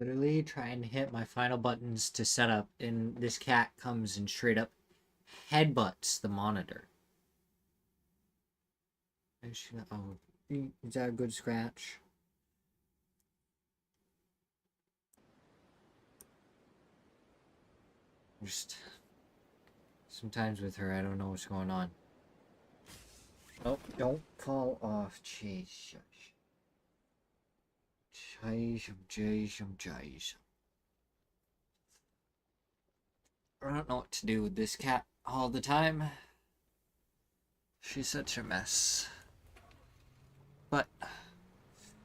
Literally trying to hit my final buttons to set up, and this cat comes and straight up headbutts the monitor. Oh, is that a good scratch? Just sometimes with her, I don't know what's going on. Nope, don't fall off. Jeez. Jeez. I don't know what to do with this cat all the time. She's such a mess. But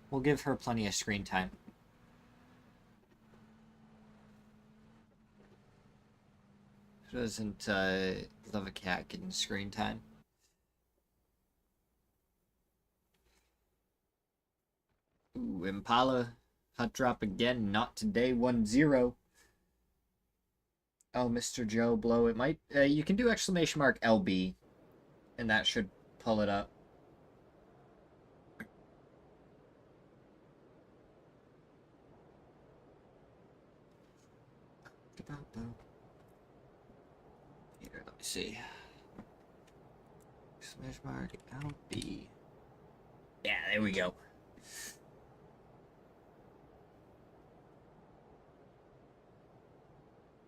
we'll give her plenty of screen time. Who doesn't love a cat getting screen time? Ooh, Impala. Hot drop again. Not today. 1-0. Oh, Mr. Joe Blow. It might... you can do exclamation mark LB. And that should pull it up. Here, let me see. Exclamation mark LB. Yeah, there we go.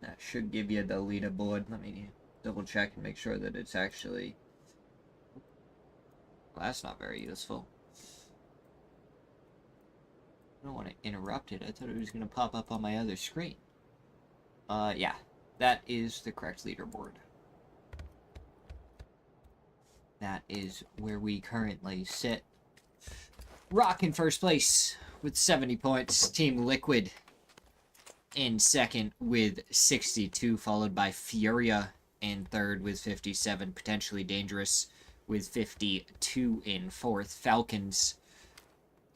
That should give you the leaderboard. Let me double check and make sure that it's actually... Well, that's not very useful. I don't want to interrupt it. I thought it was going to pop up on my other screen. Yeah. That is the correct leaderboard. That is where we currently sit. Rock in first place with 70 points. Team Liquid in second with 62, followed by Furia in third with 57. Potentially Dangerous with 52 in fourth. Falcons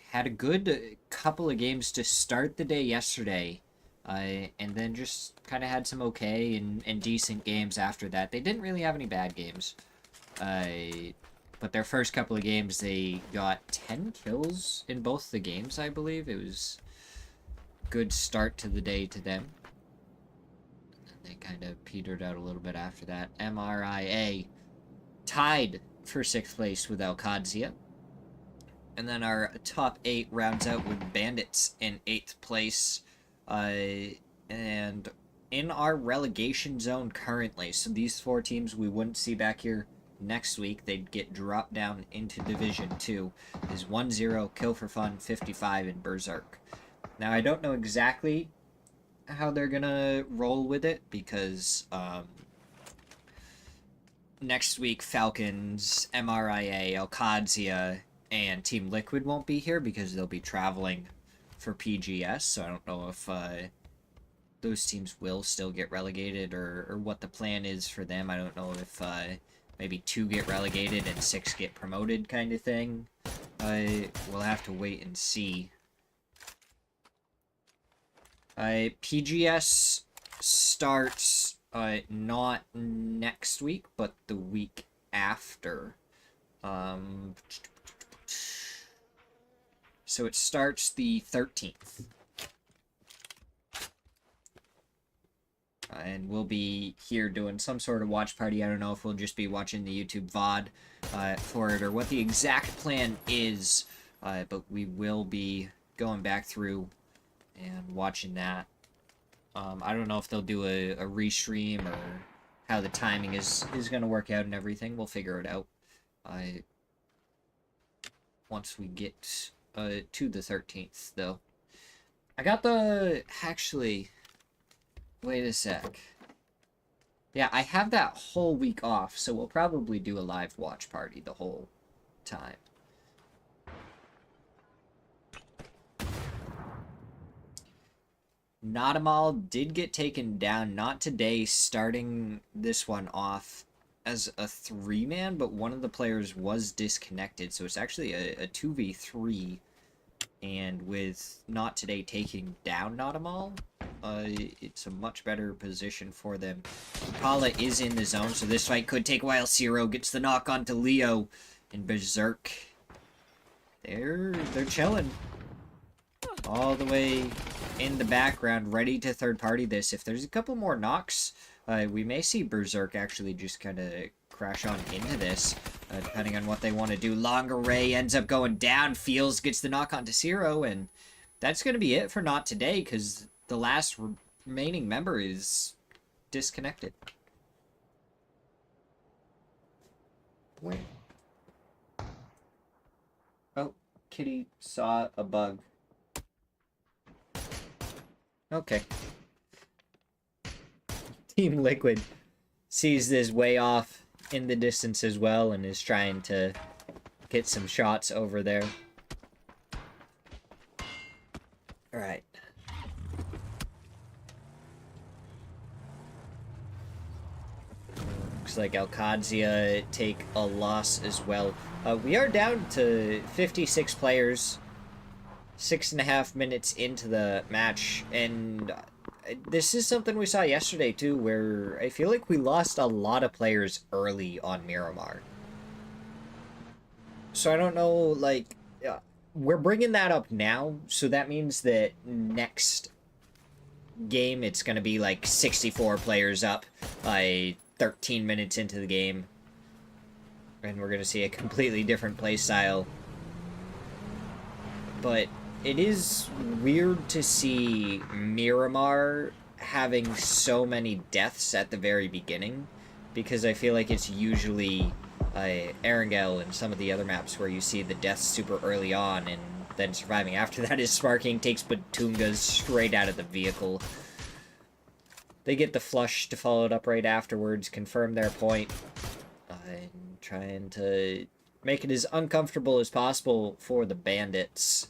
had a good couple of games to start the day yesterday. And then just kind of had some okay and decent games after that. They didn't really have any bad games. But their first couple of games, they got 10 kills in both the games, I believe. It was a good start to the day to them. And they kind of petered out a little bit after that. MRIA tied for 6th place with Alcadzia. And then our top 8 rounds out with Bandits in 8th place. And in our relegation zone currently, so these 4 teams we wouldn't see back here next week, they'd get dropped down into Division 2, is 1-0, Kill for Fun, 55, and Berserk. Now, I don't know exactly how they're gonna roll with it, because next week, Falcons, MRIA, Alcadzia, and Team Liquid won't be here because they'll be traveling for PGS, so I don't know if those teams will still get relegated or what the plan is for them. I don't know if maybe 2 get relegated and 6 get promoted kind of thing. We'll have to wait and see. PGS starts not next week, but the week after. So it starts the 13th. And we'll be here doing some sort of watch party. I don't know if we'll just be watching the YouTube VOD for it or what the exact plan is. But we will be going back through and watching that. I don't know if they'll do a restream or how the timing is going to work out and everything. We'll figure it out once we get to the 13th, though. I got the... Actually... Wait a sec. Yeah, I have that whole week off, so we'll probably do a live watch party the whole time. Nadamal did get taken down, not today, starting this one off as a 3-man, but one of the players was disconnected, so it's actually a 2v3, and with not today taking down Nadamal, it's a much better position for them. Impala is in the zone, so this fight could take a while. Zero gets the knock onto Leo, and Berserk, they're chilling. all the way in the background, ready to third-party this. If there's a couple more knocks, we may see Berserk actually just kind of crash on into this, depending on what they want to do. Long Array ends up going down. Fields gets the knock onto Zero, and that's going to be it for Not Today, because the last remaining member is disconnected. Wait. Oh, Kitty saw a bug. Okay. Team Liquid sees this way off in the distance as well and is trying to get some shots over there. Alright. Looks like Alcadzia take a loss as well. We are down to 56 players, 6.5 minutes into the match, and this is something we saw yesterday too, where I feel like we lost a lot of players early on Miramar. So I don't know, like, we're bringing that up now, so that means that next game it's going to be like 64 players up by 13 minutes into the game. And we're going to see a completely different play style. But it is weird to see Miramar having so many deaths at the very beginning, because I feel like it's usually Erangel and some of the other maps where you see the deaths super early on, and then surviving after that is Sparking takes Batungas straight out of the vehicle. They get the flush to follow it up right afterwards, confirm their point, and trying to make it as uncomfortable as possible for the bandits.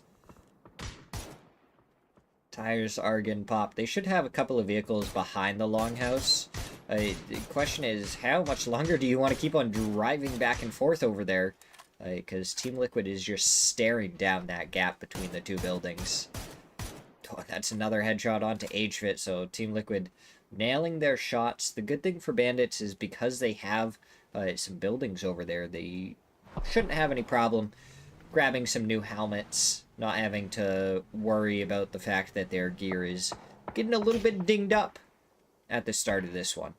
Tires are getting popped. They should have a couple of vehicles behind the longhouse. The question is, how much longer do you want to keep on driving back and forth over there? Because Team Liquid is just staring down that gap between the two buildings. Oh, that's another headshot onto HFIT, so Team Liquid nailing their shots. The good thing for bandits is because they have some buildings over there, they shouldn't have any problem grabbing some new helmets, not having to worry about the fact that their gear is getting a little bit dinged up at the start of this one.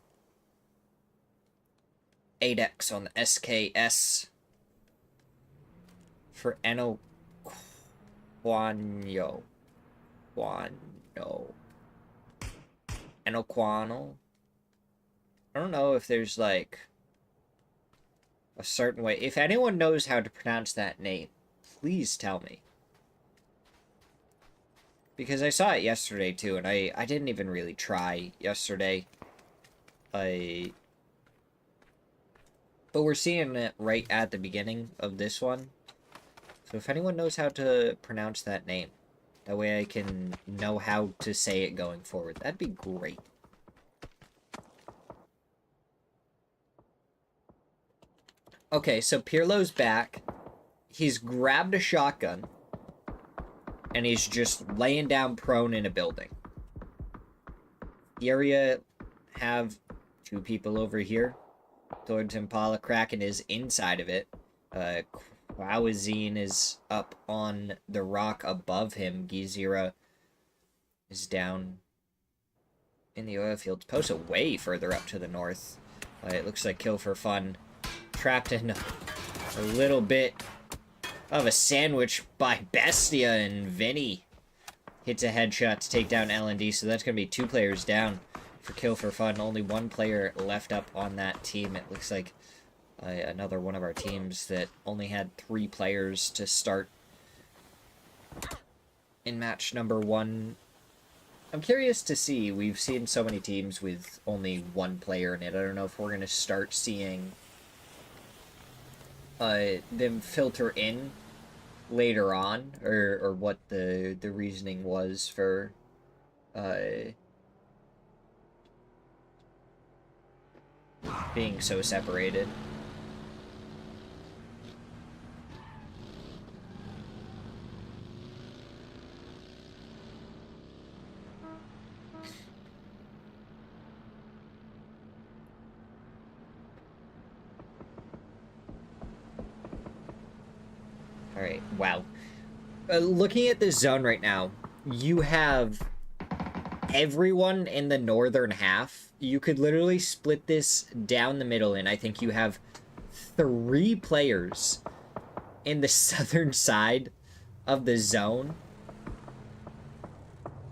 8x on the SKS for Eno Quano. Enoquano. I don't know if there's like a certain way. If anyone knows how to pronounce that name, please tell me. Because I saw it yesterday too, and I didn't even really try yesterday. But we're seeing it right at the beginning of this one. So if anyone knows how to pronounce that name, that way I can know how to say it going forward, that'd be great. Okay, so Pirlo's back. He's grabbed a shotgun. And he's just laying down prone in a building. The area have two people over here. Towards Impala. Kraken is inside of it. Kwawazine is up on the rock above him. Gizira is down in the oil fields. Posa way further up to the north. It looks like Kill for Fun trapped in a little bit of a sandwich by Bestia, and Vinny hits a headshot to take down LND, so that's going to be 2 players down for Kill for Fun. Only 1 player left up on that team. It looks like another one of our teams that only had 3 players to start in match number 1. I'm curious to see. We've seen so many teams with only 1 player in it. I don't know if we're going to start seeing them filter in later on, or what the reasoning was for being so separated. Alright, wow. Looking at this zone right now, you have everyone in the northern half. You could literally split this down the middle, and I think you have 3 players in the southern side of the zone.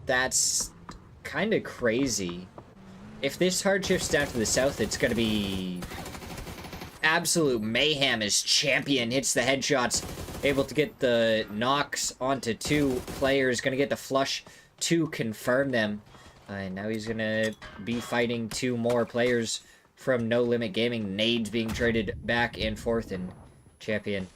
That's kind of crazy. If this hard shifts down to the south, it's going to be absolute mayhem as Champion hits the headshots, able to get the knocks onto 2 players, going to get the flush to confirm them. And now he's going to be fighting 2 more players from No Limit Gaming. Nades being traded back and forth, and Champion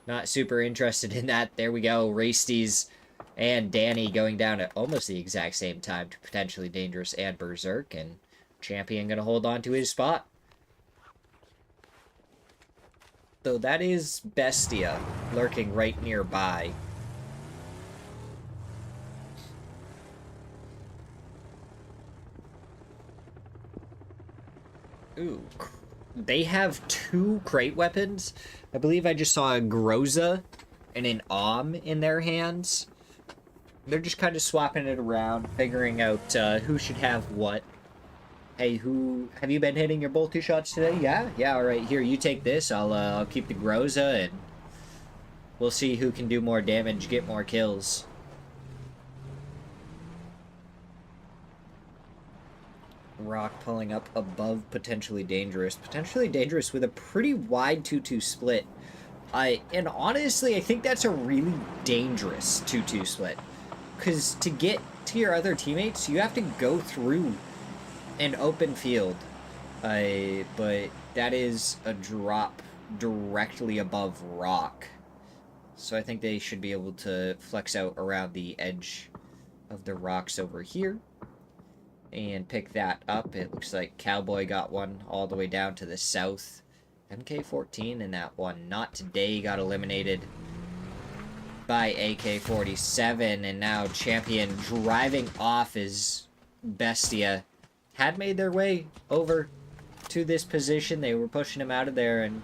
not super interested in that. There we go. Rasties and Danny going down at almost the exact same time to potentially Dangerous and Berserk, and Champion going to hold on to his spot. Though that is Bestia lurking right nearby. Ooh, they have 2 crate weapons. I believe I just saw a Groza and an in their hands. They're just kind of swapping it around, figuring out who should have what. Hey, have you been hitting your bolter shots today? Yeah, all right. Here, you take this. I'll keep the Groza, and we'll see who can do more damage, get more kills. Rock pulling up above Potentially Dangerous. Potentially Dangerous with a pretty wide 2-2 split. And honestly, I think that's a really dangerous 2-2 split. Because to get to your other teammates, you have to go through an open field. But that is a drop directly above Rock. So I think they should be able to flex out around the edge of the rocks over here and pick that up. It looks like Cowboy got one all the way down to the south. MK14 in that one. Not Today got eliminated by AK-47, and now Champion driving off as Bestia had made their way over to this position. They were pushing him out of there, and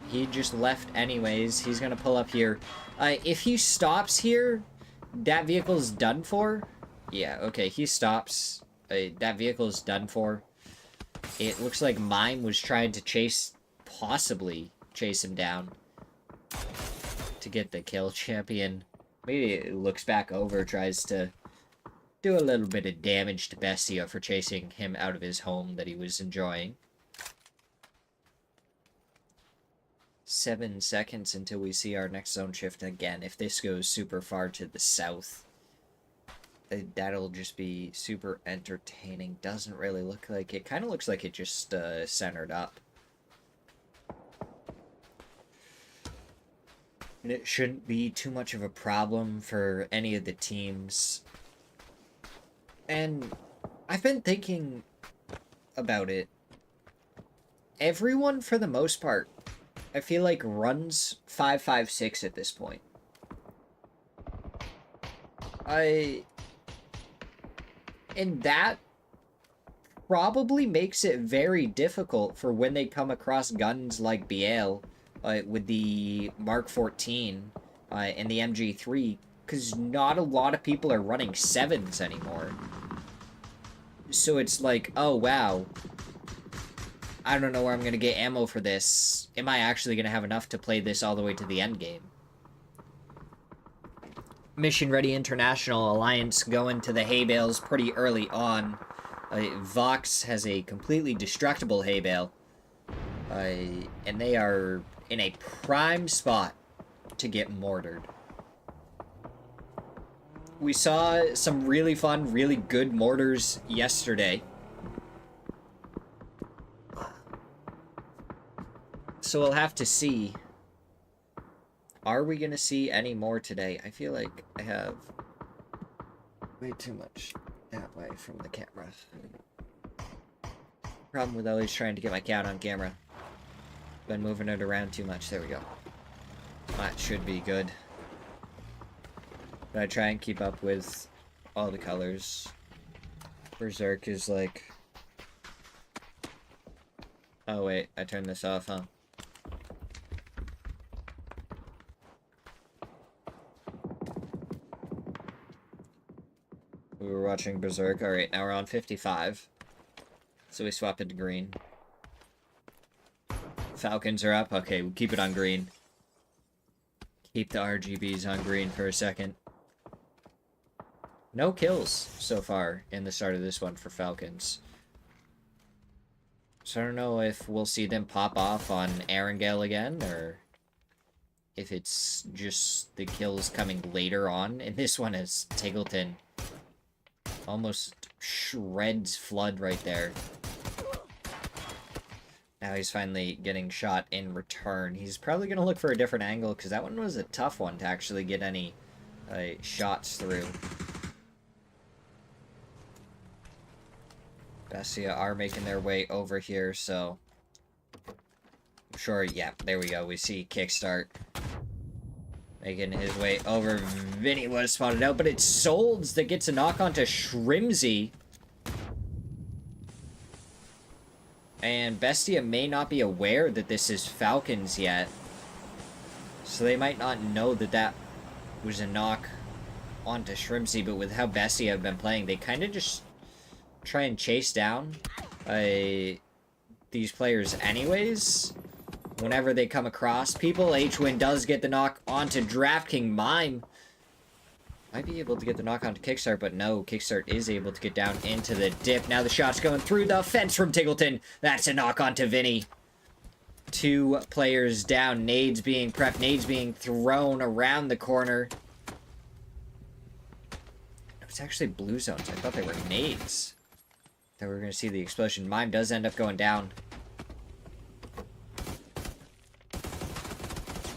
he just left anyways. He's gonna pull up here. If he stops here, that vehicle's done for. Yeah, okay, he stops. That vehicle's done for. It looks like Mime was trying to possibly chase him down to get the kill. Champion maybe looks back over, tries to do a little bit of damage to Bestia for chasing him out of his home that he was enjoying. 7 seconds until we see our next zone shift again. If this goes super far to the south, that'll just be super entertaining. Doesn't really look like it. Kind of looks like it just centered up. And it shouldn't be too much of a problem for any of the teams. And I've been thinking about it. Everyone, for the most part, I feel like runs 5.56 at this point. And that probably makes it very difficult for when they come across guns like Biel with the Mark 14 and the MG3, because not a lot of people are running 7s anymore. So it's like, oh wow, I don't know where I'm going to get ammo for this. Am I actually going to have enough to play this all the way to the end game? Mission Ready International Alliance going to the hay bales pretty early on. Vox has a completely destructible hay bale. And they are in a prime spot to get mortared. We saw some really fun, really good mortars yesterday. So we'll have to see. Are we going to see any more today? I feel like I have way too much that way from the camera. Problem with always trying to get my cat on camera. Been moving it around too much. There we go. That should be good. But I try and keep up with all the colors. Berserk is like... Oh wait, I turned this off, huh? We were watching Berserk. Alright, now we're on 55. So we swap it to green. Falcons are up. Okay, we'll keep it on green. Keep the RGBs on green for a second. No kills so far in the start of this one for Falcons. So I don't know if we'll see them pop off on Erangel again, or if it's just the kills coming later on. In this one, as Tiggleton almost shreds Flood right there. Now he's finally getting shot in return. He's probably going to look for a different angle, because that one was a tough one to actually get any shots through. Bestia are making their way over here, so... I'm sure, yeah, there we go. We see Kickstart making his way over. Vinny was spotted out, but it's Solds that gets a knock onto Shrimzy. And Bestia may not be aware that this is Falcons yet. So they might not know that that was a knock onto Shrimzy, but with how Bestia have been playing, they kind of just try and chase down these players anyways. Whenever they come across people, H-Win does get the knock onto DraftKing. Mime might be able to get the knock onto Kickstart, but no, Kickstart is able to get down into the dip. Now the shot's going through the fence from Tiggleton. That's a knock onto Vinny. 2 players down. Nades being prepped. Nades being thrown around the corner. It's actually blue zones. I thought they were nades. That we were going to see the explosion. Mime does end up going down.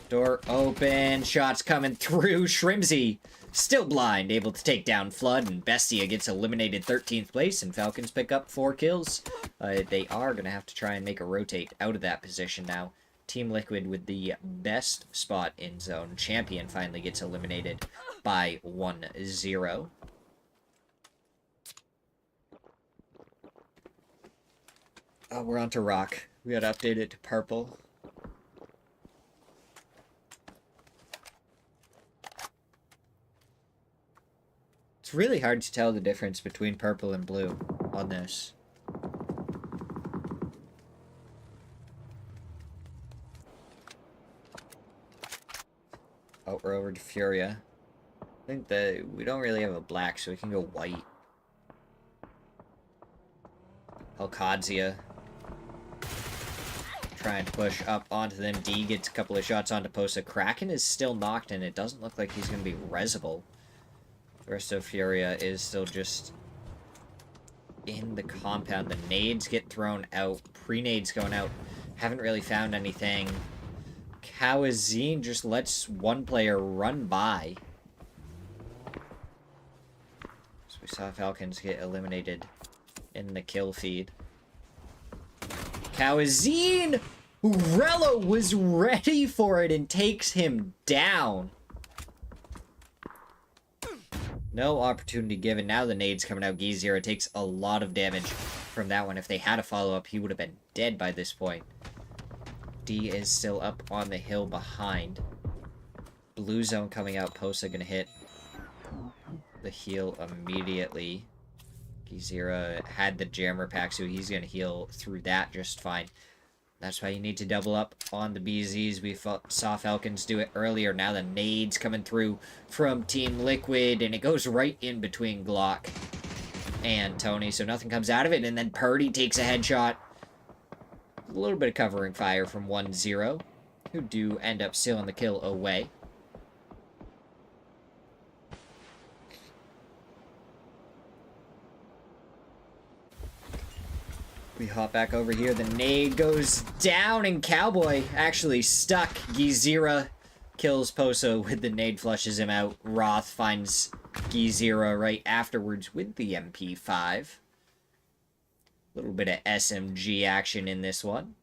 Door open. Shots coming through. Shrimzy still blind. Able to take down Flood. And Bestia gets eliminated 13th place. And Falcons pick up 4 kills. They are going to have to try and make a rotate out of that position now. Team Liquid with the best spot in zone. Champion finally gets eliminated by 1-0. Oh, we're on to Rock. We got to update it to purple. It's really hard to tell the difference between purple and blue on this. Oh, we're over to Furia. I think that we don't really have a black, so we can go white. Alcadzia trying to push up onto them. D gets a couple of shots onto Posa. Kraken is still knocked, and it doesn't look like he's going to be resable. The rest of Furia is still just in the compound. The nades get thrown out. Pre-nades going out. Haven't really found anything. Kawazine just lets one player run by. So we saw Falcons get eliminated in the kill feed. Kawazine! Rello was ready for it and takes him down. No opportunity given. Now the nade's coming out. Gizera takes a lot of damage from that one. If they had a follow-up, he would have been dead by this point. D is still up on the hill behind. Blue zone coming out. Posa gonna hit the heal immediately. Gizera had the jammer pack, so he's going to heal through that just fine. That's why you need to double up on the BZs. We saw Falcons do it earlier. Now the nades coming through from Team Liquid, and it goes right in between Glock and Tony, so nothing comes out of it. And then Purdy takes a headshot. A little bit of covering fire from 1-0, who do end up stealing the kill away. We hop back over here. The nade goes down, and Cowboy actually stuck. Gizera kills Poso with the nade, flushes him out. Roth finds Gizera right afterwards with the MP5. A little bit of SMG action in this one.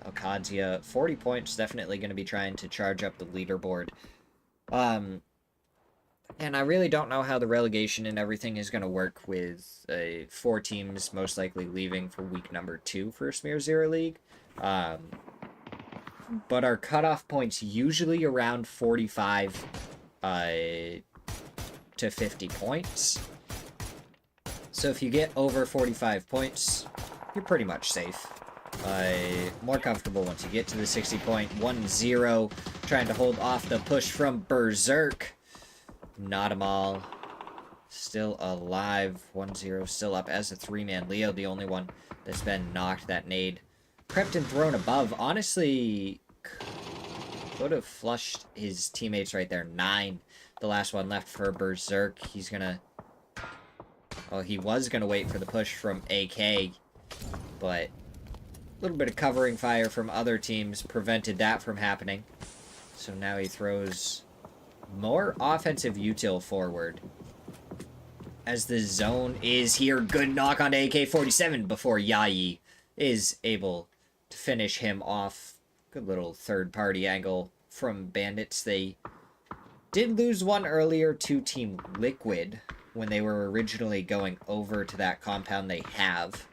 Alcadzia, 40 points, definitely going to be trying to charge up the leaderboard. And I really don't know how the relegation and everything is going to work with 4 teams most likely leaving for week number 2 for Smirzera League. but our cutoff point's usually around 45 to 50 points. So if you get over 45 points, you're pretty much safe. More comfortable once you get to the 60 point. 1-0, trying to hold off the push from Berserk. Not them all. Still alive. 1-0, still up as a 3-man. Leo, the only one that's been knocked. That nade crept and thrown above. Honestly, could have flushed his teammates right there. 9. The last one left for Berserk. He's gonna... Well, he was gonna wait for the push from AK, but a little bit of covering fire from other teams prevented that from happening. So now he throws more offensive util forward. As the zone is here, good knock on AK-47 before Yayi is able to finish him off. Good little third-party angle from Bandits. They did lose one earlier to Team Liquid when they were originally going over to that compound they have.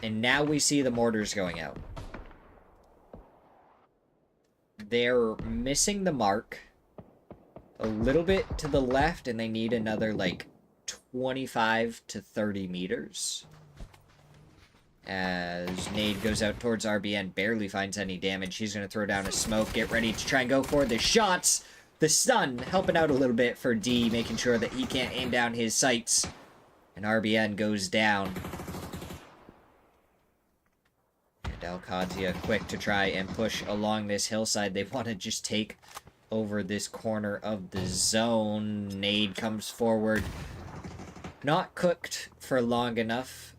And now we see the mortars going out. They're missing the mark a little bit to the left, and they need another, like, 25 to 30 meters. As nade goes out towards RBN, barely finds any damage. He's going to throw down a smoke, get ready to try and go for the shots. The stun helping out a little bit for D, making sure that he can't aim down his sights. And RBN goes down. And Alcadzia quick to try and push along this hillside. They want to just take over this corner of the zone. Nade comes forward. Not cooked for long enough.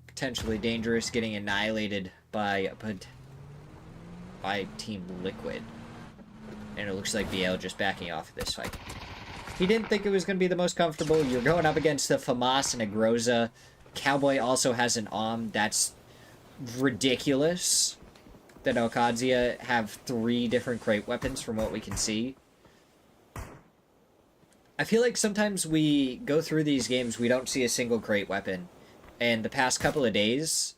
Potentially dangerous, getting annihilated by Team Liquid. And it looks like BL just backing off this fight. He didn't think it was going to be the most comfortable. You're going up against the FAMAS and a Groza. Cowboy also has an That's ridiculous that Alcadzia have 3 different crate weapons from what we can see. I feel like sometimes we go through these games, we don't see a single crate weapon. And the past couple of days,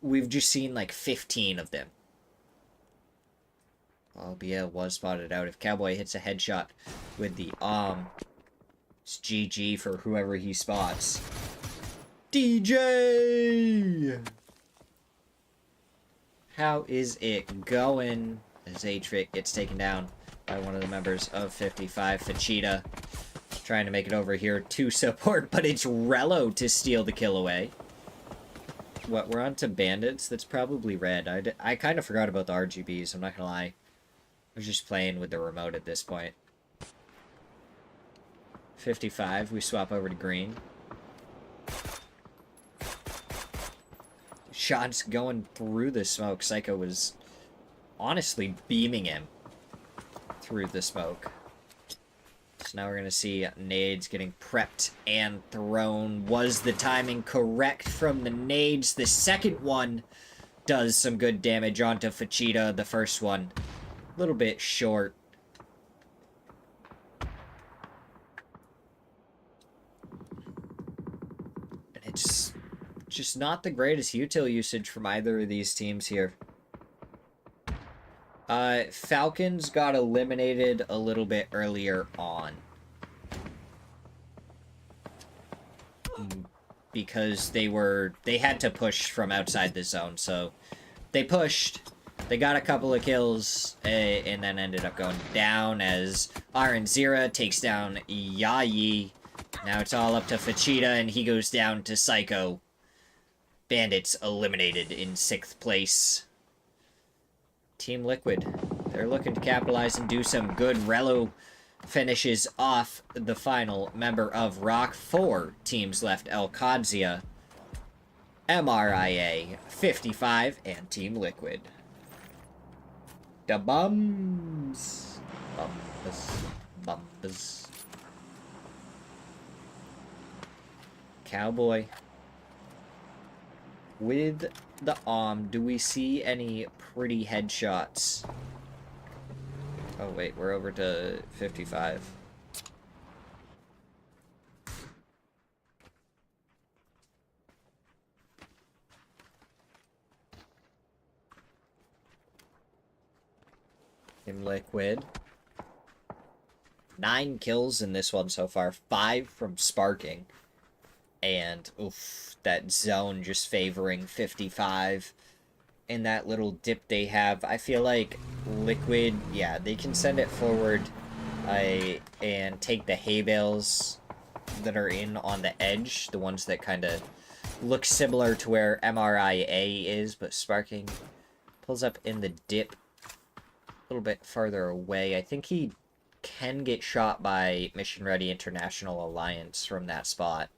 we've just seen like 15 of them. BL was spotted out. If Cowboy hits a headshot with the it's GG for whoever he spots. DJ! How is it going? As HVIC gets taken down by one of the members of 55. Fachita trying to make it over here to support, but it's Rello to steal the kill away. What, we're on to Bandits? That's probably red. I kind of forgot about the RGBs, I'm not gonna lie. I was just playing with the remote at this point. 55, we swap over to green. Shots going through the smoke. Psycho was honestly beaming him through the smoke. So now we're going to see nades getting prepped and thrown. Was the timing correct from the nades? The second one does some good damage onto Fachita. The first one, a little bit short. And it's just not the greatest util usage from either of these teams here. Falcons got eliminated a little bit earlier on. Because they had to push from outside the zone, so they pushed, they got a couple of kills, and then ended up going down as Smirzera takes down Yayi. Now it's all up to Fachita, and he goes down to Psycho. Bandits eliminated in 6th place. Team Liquid, they're looking to capitalize and do some good. Rello finishes off the final member of Rock. 4 teams left: Alcadzia, MRIA, 55, and Team Liquid. Da bums. Bumpers. Cowboy. With the do we see any pretty headshots? Oh wait, we're over to 55. Team Liquid. 9 kills in this one so far. 5 from Sparking. And, oof, that zone just favoring 55. And that little dip they have. I feel like Liquid, yeah, they can send it forward and take the hay bales that are in on the edge. The ones that kind of look similar to where MRIA is, but Sparking pulls up in the dip a little bit farther away. I think he can get shot by Mission Ready International Alliance from that spot.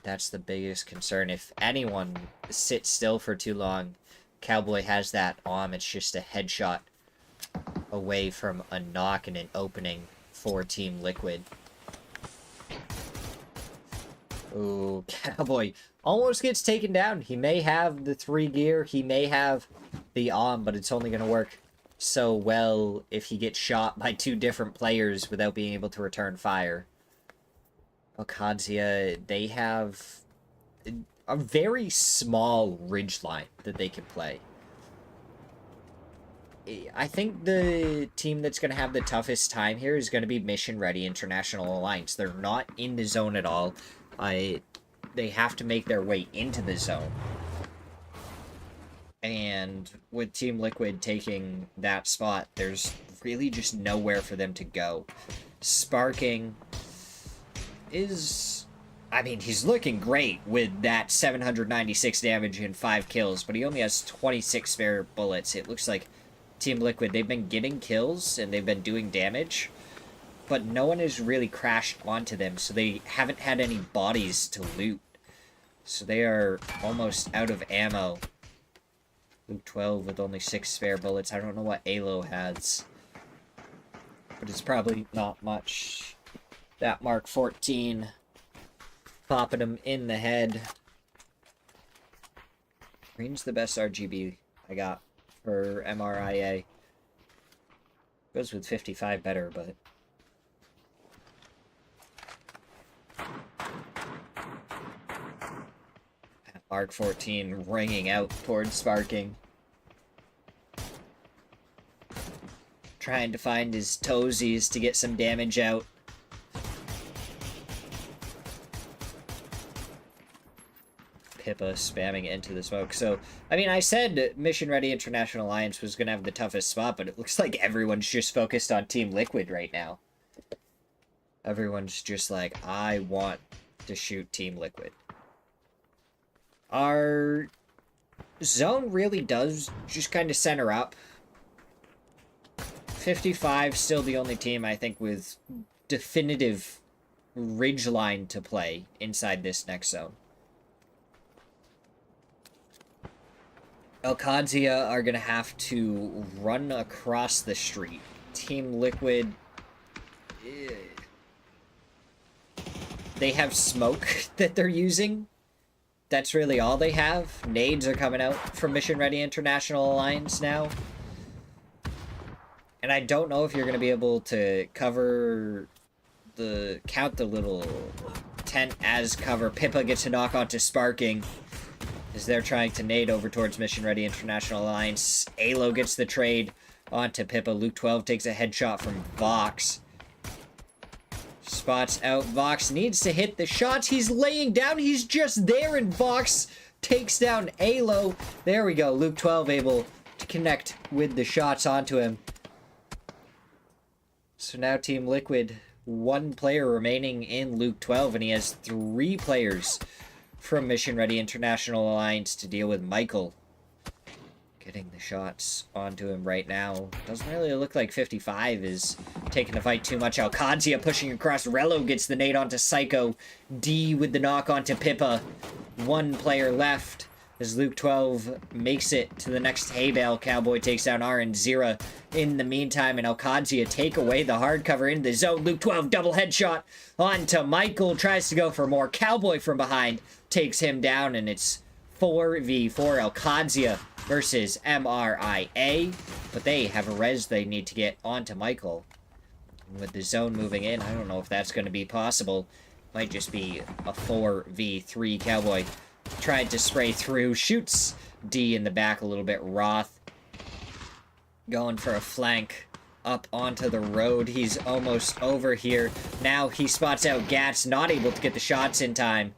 That's the biggest concern. If anyone sits still for too long, Cowboy has that on. It's just a headshot away from a knock and an opening for Team Liquid. Ooh, Cowboy almost gets taken down. He may have the 3 gear, he may have the on, but it's only going to work so well if he gets shot by 2 different players without being able to return fire. Alcadzia, they have a very small ridge line that they can play. I think the team that's going to have the toughest time here is going to be Mission Ready International Alliance. They're not in the zone at all. They have to make their way into the zone. And with Team Liquid taking that spot, there's really just nowhere for them to go. Sparking is... I mean, he's looking great with that 796 damage and 5 kills, but he only has 26 spare bullets. It looks like Team Liquid, they've been getting kills and they've been doing damage, but no one has really crashed onto them, so they haven't had any bodies to loot. So they are almost out of ammo. Luke 12 with only 6 spare bullets. I don't know what Alo has, but it's probably not much. That Mark 14 popping him in the head. Green's the best RGB I got for MRIA. Goes with 55 better, but... Mark 14 ringing out towards Sparking. Trying to find his toesies to get some damage out. Pippa spamming into the smoke. So, I mean, I said Mission Ready International Alliance was going to have the toughest spot, but it looks like everyone's just focused on Team Liquid right now. Everyone's just like, I want to shoot Team Liquid. Our zone really does just kind of center up. 55 still the only team, I think, with definitive ridgeline to play inside this next zone. Alcadzia are going to have to run across the street. Team Liquid... They have smoke that they're using. That's really all they have. Nades are coming out from Mission Ready International Alliance now. And I don't know if you're going to be able to count the little tent as cover. Pippa gets a knock onto Sparking as they're trying to nade over towards Mission Ready International Alliance. Alo gets the trade onto Pippa. Luke 12 takes a headshot from Vox. Spots out. Vox needs to hit the shots. He's laying down. He's just there, and Vox takes down Alo. There we go. Luke 12 able to connect with the shots onto him. So now Team Liquid, 1 player remaining in Luke 12, and he has 3 players from Mission Ready International Alliance to deal with. Michael getting the shots onto him right now. Doesn't really look like 55 is taking the fight too much. Alcadzia pushing across. Rello gets the nade onto Psycho. D with the knock onto Pippa. 1 player left as Luke 12 makes it to the next hay bale. Cowboy takes down R and Zira in the meantime, and Alcadzia take away the hard cover into the zone. Luke 12 double headshot onto Michael. Tries to go for more. Cowboy from behind takes him down, and it's 4v4 Alcadzia versus MRIA, but they have a res they need to get onto Michael. And with the zone moving in, I don't know if that's going to be possible. Might just be a 4v3. Cowboy tried to spray through, shoots D in the back a little bit. Roth going for a flank up onto the road. He's almost over here. Now he spots out Gats, not able to get the shots in time.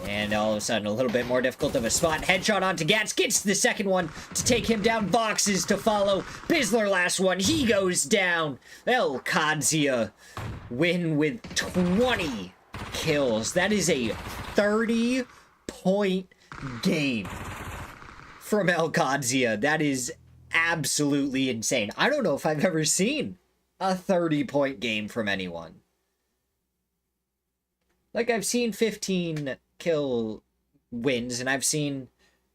And all of a sudden, a little bit more difficult of a spot. Headshot onto Gats, gets the second one to take him down. Boxes to follow. Bizzler last one, he goes down. El Kadzia win with 20 kills. That is a 30-point game from El Kadzia. That is absolutely insane. I don't know if I've ever seen a 30-point game from anyone. Like, I've seen 15 kill wins, and I've seen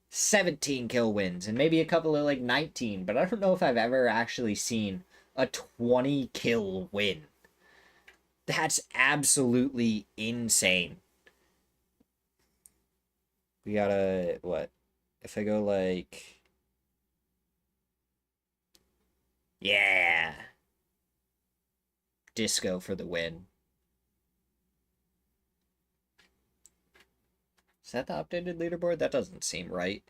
17 kill wins, and maybe a couple of, like, 19, but I don't know if I've ever actually seen a 20 kill win. That's absolutely insane. We gotta, what? If I go, like... Yeah! Disco for the win. Is that the updated leaderboard? That doesn't seem right.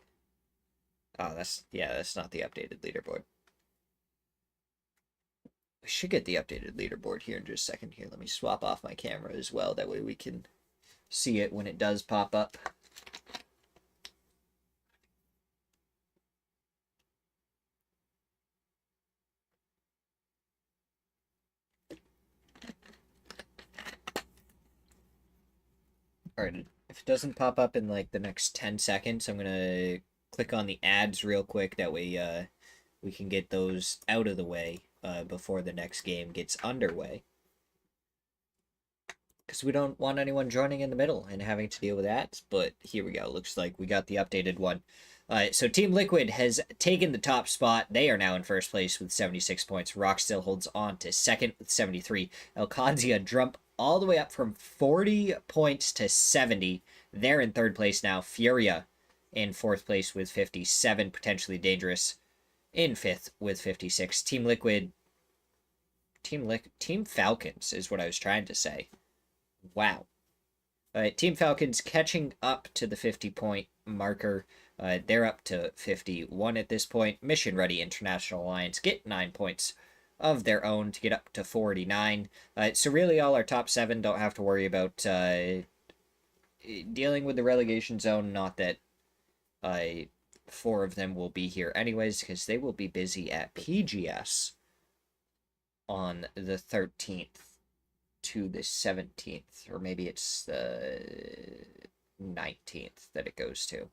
Oh, that's not the updated leaderboard. We should get the updated leaderboard here in just a second here. Let me swap off my camera as well. That way we can see it when it does pop up. Alright, if it doesn't pop up in like the next 10 seconds, I'm gonna click on the ads real quick. That way we can get those out of the way before the next game gets underway. Because we don't want anyone joining in the middle and having to deal with that. But here we go. Looks like we got the updated one. So Team Liquid has taken the top spot. They are now in first place with 76 points. Rock still holds on to second with 73. El Kadzia jump all the way up from 40 points to 70. They're in third place now. Furia in fourth place with 57. Potentially Dangerous in fifth with 56. Team Liquid... Team Falcons is what I was trying to say. Wow. Team Falcons catching up to the 50-point marker. They're up to 51 at this point. Mission Ready International Alliance get 9 points of their own to get up to 49. So really all our top 7 don't have to worry about dealing with the relegation zone. Not that 4 of them will be here anyways, because they will be busy at PGS on the 13th to the 17th, or maybe it's the 19th that it goes to.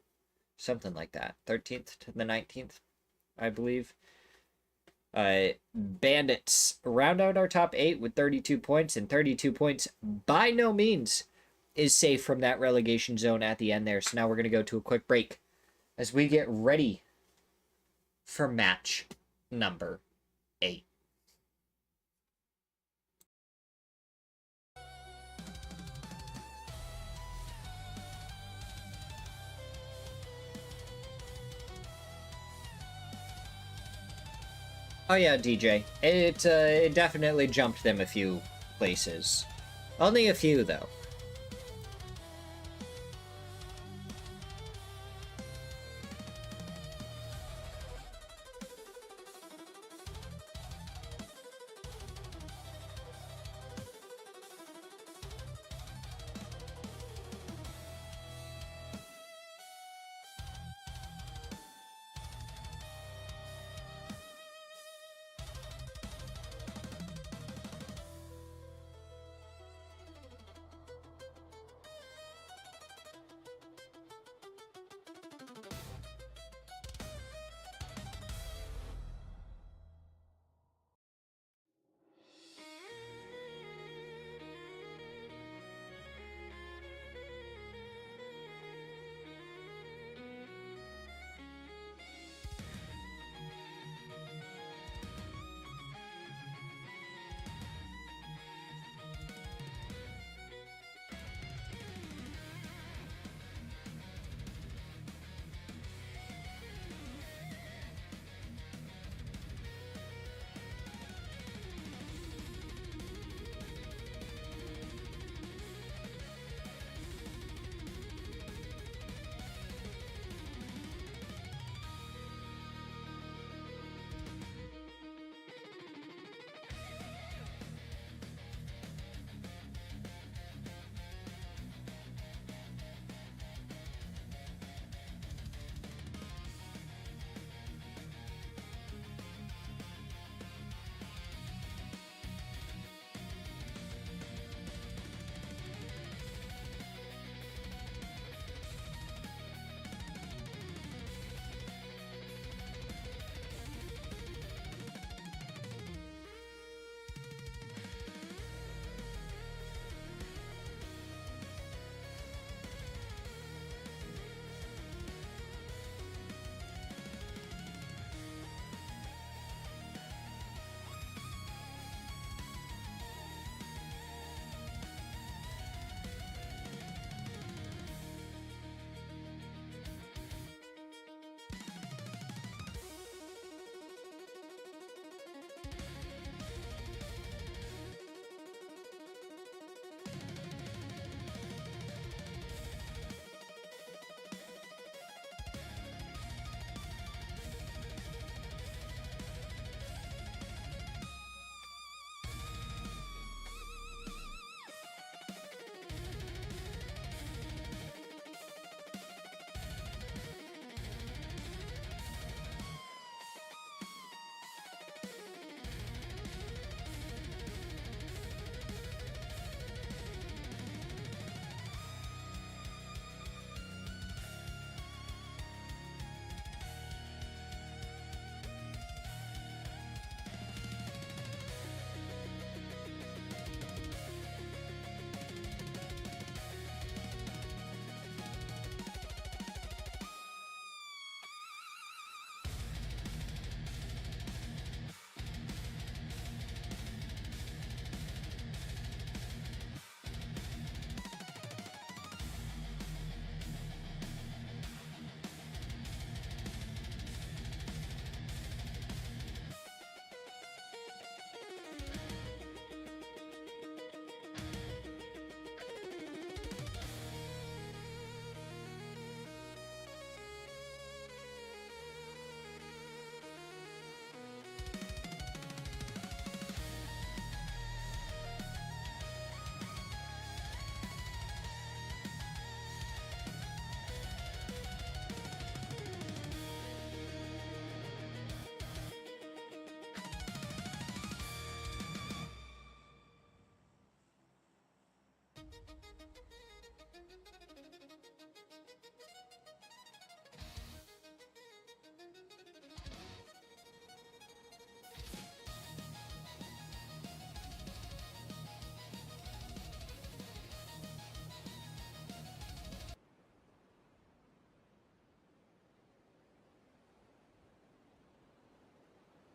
Something like that. 13th to the 19th, I believe. Bandits round out our top 8 with 32 points, and 32 points by no means is safe from that relegation zone at the end there. So now we're going to go to a quick break as we get ready for match number 8. Oh yeah, DJ. It definitely jumped them a few places. Only a few, though.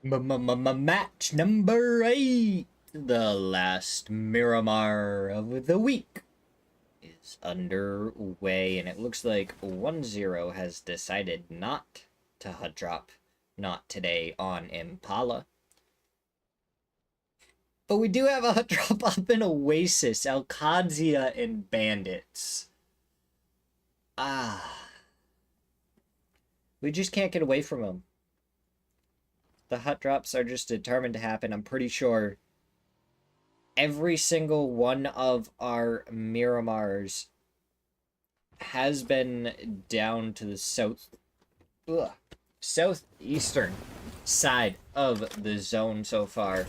Match number 8. The last Miramar of the week is underway, and it looks like 1-0 has decided not to hut drop. Not today on Impala. But we do have a hut drop up in Oasis, Alcadzia, and Bandits. We just can't get away from them. The hut drops are just determined to happen. I'm pretty sure every single one of our Miramars has been down to the southeastern side of the zone so far.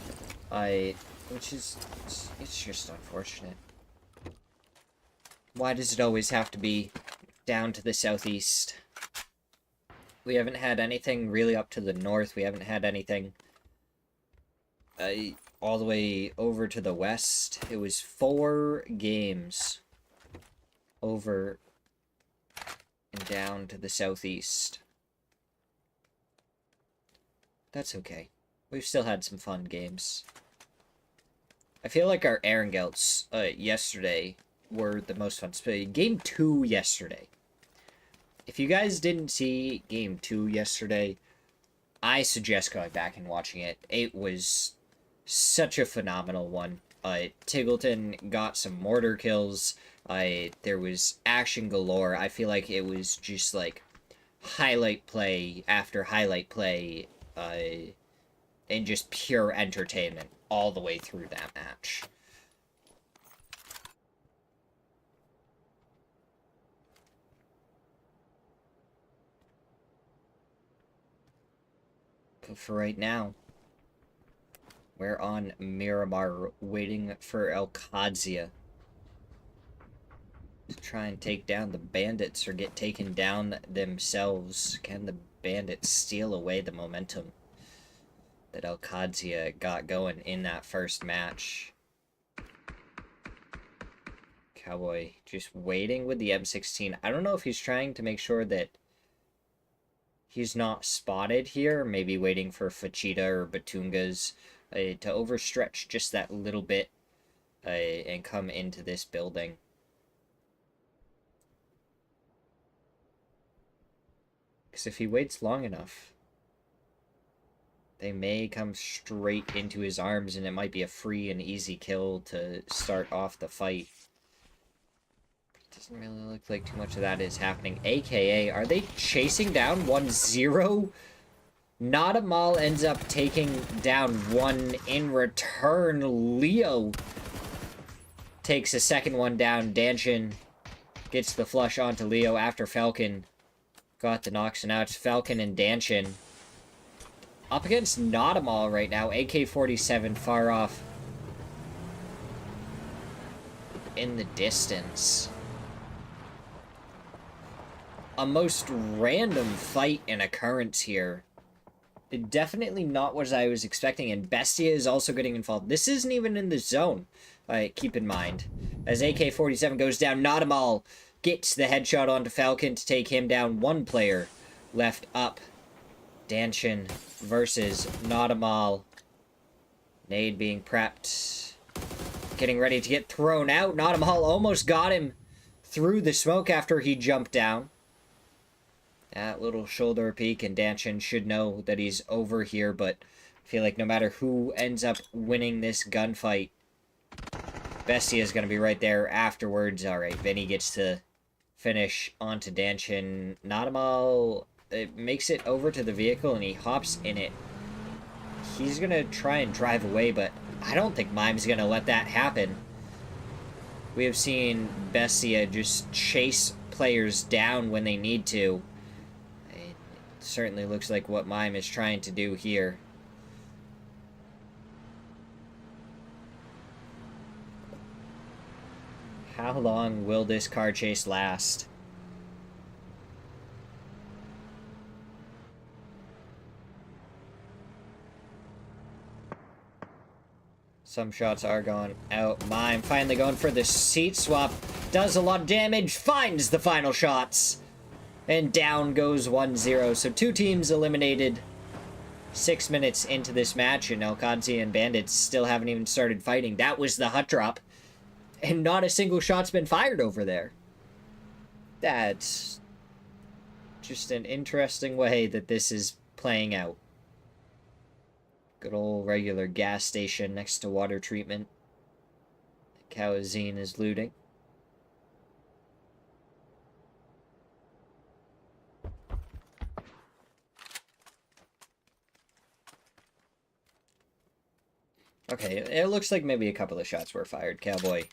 Which is, it's just unfortunate. Why does it always have to be down to the southeast? We haven't had anything really up to the north. We haven't had anything all the way over to the west. It was 4 games over and down to the southeast. That's okay. We've still had some fun games. I feel like our Ehrengelts yesterday were the most fun. Game 2 yesterday. If you guys didn't see Game 2 yesterday, I suggest going back and watching it. It was such a phenomenal one. Tiggleton got some mortar kills. There was action galore. I feel like it was just like highlight play after highlight play, and just pure entertainment all the way through that match. But for right now, we're on Miramar waiting for Alcadzia to try and take down the bandits or get taken down themselves. Can the bandits steal away the momentum that Alcadzia got going in that first match? Cowboy just waiting with the M16. I don't know if he's trying to make sure that he's not spotted here. Maybe waiting for Fachita or Batungas to overstretch just that little bit and come into this building. Because if he waits long enough, they may come straight into his arms, and it might be a free and easy kill to start off the fight. Doesn't really look like too much of that is happening. AKA, are they chasing down 1-0? Nadamal ends up taking down 1 in return. Leo takes a second one down. Danchin gets the flush onto Leo after Falcon got the knocks, and now it's Falcon and Danchin up against Nadamal right now. AK-47 far off in the distance. A most random fight and occurrence here. Definitely not what I was expecting, and Bestia is also getting involved. This isn't even in the zone, keep in mind. As AK-47 goes down, Nadamal gets the headshot onto Falcon to take him down. 1 player left up. Danchin versus Nadamal. Nade being prepped. Getting ready to get thrown out. Nadamal almost got him through the smoke after he jumped down. That little shoulder peek, and Danchin should know that he's over here, but I feel like no matter who ends up winning this gunfight, Bestia is going to be right there afterwards. Alright, Vinny gets to finish onto Danchin. Nadamal makes it over to the vehicle, and he hops in it. He's going to try and drive away, but I don't think Mime's going to let that happen. We have seen Bestia just chase players down when they need to. Certainly looks like what Mime is trying to do here. How long will this car chase last? Some shots are going out. Mime finally going for the seat swap. Does a lot of damage. Finds the final shots. And down goes 1-0. So 2 teams eliminated. 6 minutes into this match, and Alcadzia and Bandits still haven't even started fighting. That was the hut drop, and not a single shot's been fired over there. That's just an interesting way that this is playing out. Good old regular gas station next to water treatment. Kawazine is looting. Okay, it looks like maybe a couple of shots were fired. Cowboy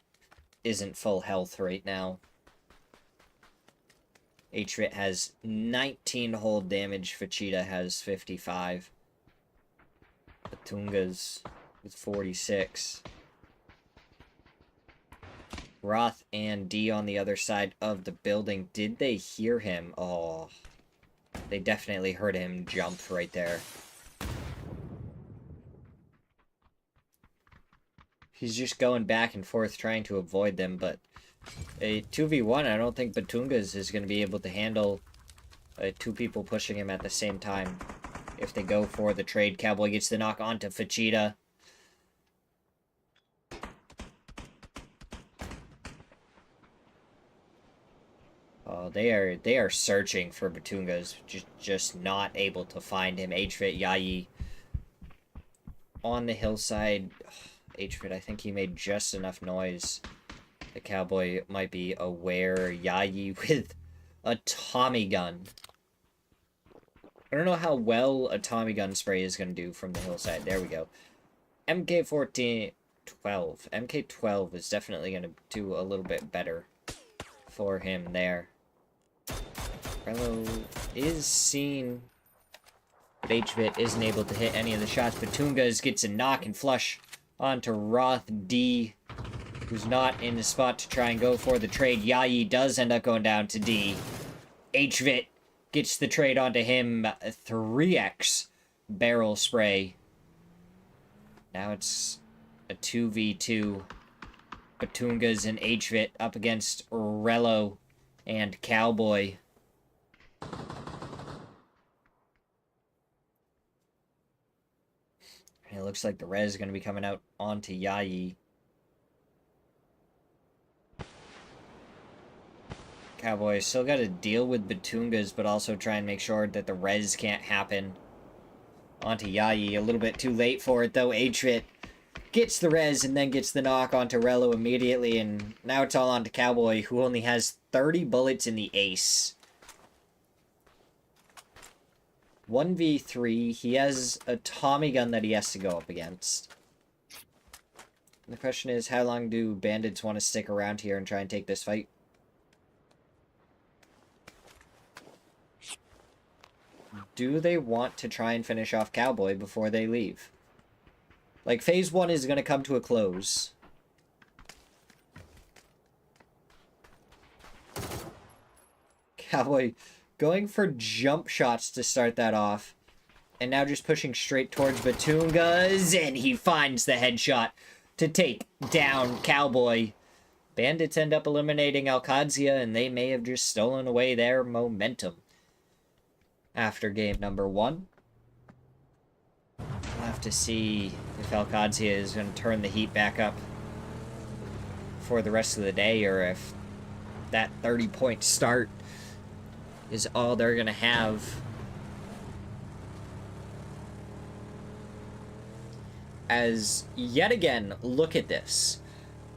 isn't full health right now. H-Rit has 19 hold damage. Fachita has 55. Batunga's with 46. Roth and D on the other side of the building. Did they hear him? Oh, they definitely heard him jump right there. He's just going back and forth trying to avoid them, but a 2v1, I don't think Batungas is going to be able to handle two people pushing him at the same time. If they go for the trade, Cowboy gets the knock onto Fachita. Oh, they are searching for Batungas, just not able to find him. H-Fit Yayi on the hillside. H-Fit, I think he made just enough noise. The Cowboy might be aware. Yayi with a Tommy gun. I don't know how well a Tommy gun spray is going to do from the hillside. There we go. MK12. MK12 is definitely going to do a little bit better for him there. Rello is seen, but H-Bit isn't able to hit any of the shots. Batungas gets a knock and flush onto Roth D, who's not in the spot to try and go for the trade. Yayi does end up going down to D. H-Vit gets the trade onto him. 3x barrel spray. Now it's a 2v2. Batungas and H-Vit up against Rello and Cowboy. And it looks like the res is going to be coming out onto Yayi. Cowboy still got to deal with Batungas, but also try and make sure that the res can't happen onto Yayi. A little bit too late for it, though. H-Vit gets the res and then gets the knock onto Rello immediately, and now it's all onto Cowboy, who only has 30 bullets in the ace. 1v3, he has a Tommy gun that he has to go up against. And the question is, how long do Bandits want to stick around here and try and take this fight? Do they want to try and finish off Cowboy before they leave? Like, phase 1 is going to come to a close. Cowboy going for jump shots to start that off. And now just pushing straight towards Batungas. And he finds the headshot to take down Cowboy. Bandits end up eliminating Alcadzia, and they may have just stolen away their momentum after game number 1. We'll have to see if Alcadzia is going to turn the heat back up for the rest of the day, or if that 30-point start is all they're going to have. As, yet again, look at this.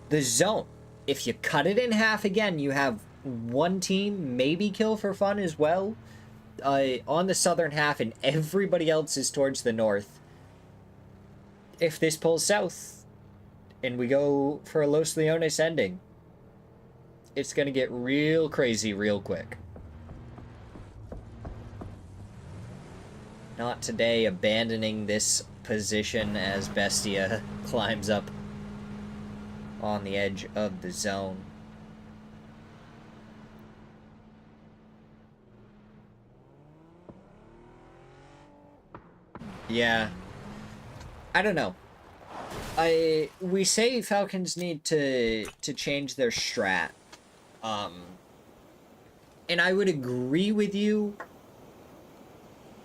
The zone. If you cut it in half again, you have one team maybe kill for fun as well on the southern half, and everybody else is towards the north. If this pulls south and we go for a Los Leones ending, it's going to get real crazy real quick. Not today, abandoning this position as Bestia climbs up on the edge of the zone. Yeah. I don't know. We say Falcons need to change their strat. And I would agree with you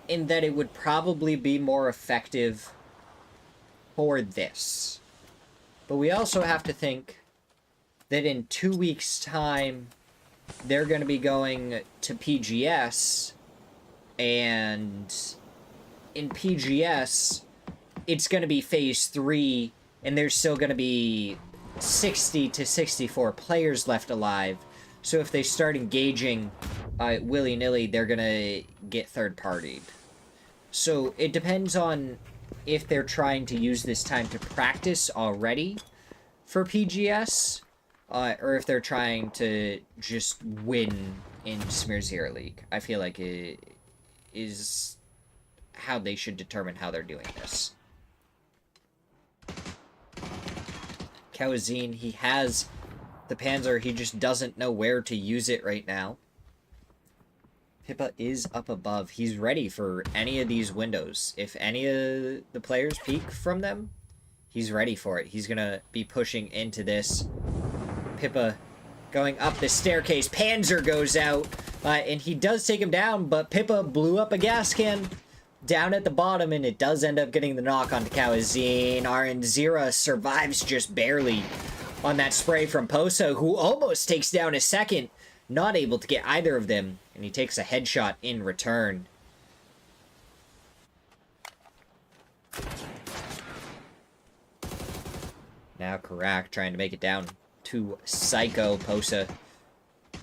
in that it would probably be more effective for this. But we also have to think that in 2 weeks' time, they're going to be going to PGS, and in PGS, it's going to be Phase 3, and there's still going to be 60 to 64 players left alive. So if they start engaging willy-nilly, they're going to get third-partied. So it depends on if they're trying to use this time to practice already for PGS, or if they're trying to just win in Smirzera League. I feel like it is how they should determine how they're doing this. Kawazine, he has the Panzer, he just doesn't know where to use it right now. Pippa is up above. He's ready for any of these windows. If any of the players peek from them, he's ready for it. He's gonna be pushing into this. Pippa going up the staircase. Panzer goes out, and he does take him down, but Pippa blew up a gas can down at the bottom, and it does end up getting the knock onto Kawazine. Smirzera survives just barely on that spray from Posa, who almost takes down a second. Not able to get either of them, and he takes a headshot in return. Now Karak trying to make it down to Psycho. Posa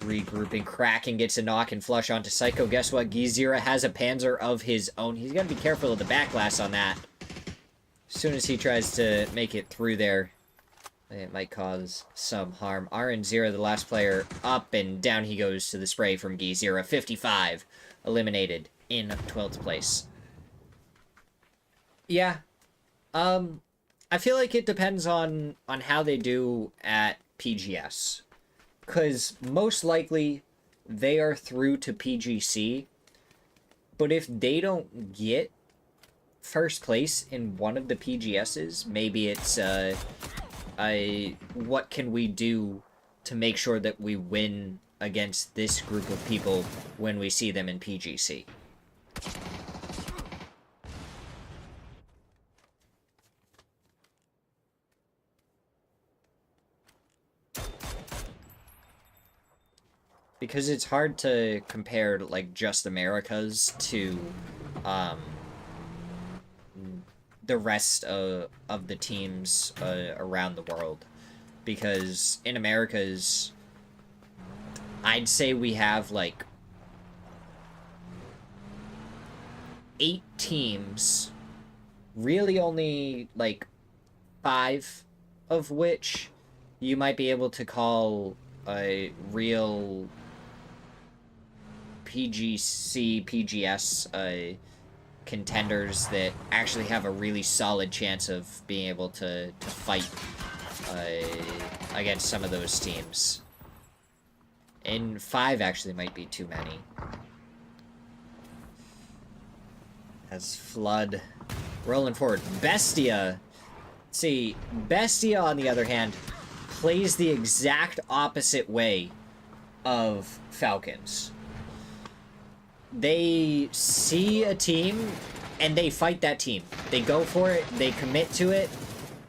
regrouping. Kraken gets a knock and flush onto Psycho. Guess what? Smirzera has a Panzer of his own. He's got to be careful of the backlash on that. As soon as he tries to make it through there, it might cause some harm. Smirzera, the last player, up and down he goes to the spray from Smirzera. 55 eliminated in 12th place. Yeah. I feel like it depends on how they do at PGS. Because most likely they are through to PGC. But if they don't get first place in one of the PGSs, maybe it's what can we do to make sure that we win against this group of people when we see them in PGC. Because it's hard to compare, like, just Americas to, the rest of the teams around the world. Because in Americas, I'd say we have, like, 8 teams, really only, like, 5 of which you might be able to call a real PGC, PGS contenders that actually have a really solid chance of being able to fight against some of those teams. And 5 actually might be too many. As Flood rolling forward. Bestia. See, Bestia, on the other hand, plays the exact opposite way of Falcons. They see a team, and they fight that team. They go for it, they commit to it,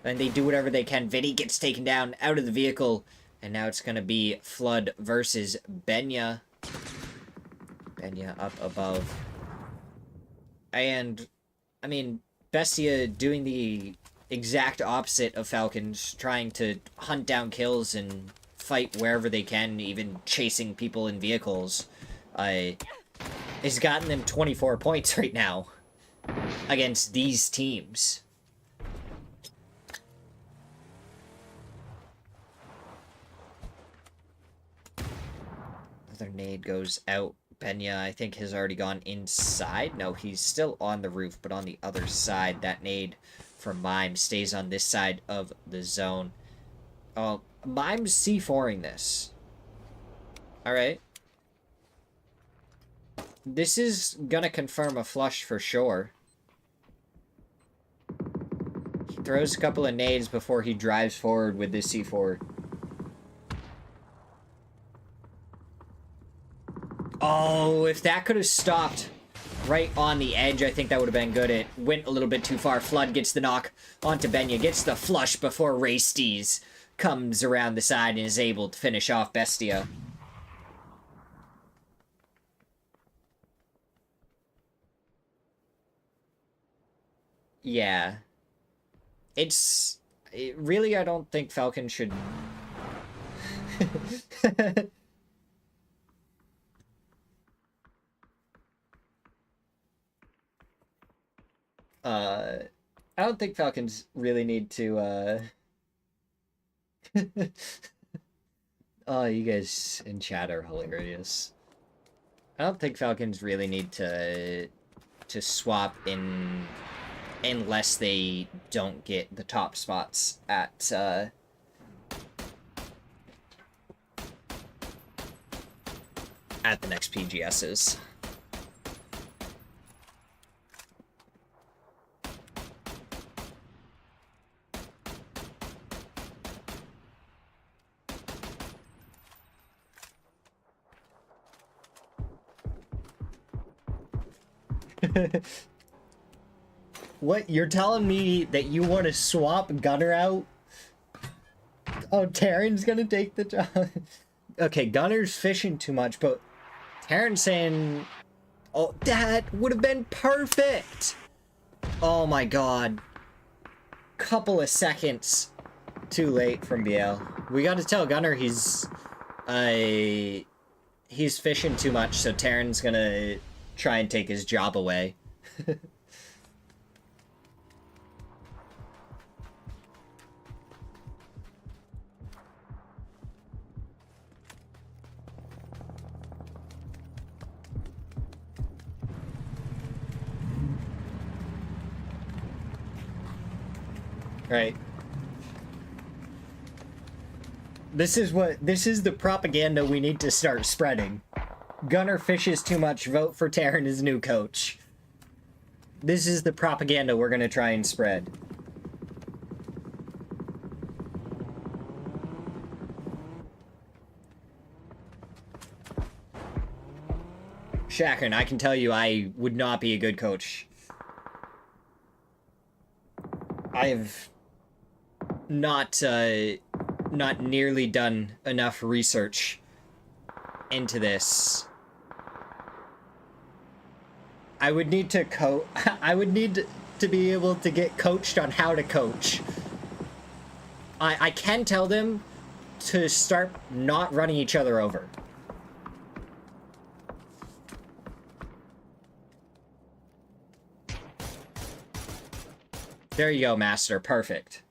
and they do whatever they can. Vinny gets taken down out of the vehicle, and now it's going to be Flood versus Benya. Benya up above. And, I mean, Bestia doing the exact opposite of Falcons, trying to hunt down kills and fight wherever they can, even chasing people in vehicles. Has gotten them 24 points right now against these teams. Another nade goes out. Benya, I think, has already gone inside. No, he's still on the roof, but on the other side. That nade from Mime stays on this side of the zone. Oh, Mime's C4ing this. Alright. This is gonna confirm a flush for sure. He throws a couple of nades before he drives forward with this C4. Oh, if that could have stopped right on the edge. I think that would have been good. It went a little bit too far. Flood gets the knock onto Benya, gets the flush before Raystes comes around the side and is able to finish off Bestia. Yeah. Really, I don't think Falcon should... I don't think Falcons really need to, Oh, you guys in chat are hilarious. I don't think Falcons really need to swap in unless they don't get the top spots at the next PGSs. What? You're telling me that you want to swap Gunner out? Oh, Terran's gonna take the job. Okay, Gunner's fishing too much, but Terran's saying... Oh, that would have been perfect! Oh my god. Couple of seconds too late from BL. We gotta tell Gunner he's fishing too much, so Terran's gonna try and take his job away. Right. This is the propaganda we need to start spreading. Gunner fishes too much, vote for Terran as new coach. This is the propaganda we're gonna try and spread. Shakran, I can tell you I would not be a good coach. I have not nearly done enough research into this. I would need to I would need to be able to get coached on how to coach. I can tell them to start not running each other over. There you go, Master. Perfect.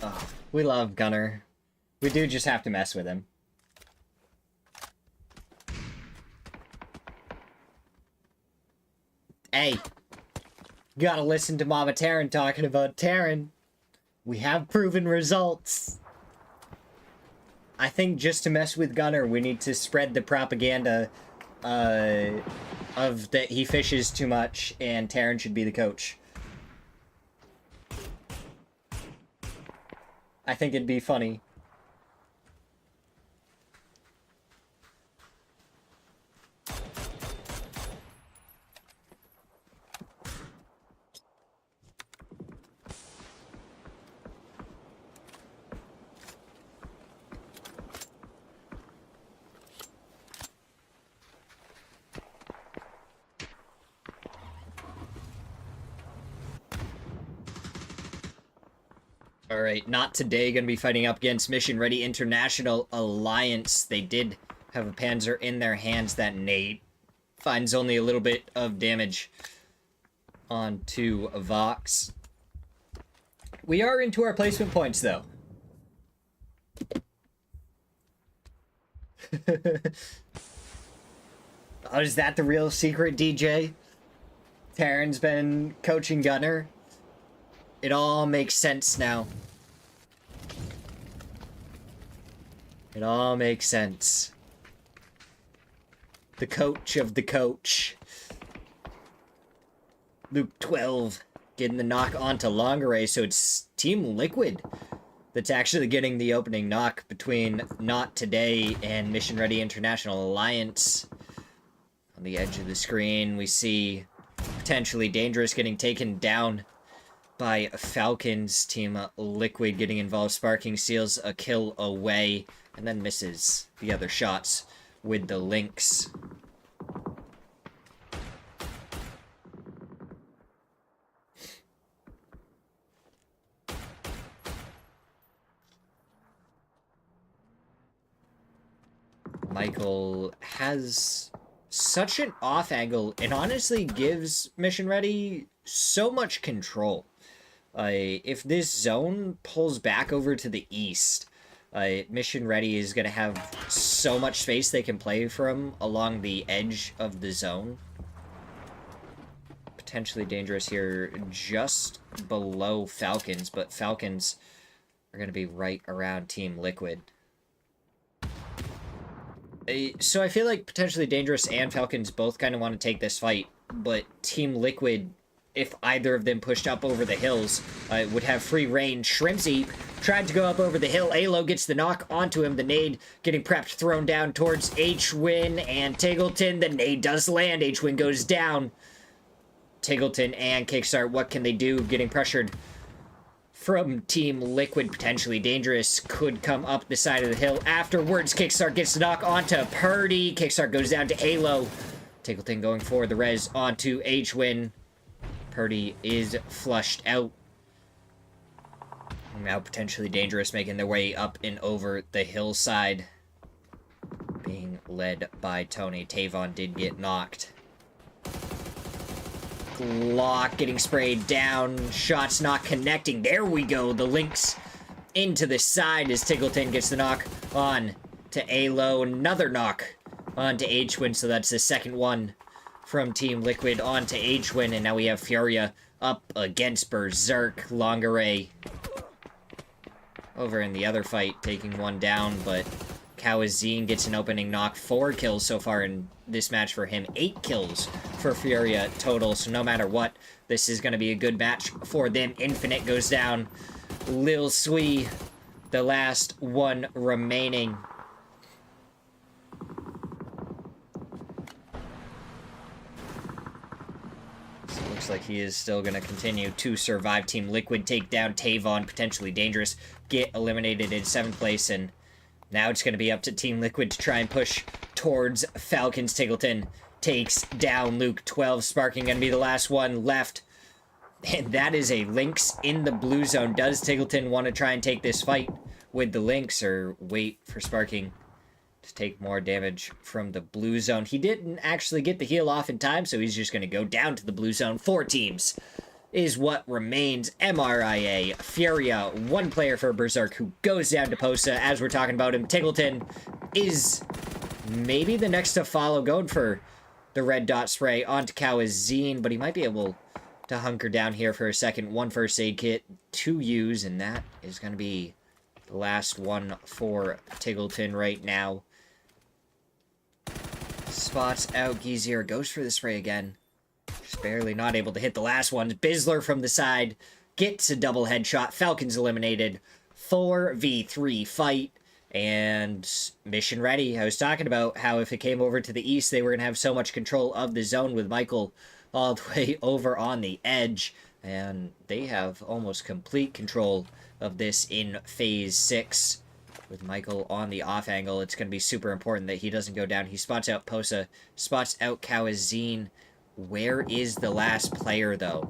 Oh, we love Gunner. We do just have to mess with him. Hey, gotta listen to Mama Terran talking about Terran. We have proven results. I think just to mess with Gunner, we need to spread the propaganda of that he fishes too much and Terran should be the coach. I think it'd be funny. Alright, not today. Gonna be fighting up against Mission Ready International Alliance. They did have a Panzer in their hands. That nade finds only a little bit of damage onto Vox. We are into our placement points, though. Oh, is that the real secret, DJ? Terran's been coaching Gunner. It all makes sense now. It all makes sense. The coach of the coach. Luke 12 getting the knock onto Longeray, so it's Team Liquid that's actually getting the opening knock between Not Today and Mission Ready International Alliance. On the edge of the screen, we see Potentially Dangerous getting taken down by Falcons. Team Liquid getting involved. Sparking seals a kill away and then misses the other shots with the Lynx. Michael has such an off angle. It honestly gives Mission Ready so much control. If this zone pulls back over to the east, Mission Ready is going to have so much space they can play from along the edge of the zone. Potentially Dangerous here just below Falcons, but Falcons are going to be right around Team Liquid. So I feel like Potentially Dangerous and Falcons both kind of want to take this fight, but Team Liquid, if either of them pushed up over the hills, would have free reign. Shrimpsy tried to go up over the hill. Alo gets the knock onto him. The nade getting prepped, thrown down towards H-Win and Tiggleton. The nade does land. H-Win goes down. Tiggleton and Kickstart, what can they do? Getting pressured from Team Liquid. Potentially Dangerous could come up the side of the hill. Afterwards, Kickstart gets the knock onto Purdy. Kickstart goes down to Alo. Tiggleton going for the res onto H-Win. Purdy is flushed out. Now Potentially Dangerous making their way up and over the hillside. Being led by Tony. Tavon did get knocked. Glock getting sprayed down. Shots not connecting. There we go. The Lynx into the side as Tiggleton gets the knock on to Alo. Another knock on to H-Win. So that's the second one from Team Liquid on to H-Win. And now we have Furia up against Berserk. Longeray over in the other fight, taking one down, but Kawazine gets an opening knock. 4 kills so far in this match for him. 8 kills for Furia total, so no matter what, this is going to be a good match for them. Infinite goes down. Lil Sui, the last one remaining. So it looks like he is still going to continue to survive. Team Liquid take down Tavon. Potentially Dangerous get eliminated in 7th place, and now it's going to be up to Team Liquid to try and push towards Falcons. Tiggleton takes down Luke 12. Sparking going to be the last one left. And that is a Lynx in the blue zone. Does Tiggleton want to try and take this fight with the Lynx or wait for Sparking to take more damage from the blue zone? He didn't actually get the heal off in time, so he's just going to go down to the blue zone. 4 teams is what remains. MRIA, Furia, 1 player for Berserk who goes down to Posa as we're talking about him. Tiggleton is maybe the next to follow, going for the red dot spray onto Kawazine, but he might be able to hunker down here for a second. 1 first aid kit to use, and that is going to be the last one for Tiggleton right now. Spots out Gizir, goes for the spray again. Just barely not able to hit the last one. Bizzler from the side gets a double headshot. Falcons eliminated. 4v3 fight. And Mission Ready. I was talking about how if it came over to the east, they were going to have so much control of the zone with Michael all the way over on the edge. And they have almost complete control of this in Phase 6. With Michael on the off angle, it's going to be super important that he doesn't go down. He spots out Posa, spots out Kawazine. Where is the last player, though?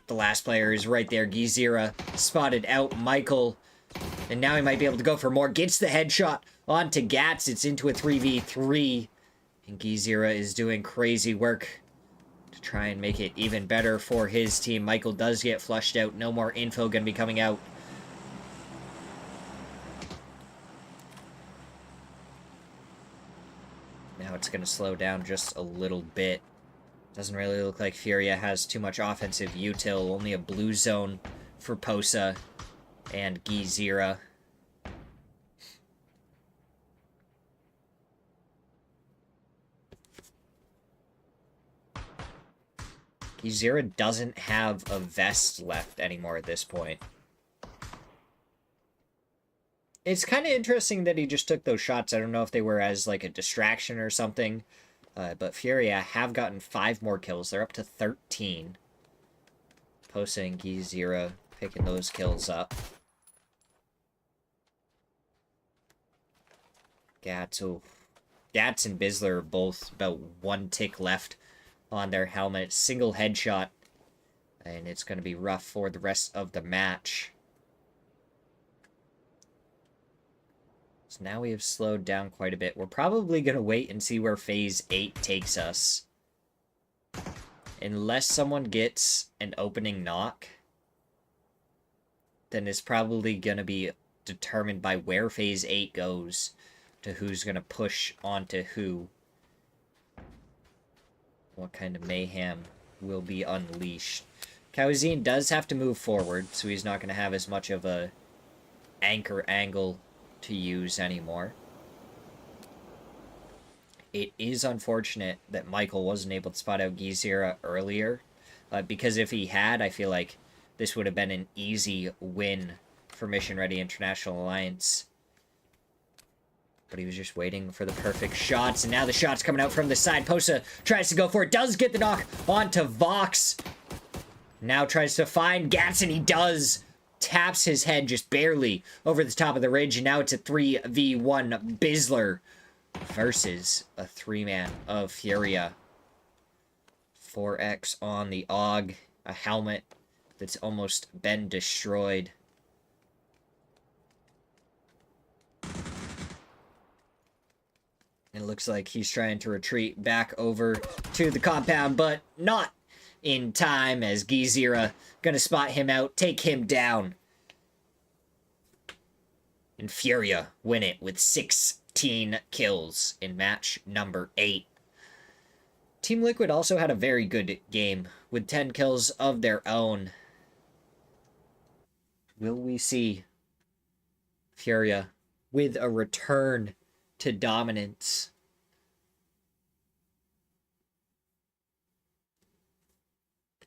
The last player is right there. Gizira spotted out Michael. And now he might be able to go for more. Gets the headshot onto Gats. It's into a 3v3. And Gizira is doing crazy work to try and make it even better for his team. Michael does get flushed out. No more info going to be coming out. Now it's going to slow down just a little bit. Doesn't really look like Furia has too much offensive util. Only a blue zone for Posa and Gizira. Smirzera doesn't have a vest left anymore at this point. It's kind of interesting that he just took those shots. I don't know if they were as, like, a distraction or something. But Furia have gotten 5 more kills. They're up to 13. Posa and Smirzera picking those kills up. Gats and Bizzler are both about 1 tick left on their helmet. Single headshot. And it's going to be rough for the rest of the match. So now we have slowed down quite a bit. We're probably going to wait and see where Phase 8 takes us. Unless someone gets an opening knock, then it's probably going to be determined by where Phase 8 goes to who's going to push onto who. What kind of mayhem will be unleashed. Kawazine does have to move forward, so he's not going to have as much of a anchor angle to use anymore. It is unfortunate that Michael wasn't able to spot out Smirzera earlier, because if he had, I feel like this would have been an easy win for Mission Ready International Alliance. But he was just waiting for the perfect shots, and now the shot's coming out from the side. Posa tries to go for it, does get the knock onto Vox. Now tries to find Gats, and he does. Taps his head just barely over the top of the ridge, and now it's a 3v1 Bizzler versus a 3-man of Furia. 4x on the AUG, a helmet that's almost been destroyed. It looks like he's trying to retreat back over to the compound, but not in time, as Smirzera gonna spot him out, take him down. And Furia win it with 16 kills in match number 8. Team Liquid also had a very good game with 10 kills of their own. Will we see Furia with a return to dominance?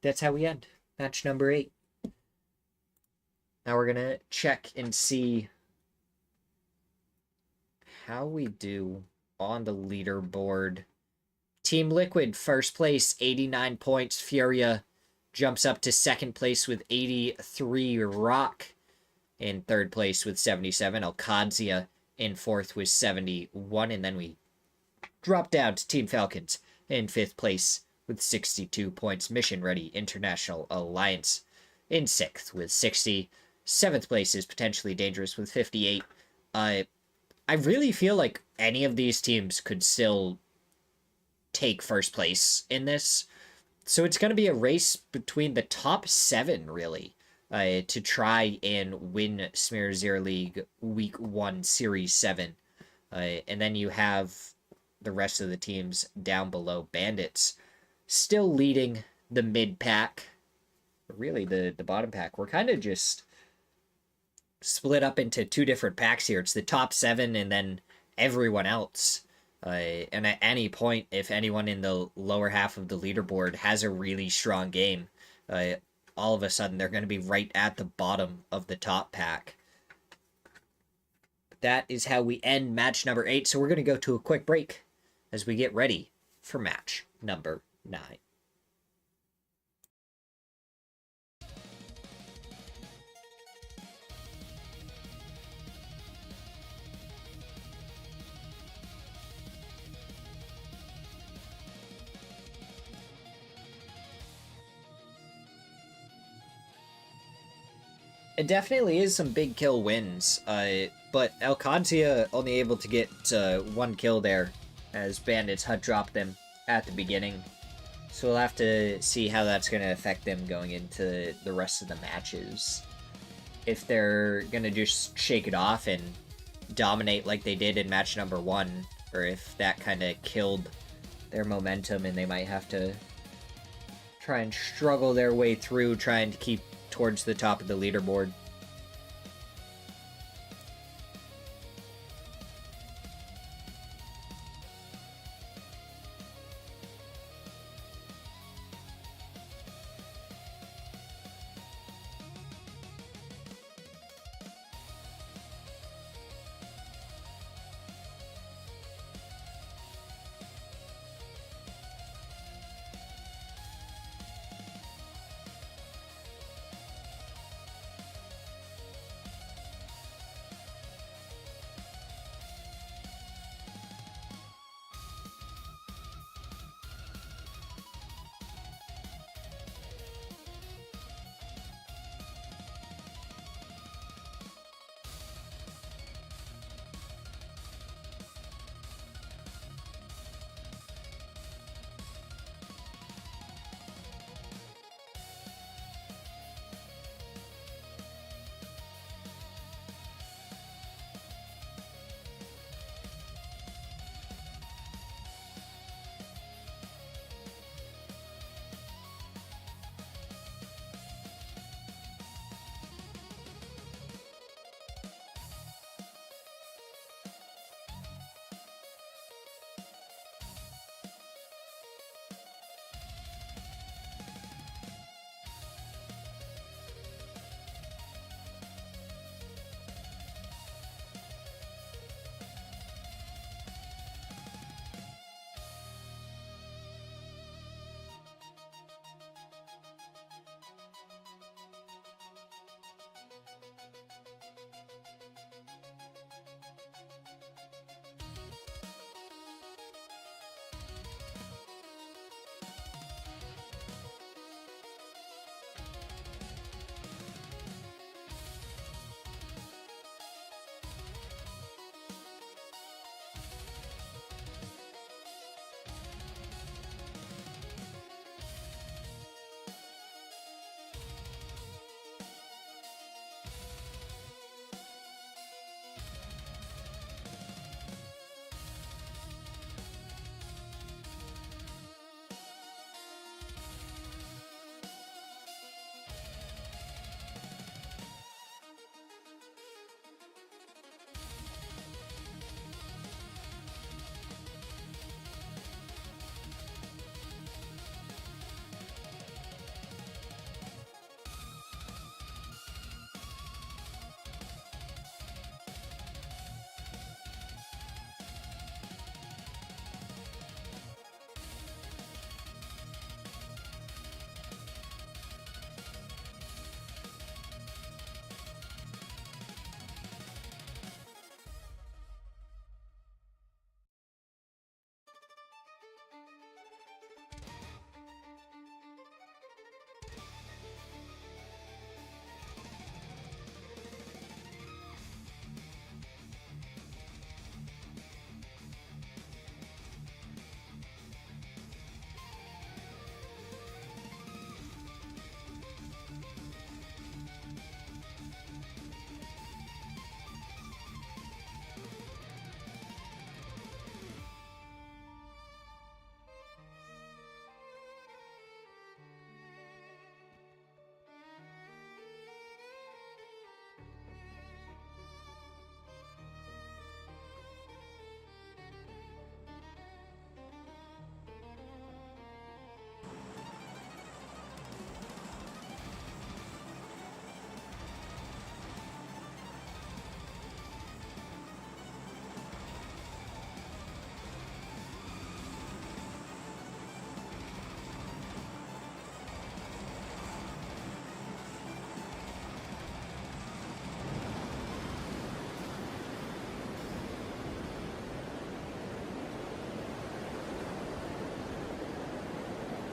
That's how we end match number 8. Now we're gonna check and see how we do on the leaderboard. Team Liquid first place, 89 points. Furia jumps up to second place with 83. Rock in third place with 77. Alcadzia in fourth with 71. And then we drop down to Team Falcons in fifth place with 62 points. Mission Ready International Alliance in sixth with 60. Seventh place is Potentially Dangerous with 58. I really feel like any of these teams could still take first place in this. So it's going to be a race between the top 7, really, to try and win Smirzera League Week 1 Series 7. And then you have the rest of the teams down below. Bandits still leading the mid-pack. Really, the bottom pack. We're kind of just split up into 2 different packs here. It's the top 7 and then everyone else. And at any point, if anyone in the lower half of the leaderboard has a really strong game, all of a sudden they're going to be right at the bottom of the top pack. That is how we end match number 8. So we're going to go to a quick break as we get ready for match number 9. It definitely is some big kill wins, but Alcadzia only able to get 1 kill there as Bandits HUD dropped them at the beginning. So we'll have to see how that's going to affect them going into the rest of the matches. If they're going to just shake it off and dominate like they did in match number 1, or if that kind of killed their momentum and they might have to try and struggle their way through trying to keep towards the top of the leaderboard.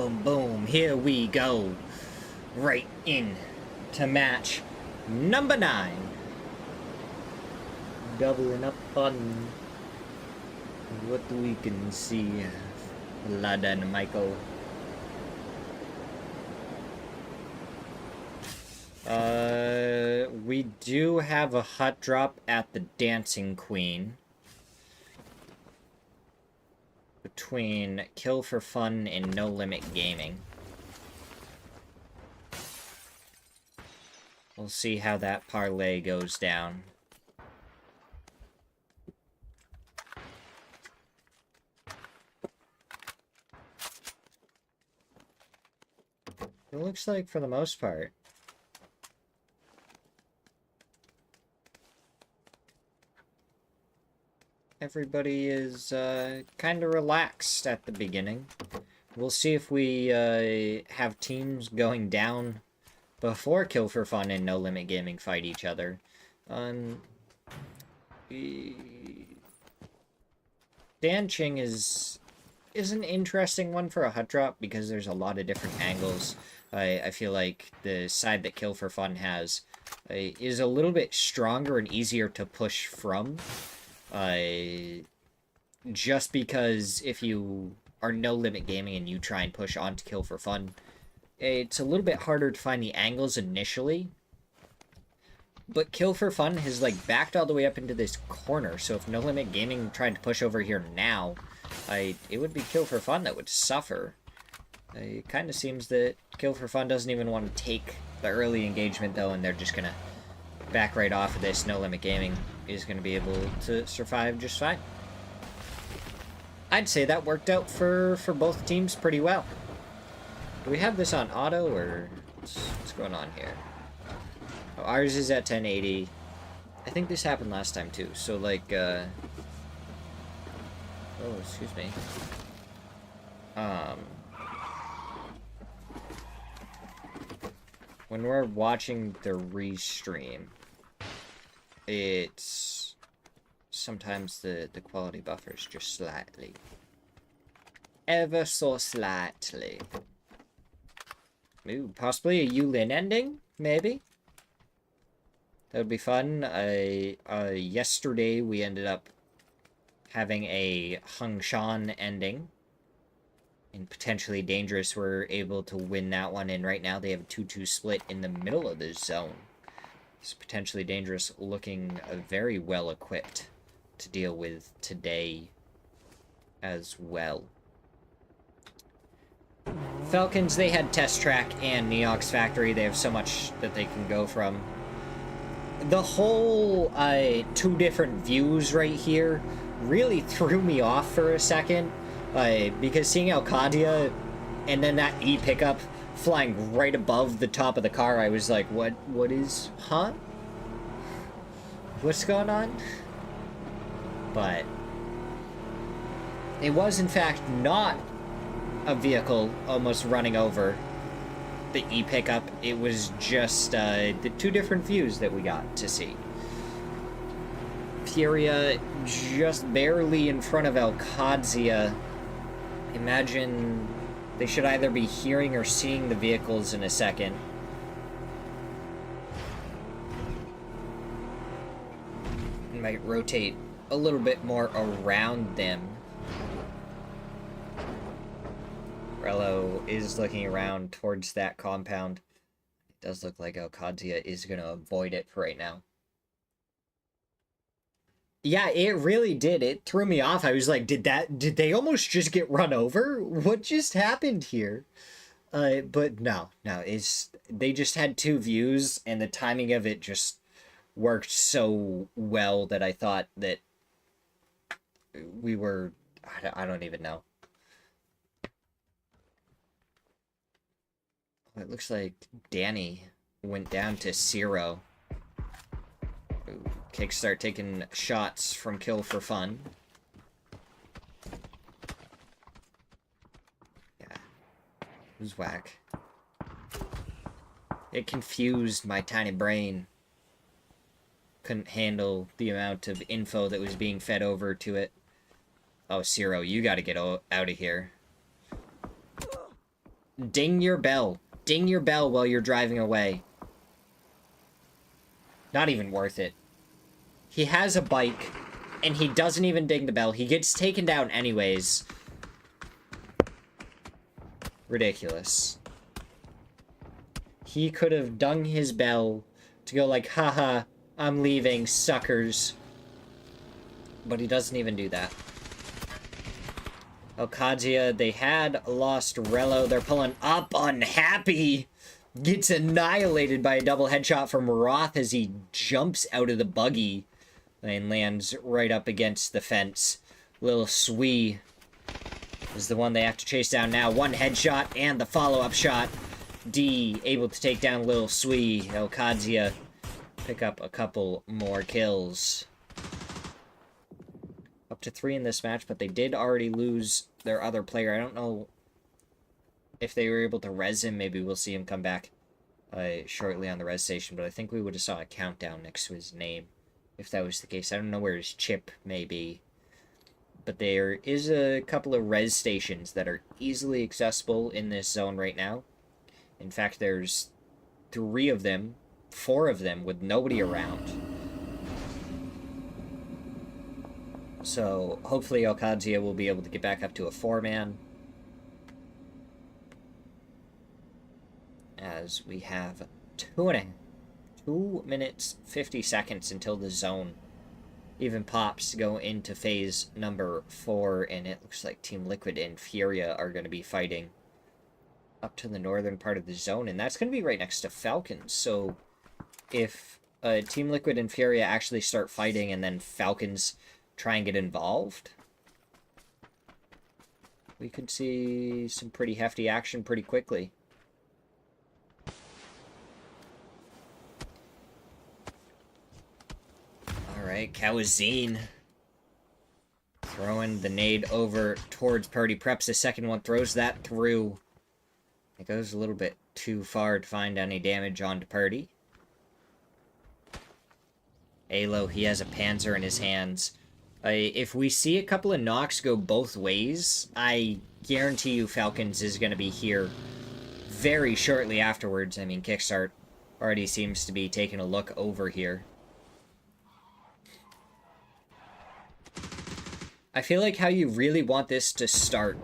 boom, boom. Here we go. Right in to match number 9. Doubling up on what we can see. Lada and Michael. We do have a hut drop at the Dancing Queen. Between Kill for Fun and No Limit Gaming. We'll see how that parlay goes down. It looks like for the most part. Everybody is kind of relaxed at the beginning. We'll see if we have teams going down before Kill for Fun and No Limit Gaming fight each other. Dancing is an interesting one for a hut drop because there's a lot of different angles. I feel like the side that Kill for Fun has is a little bit stronger and easier to push from. Just because if you are No Limit Gaming and you try and push on to Kill for Fun, it's a little bit harder to find the angles initially. But Kill for Fun has like backed all the way up into this corner, so if No Limit Gaming tried to push over here now, it would be Kill for Fun that would suffer. It kind of seems that Kill for Fun doesn't even want to take the early engagement though, and they're just gonna back right off of this. No Limit Gaming is going to be able to survive just fine. I'd say that worked out for both teams pretty well. Do we have this on auto, or what's going on here? Oh, ours is at 1080. I think this happened last time too, so like, oh, excuse me. When we're watching the restream, it's sometimes the quality buffers just slightly, ever so slightly. Ooh, possibly a Yulin ending, maybe. That would be fun. Yesterday we ended up having a Hung Shan ending, and Potentially Dangerous were able to win that one. And right now they have a 2-2 split in the middle of the zone. It's Potentially Dangerous looking very well equipped to deal with today as well. Falcons, they had Test Track and Neox Factory. They have so much that they can go from. The whole 2 different views right here really threw me off for a second. Because seeing Alcadia and then that E pickup flying right above the top of the car, I was like, what is, huh? What's going on? But it was in fact not a vehicle almost running over the E pickup. It was just the 2 different views that we got to see. Furia just barely in front of Alcadia. Imagine they should either be hearing or seeing the vehicles in a second. Might rotate a little bit more around them. Rello is looking around towards that compound. It does look like Alcadia is going to avoid it for right now. Yeah, it really did. It threw me off. I was like, did they almost just get run over? What just happened here? But no, they just had 2 views, and the timing of it just worked so well that I thought that we were, I don't even know. It looks like Danny went down to 0. Kickstart taking shots from Kill for Fun. Yeah. It was whack. It confused my tiny brain. Couldn't handle the amount of info that was being fed over to it. Oh, Zero, you gotta get out of here. Ding your bell. Ding your bell while you're driving away. Not even worth it. He has a bike, and he doesn't even ding the bell. He gets taken down anyways. Ridiculous. He could have dung his bell to go like, haha, I'm leaving, suckers. But he doesn't even do that. Alcadzia, they had lost Rello. They're pulling up unhappy. Gets annihilated by a double headshot from Roth as he jumps out of the buggy and lands right up against the fence. Little Swee is the one they have to chase down now. One headshot and the follow-up shot. D able to take down Little Swee. Alcadzia pick up a couple more kills. Up to 3 in this match, but they did already lose their other player. I don't know if they were able to res him. Maybe we'll see him come back shortly on the res station, but I think we would have saw a countdown next to his name if that was the case. I don't know where his chip may be, but there is a couple of res stations that are easily accessible in this zone right now. In fact, there's 3 of them, 4 of them with nobody around. So hopefully Alcadzia will be able to get back up to a 4-man. As we have 2 minutes 50 seconds until the zone even pops to go into phase number 4, and it looks like Team Liquid and Furia are going to be fighting up to the northern part of the zone, and that's going to be right next to Falcons. So if Team Liquid and Furia actually start fighting and then Falcons try and get involved, we could see some pretty hefty action pretty quickly. Alright, Kawazine throwing the nade over towards Purdy. Preps the second one, throws that through. It goes a little bit too far to find any damage onto Purdy. Alo, he has a Panzer in his hands. If we see a couple of knocks go both ways, I guarantee you Falcons is going to be here very shortly afterwards. I mean, Kickstart already seems to be taking a look over here. I feel like how you really want this to start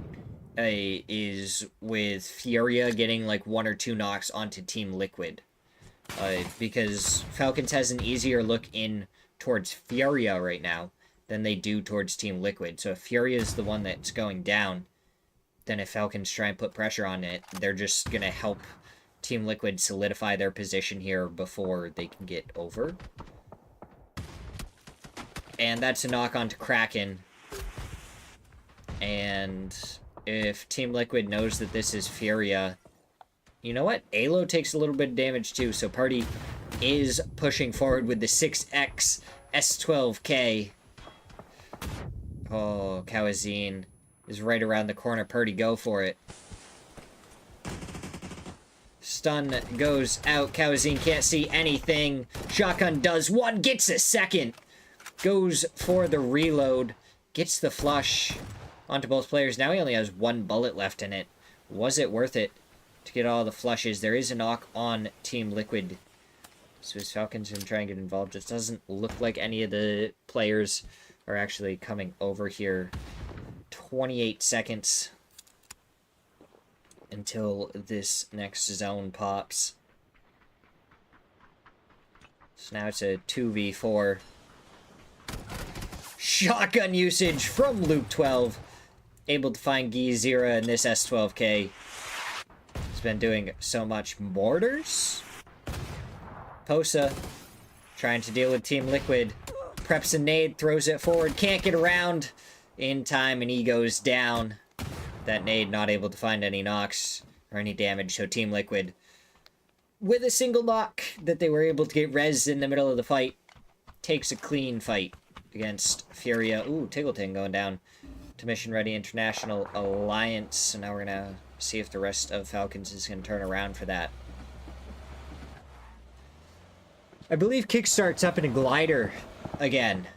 is with Furia getting like 1 or 2 knocks onto Team Liquid. Because Falcons has an easier look in towards Furia right now than they do towards Team Liquid. So if Furia is the one that's going down, then if Falcons try and put pressure on it, they're just going to help Team Liquid solidify their position here before they can get over. And that's a knock onto Kraken. And if Team Liquid knows that this is Furia, you know what? Alo takes a little bit of damage too, so Party is pushing forward with the 6X S12K. Oh, Kawazine is right around the corner. Purdy, go for it. Stun goes out. Kawazine can't see anything. Shotgun does one, gets a second. Goes for the reload. Gets the flush onto both players. Now he only has 1 bullet left in it. Was it worth it to get all the flushes? There is a knock on Team Liquid. So his Falcons can try and get involved. It doesn't look like any of the players are actually coming over here. 28 seconds until this next zone pops. So now it's a 2v4. Shotgun usage from Luke 12. Able to find Gizira in this S12K. He's been doing so much. Mortars? Posa trying to deal with Team Liquid. Preps a nade, throws it forward, can't get around in time, and he goes down. That nade not able to find any knocks or any damage, so Team Liquid, with a single knock that they were able to get res in the middle of the fight, takes a clean fight against Furia. Ooh, Tiggleton going down to Mission Ready International Alliance. So now we're going to see if the rest of Falcons is going to turn around for that. I believe Kickstart's up in a glider again.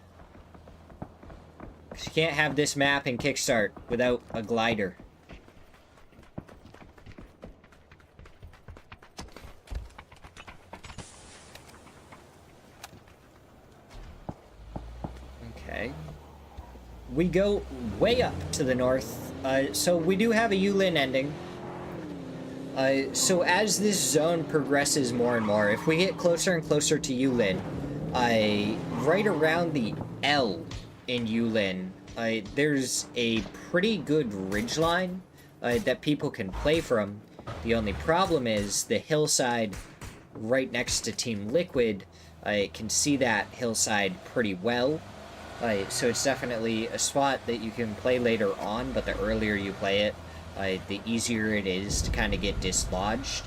You can't have this map in Kickstart without a glider. Okay. We go way up to the north. So we do have a Yulin ending. So as this zone progresses more and more, if we get closer and closer to Yulin, right around the L in Yulin, there's a pretty good ridgeline that people can play from. The only problem is the hillside right next to Team Liquid can see that hillside pretty well. So it's definitely a spot that you can play later on, but the earlier you play it, the easier it is to kind of get dislodged.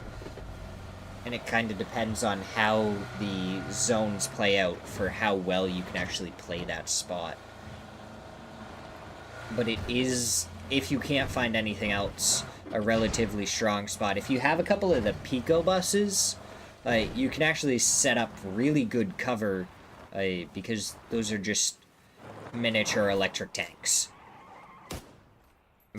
And it kind of depends on how the zones play out for how well you can actually play that spot. But it is, if you can't find anything else, a relatively strong spot. If you have a couple of the Pico buses, you can actually set up really good cover, because those are just miniature electric tanks.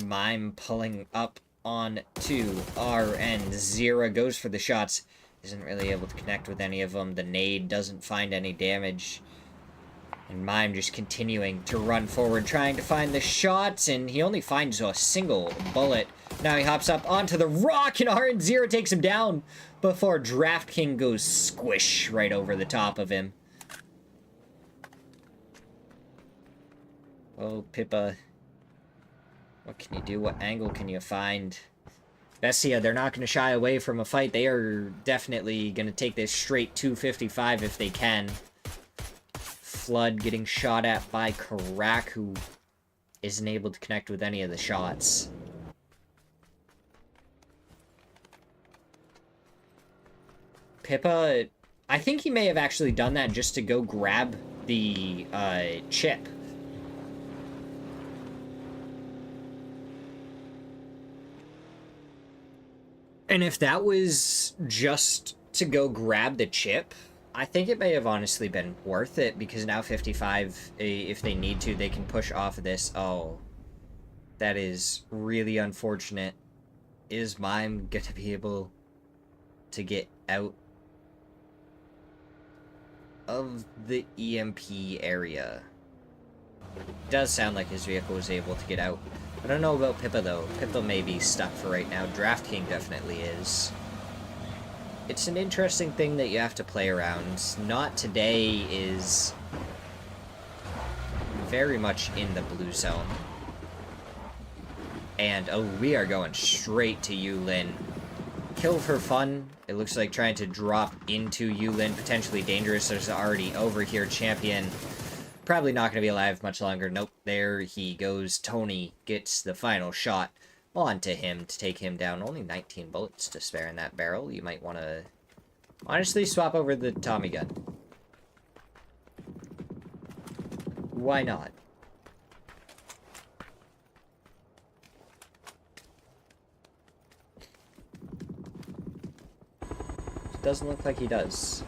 Mime pulling up on to our end. Zera goes for the shots. Isn't really able to connect with any of them. The nade doesn't find any damage. And Mime just continuing to run forward, trying to find the shots, and he only finds a single bullet. Now he hops up onto the rock, and Zera takes him down before Draft King goes squish right over the top of him. Oh, Pippa. What can you do? What angle can you find? Bessia, they're not going to shy away from a fight. They are definitely going to take this straight 255 if they can. Flood getting shot at by Karak, who isn't able to connect with any of the shots. Pippa, I think he may have actually done that just to go grab the chip. And if that was just to go grab the chip, I think it may have honestly been worth it, because now 55, if they need to, they can push off of this. Oh, that is really unfortunate. Is Mime going to be able to get out of the EMP area? It does sound like his vehicle was able to get out. I don't know about Pippa, though. Pippa may be stuck for right now. Draft King definitely is. It's an interesting thing that you have to play around. Not Today is very much in the blue zone. And, oh, we are going straight to Yulin. Kill for fun. It looks like trying to drop into Yulin, potentially dangerous. There's already over here champion. Probably not going to be alive much longer. Nope, there he goes. Tony gets the final shot onto him to take him down. Only 19 bullets to spare in that barrel. You might want to honestly swap over the Tommy gun. Why not? Doesn't look like he does.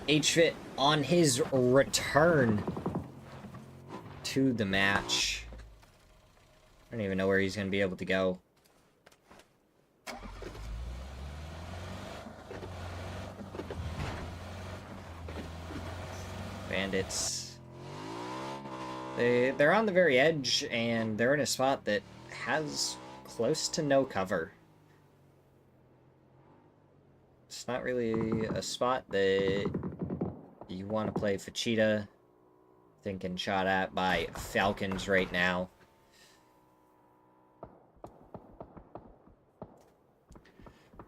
HFit on his return to the match. I don't even know where he's going to be able to go. Bandits. They're on the very edge, and they're in a spot that has close to no cover. It's not really a spot that you want to play Fachita. Thinking shot at by Falcons right now.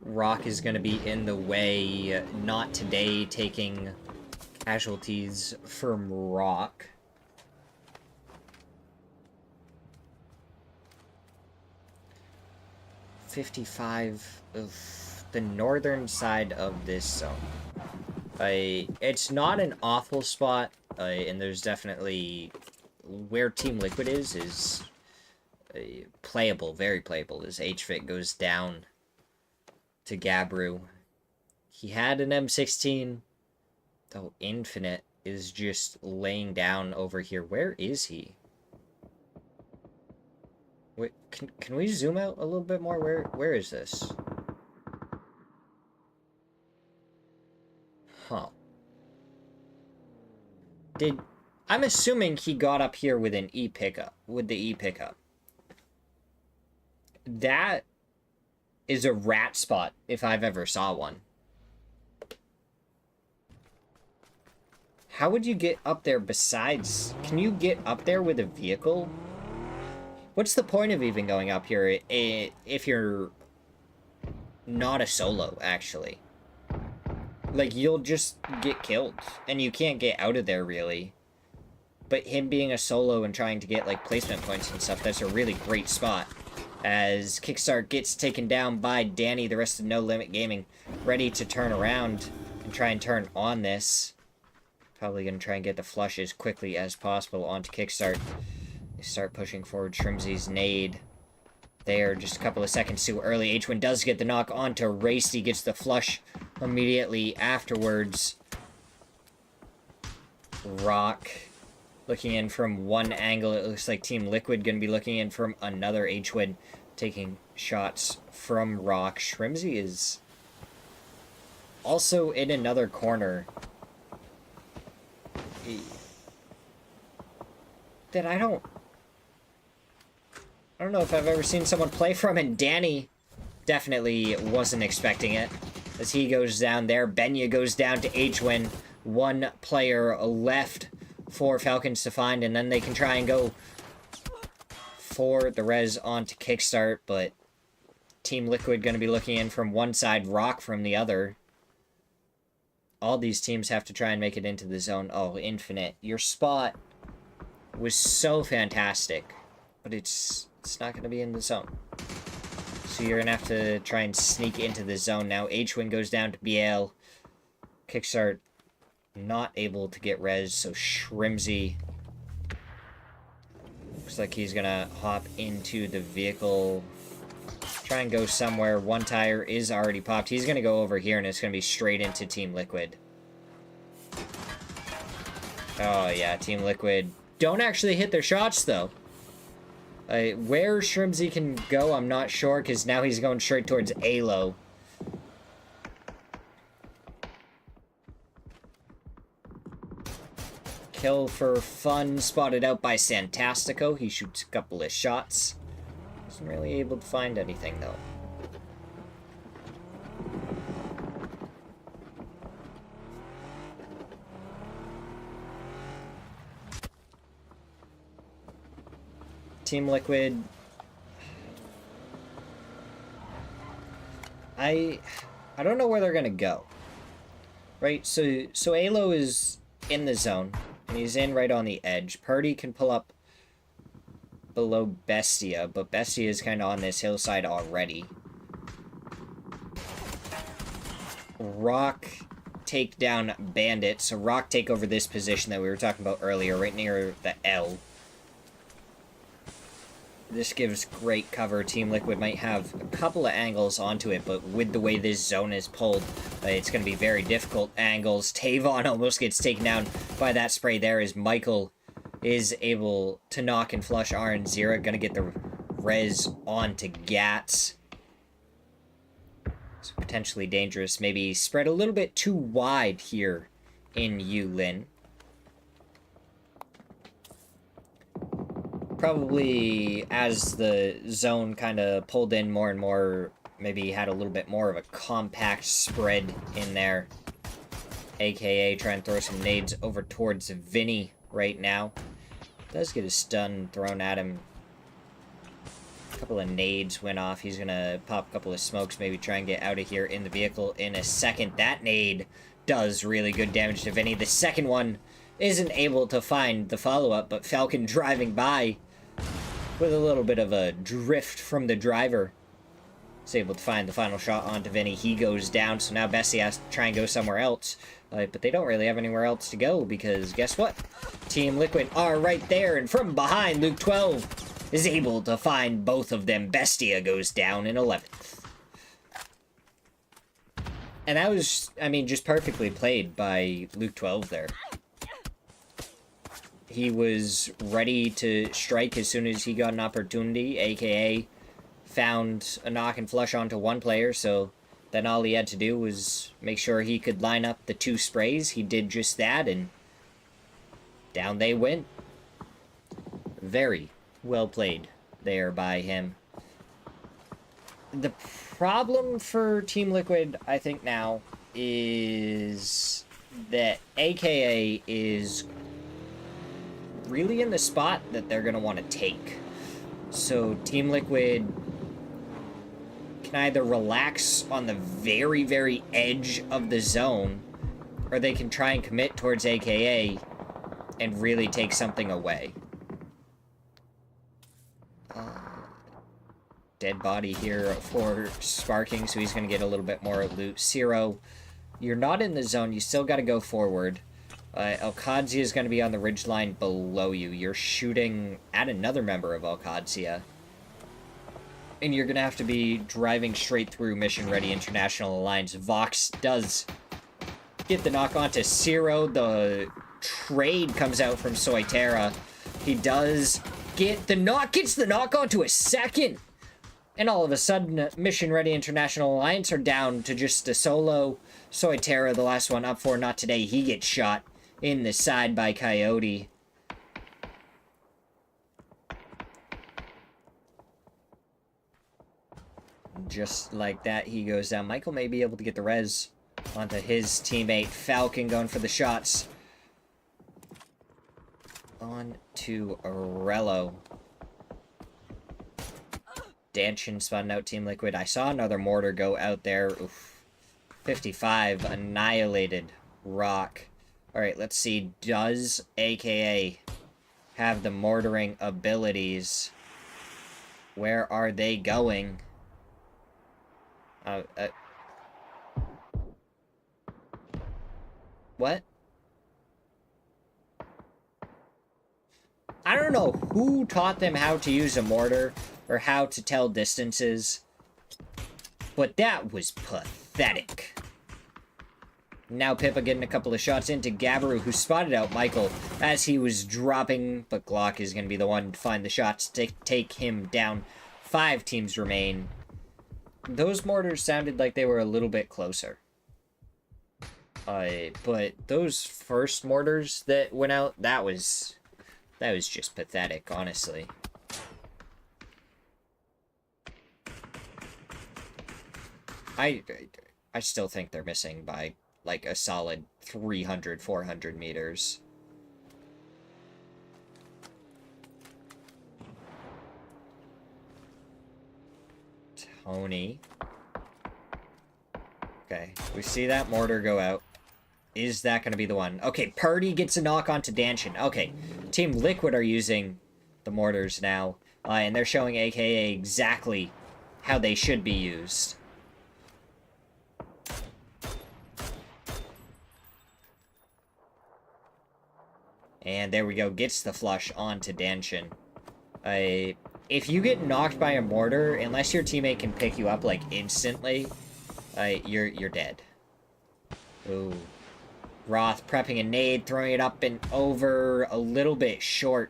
Rock is going to be in the way. Not Today taking casualties from Rock. .55 of the northern side of this zone. It's not an awful spot, and there's definitely... Where Team Liquid is playable, very playable, as HFit goes down to Gabru. He had an M16, though Infinite is just laying down over here. Where is he? Wait, can we zoom out a little bit more? Where is this? Huh. I'm assuming he got up here with an E pickup, with the E pickup. That is a rat spot if I've ever saw one. How would you get up there besides... Can you get up there with a vehicle? What's the point of even going up here if you're not a solo, actually? Like, you'll just get killed, and you can't get out of there, really. But him being a solo and trying to get, like, placement points and stuff, that's a really great spot. As Kickstart gets taken down by Danny, the rest of No Limit Gaming, ready to turn around and try and turn on this. Probably going to try and get the flush as quickly as possible onto Kickstart. They start pushing forward. Shrimzy's nade there, just a couple of seconds too early. H1 does get the knock onto Racy, gets the flush immediately afterwards. Rock looking in from one angle. It looks like Team Liquid going to be looking in from another. H1 taking shots from Rock. Shrimzy is also in another corner that I don't know if I've ever seen someone play from, and Danny definitely wasn't expecting it. As he goes down there, Benya goes down to H-Win. One player left for Falcons to find, and then they can try and go for the res onto Kickstart, but Team Liquid going to be looking in from one side, Rock from the other. All these teams have to try and make it into the zone. Oh, Infinite. Your spot was so fantastic, but it's not going to be in the zone. So you're going to have to try and sneak into the zone now. H-Win goes down to BL. Kickstart not able to get res, so Shrimzy looks like he's going to hop into the vehicle. Try and go somewhere. One tire is already popped. He's going to go over here, and it's going to be straight into Team Liquid. Oh, yeah, Team Liquid don't actually hit their shots, though. Where Shrimzy can go, I'm not sure, because now he's going straight towards Alo. Kill for fun, spotted out by Santastico. He shoots a couple of shots. Wasn't really able to find anything, though. Team Liquid... I don't know where they're gonna go. Right, so Alo is in the zone, and he's in right on the edge. Purdy can pull up below Bestia, but Bestia is kind of on this hillside already. Rock take down Bandit, so Rock take over this position that we were talking about earlier, right near the L. This gives great cover. Team Liquid might have a couple of angles onto it, but with the way this zone is pulled, it's going to be very difficult angles. Tavon almost gets taken down by that spray there as Michael is able to knock and flush Zera. Going to get the res onto Gats. So potentially dangerous. Maybe spread a little bit too wide here in Yulin. Probably as the zone kind of pulled in more and more, maybe had a little bit more of a compact spread in there. AKA try and throw some nades over towards Vinny right now. Does get a stun thrown at him. A couple of nades went off. He's going to pop a couple of smokes, maybe try and get out of here in the vehicle in a second. That nade does really good damage to Vinny. The second one isn't able to find the follow-up, but Falcon driving by with a little bit of a drift from the driver is able to find the final shot onto Vinny. He goes down, so now Bessie has to try and go somewhere else. But they don't really have anywhere else to go, because guess what? Team Liquid are right there, and from behind, Luke 12 is able to find both of them. Bestia goes down in 11th. And that was, I mean, just perfectly played by Luke 12 there. He was ready to strike as soon as he got an opportunity, aka found a knock and flush onto one player, so then all he had to do was make sure he could line up the two sprays. He did just that, and Down they went. Very well played there by him. The problem for Team Liquid, I think now, is that AKA is really in the spot that they're going to want to take. So Team Liquid can either relax on the very, very edge of the zone, or they can try and commit towards AKA and really take something away. Dead body here for Sparking, so he's going to get a little bit more loot. Zero, you're not in the zone. You still got to go forward. Alcadzia is going to be on the ridgeline below you. You're shooting at another member of Alcadzia. And you're going to have to be driving straight through Mission Ready International Alliance. Vox does get the knock onto Zero. The trade comes out from Smirzera. He does get the knock, gets the knock onto a second. And all of a sudden, Mission Ready International Alliance are down to just a solo. Smirzera, the last one up for not today, he gets shot in the side by Coyote. Just like that, he goes down. Michael may be able to get the res onto his teammate. Falcon going for the shots. On to Arello. Danchin spun out Team Liquid. I saw another mortar go out there. Oof. 55 annihilated Rock. Alright, let's see. Does AKA have the mortaring abilities? Where are they going? What? I don't know who taught them how to use a mortar or how to tell distances, but that was pathetic. Now Pippa getting a couple of shots into Gabaru, who spotted out Michael as he was dropping, but Glock is going to be the one to find the shots to take him down. 5 teams remain. Those mortars sounded like they were a little bit closer. But those first mortars that went out, that was just pathetic, honestly. I still think they're missing by, like, a solid 300, 400 meters. Tony. Okay, we see that mortar go out. Is that going to be the one? Okay, Purdy gets a knock onto Danchin. Okay, Team Liquid are using the mortars now. And they're showing AKA exactly how they should be used. And there we go. Gets the flush onto Danchin. If you get knocked by a mortar, unless your teammate can pick you up, like, instantly, you're dead. Ooh. Roth prepping a nade, throwing it up and over, a little bit short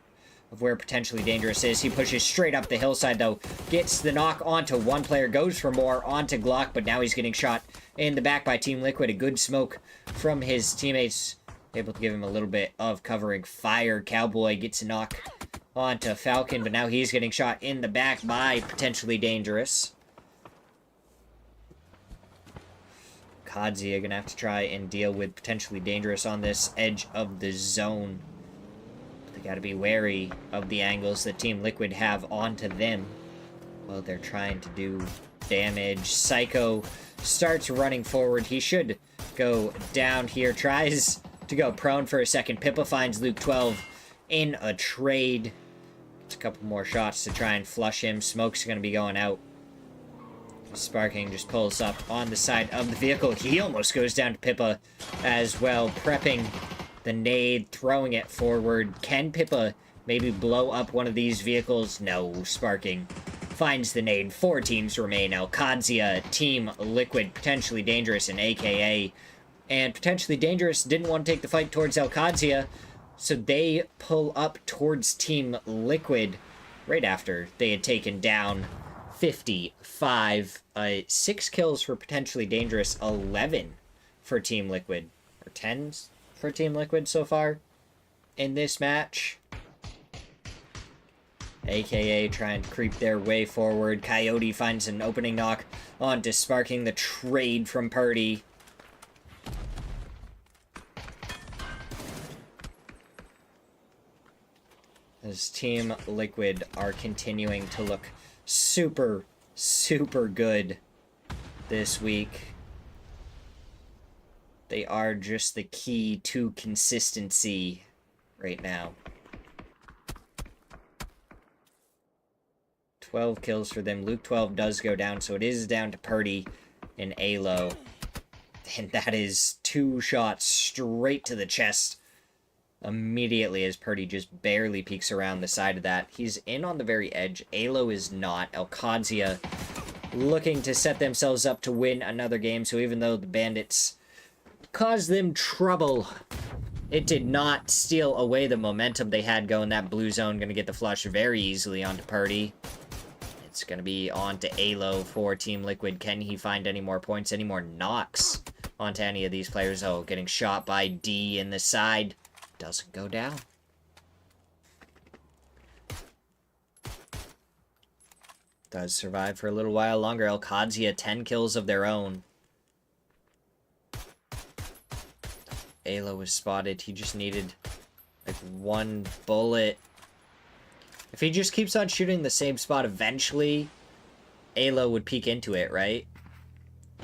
of where Potentially Dangerous is. He pushes straight up the hillside, though. Gets the knock onto one player, goes for more onto Glock, but now he's getting shot in the back by Team Liquid. A good smoke from his teammates, able to give him a little bit of covering fire. Cowboy gets a knock onto Falcon, but now he's getting shot in the back by Potentially Dangerous. Kadzia gonna have to try and deal with Potentially Dangerous on this edge of the zone. They gotta be wary of the angles that Team Liquid have onto them while they're trying to do damage. Psycho starts running forward. He should go down here. Tries to go prone for a second. Pippa finds Luke 12 in a trade. It's a couple more shots to try and flush him. Smoke's gonna be going out. Sparking just pulls up on the side of the vehicle. He almost goes down to Pippa as well, prepping the nade, throwing it forward. Can Pippa maybe blow up one of these vehicles? No. Sparking finds the nade. 4 teams remain. Alcadzia, Team Liquid, Potentially Dangerous, and AKA. And Potentially Dangerous didn't want to take the fight towards Alcadzia, so they pull up towards Team Liquid right after they had taken down 55. 6 kills for Potentially Dangerous, 11 for Team Liquid. Or 10 for Team Liquid so far. in this match. AKA trying to creep their way forward. Coyote finds an opening knock onto sparking the trade from Purdy. As Team Liquid are continuing to look super, super good this week. They are just the key to consistency right now. 12 kills for them. Luke 12 does go down, so it is down to Purdy and Alo. And that is 2 shots straight to the chest immediately as Purdy just barely peeks around the side of that. He's in on the very edge. Alo is not. Alcadzia looking to set themselves up to win another game, so even though the Bandits caused them trouble, it did not steal away the momentum they had going. That blue zone going to get the flush very easily onto Purdy. It's going to be on to Alo for Team Liquid. Can he find any more points, any more knocks onto any of these players? Oh, getting shot by D in the side. Doesn't go down. Does survive for a little while longer. Alcadzia, 10 kills of their own. Alo was spotted. He just needed like 1 bullet. If he just keeps on shooting the same spot, eventually Alo would peek into it, right?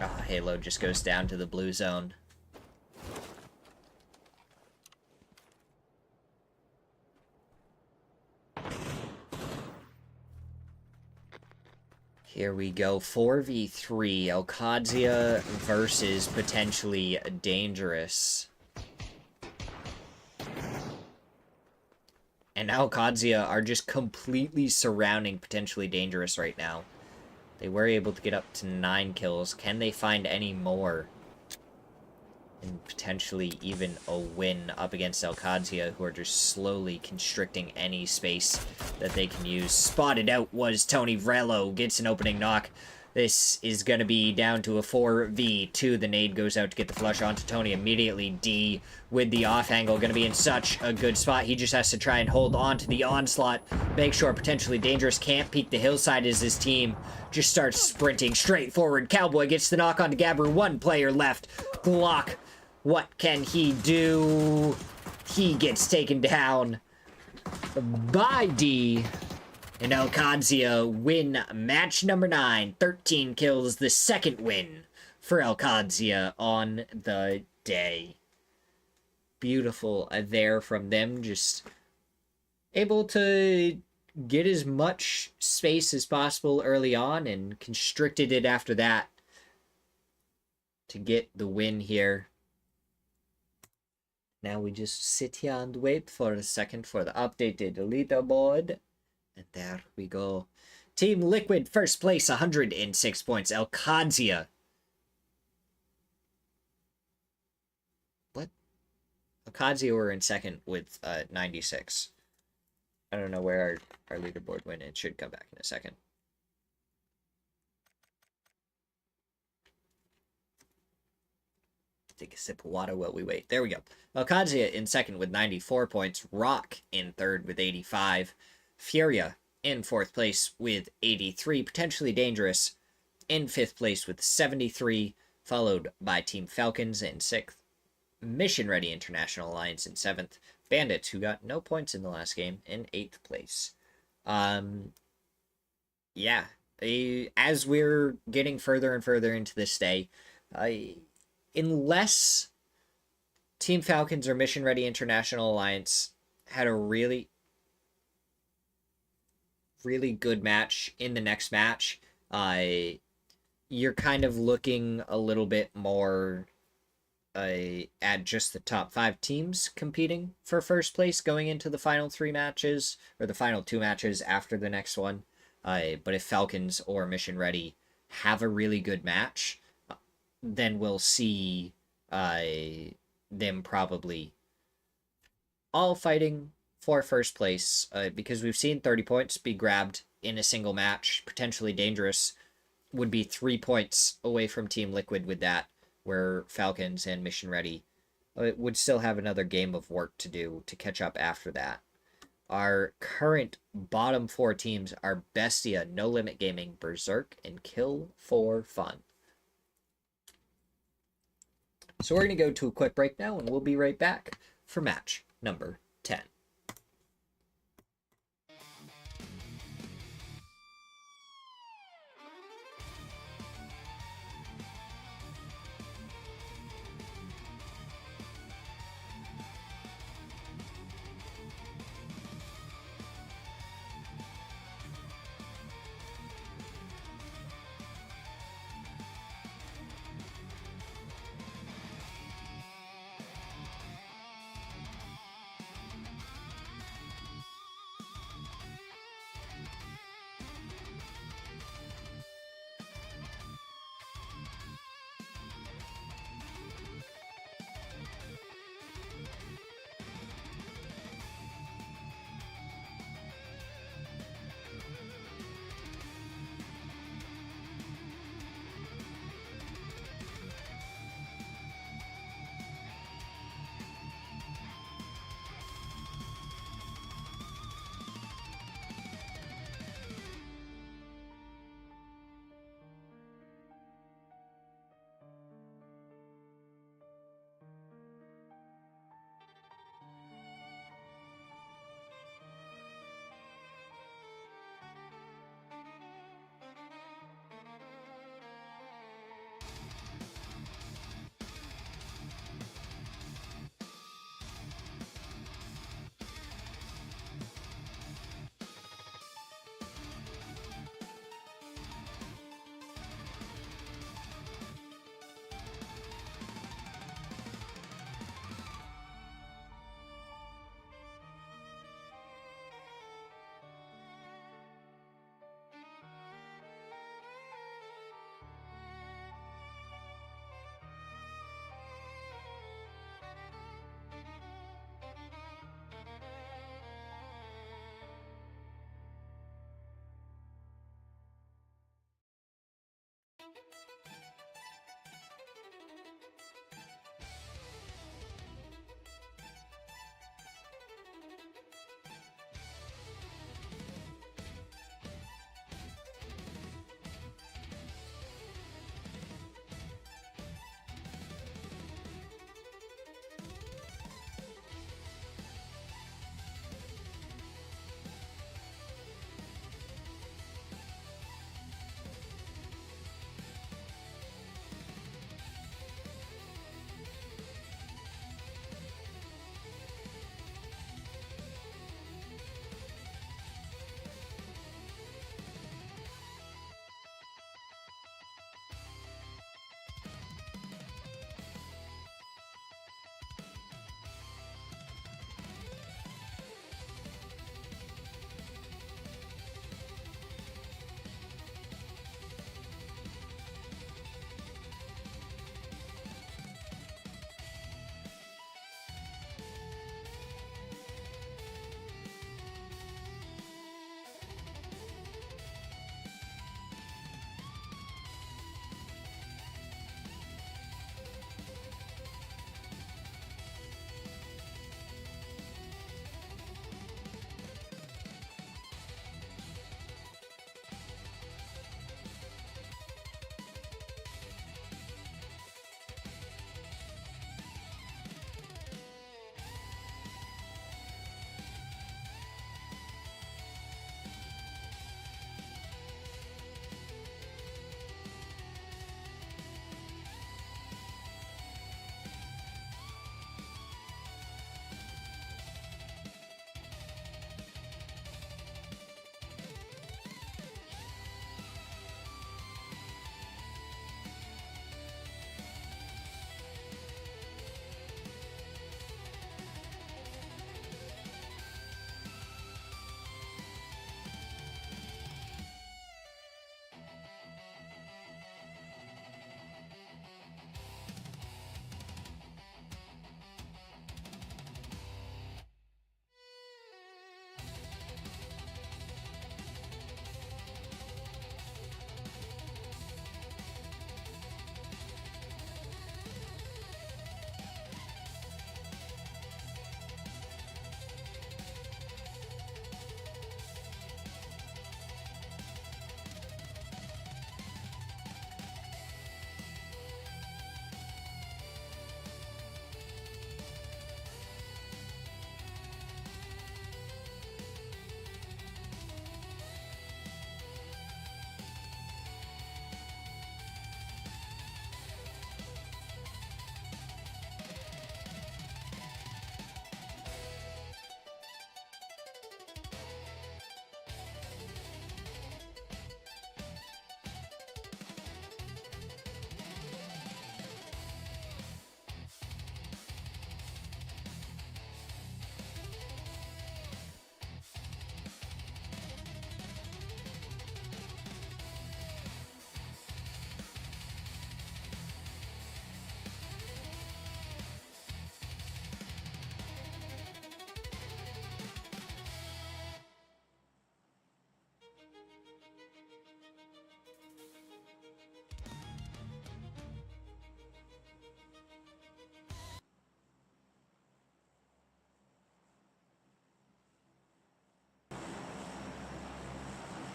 Oh, Halo just goes down to the blue zone. Here we go, 4v3, Alcadzia versus potentially Dangerous. And Alcadzia are just completely surrounding potentially Dangerous right now. They were able to get up to 9 kills. Can they find any more? And potentially even a win up against Alcadzia, who are just slowly constricting any space that they can use. Spotted out was Tony Vrelo. Gets an opening knock. This is going to be down to a 4v2. The nade goes out to get the flush onto Tony immediately. D with the off angle. Going to be in such a good spot. He just has to try and hold on to the onslaught. Make sure potentially Dangerous can't peek the hillside as his team just starts sprinting straight forward. Cowboy gets the knock onto Gabru. 1 player left. Glock. What can he do? He gets taken down by D. And Alcadzia win match number 9. 13 kills, the second win for Alcadzia on the day. Beautiful there from them. Just able to get as much space as possible early on and constricted it after that to get the win here. Now we just sit here and wait for a second for the updated leaderboard. And there we go. Team Liquid, first place, 106 points. Alcadzia. What? Alcadzia were in second with 96. I don't know where our leaderboard went. It should come back in a second. Take a sip of water while we wait. There we go. Alcadzia in second with 94 points. Rock in third with 85. Furia in 4th place with 83. Potentially Dangerous in 5th place with 73. Followed by Team Falcons in 6th. Mission Ready International Alliance in 7th. Bandits, who got no points in the last game, in 8th place. Yeah. As we're getting further and further into this day, unless Team Falcons or Mission Ready International Alliance had a really good match in the next match, you're kind of looking a little bit more at just the top 5 teams competing for first place going into the final 3 matches, or the final 2 matches after the next one. But if Falcons or Mission Ready have a really good match, then we'll see them probably all fighting for first place, because we've seen 30 points be grabbed in a single match. Potentially Dangerous would be 3 points away from Team Liquid with that, where Falcons and Mission Ready It would still have another game of work to do to catch up after that. Our current bottom 4 teams are Bestia, No Limit Gaming, Berserk, and Kill for Fun. So we're going to go to a quick break now, and we'll be right back for match number 10.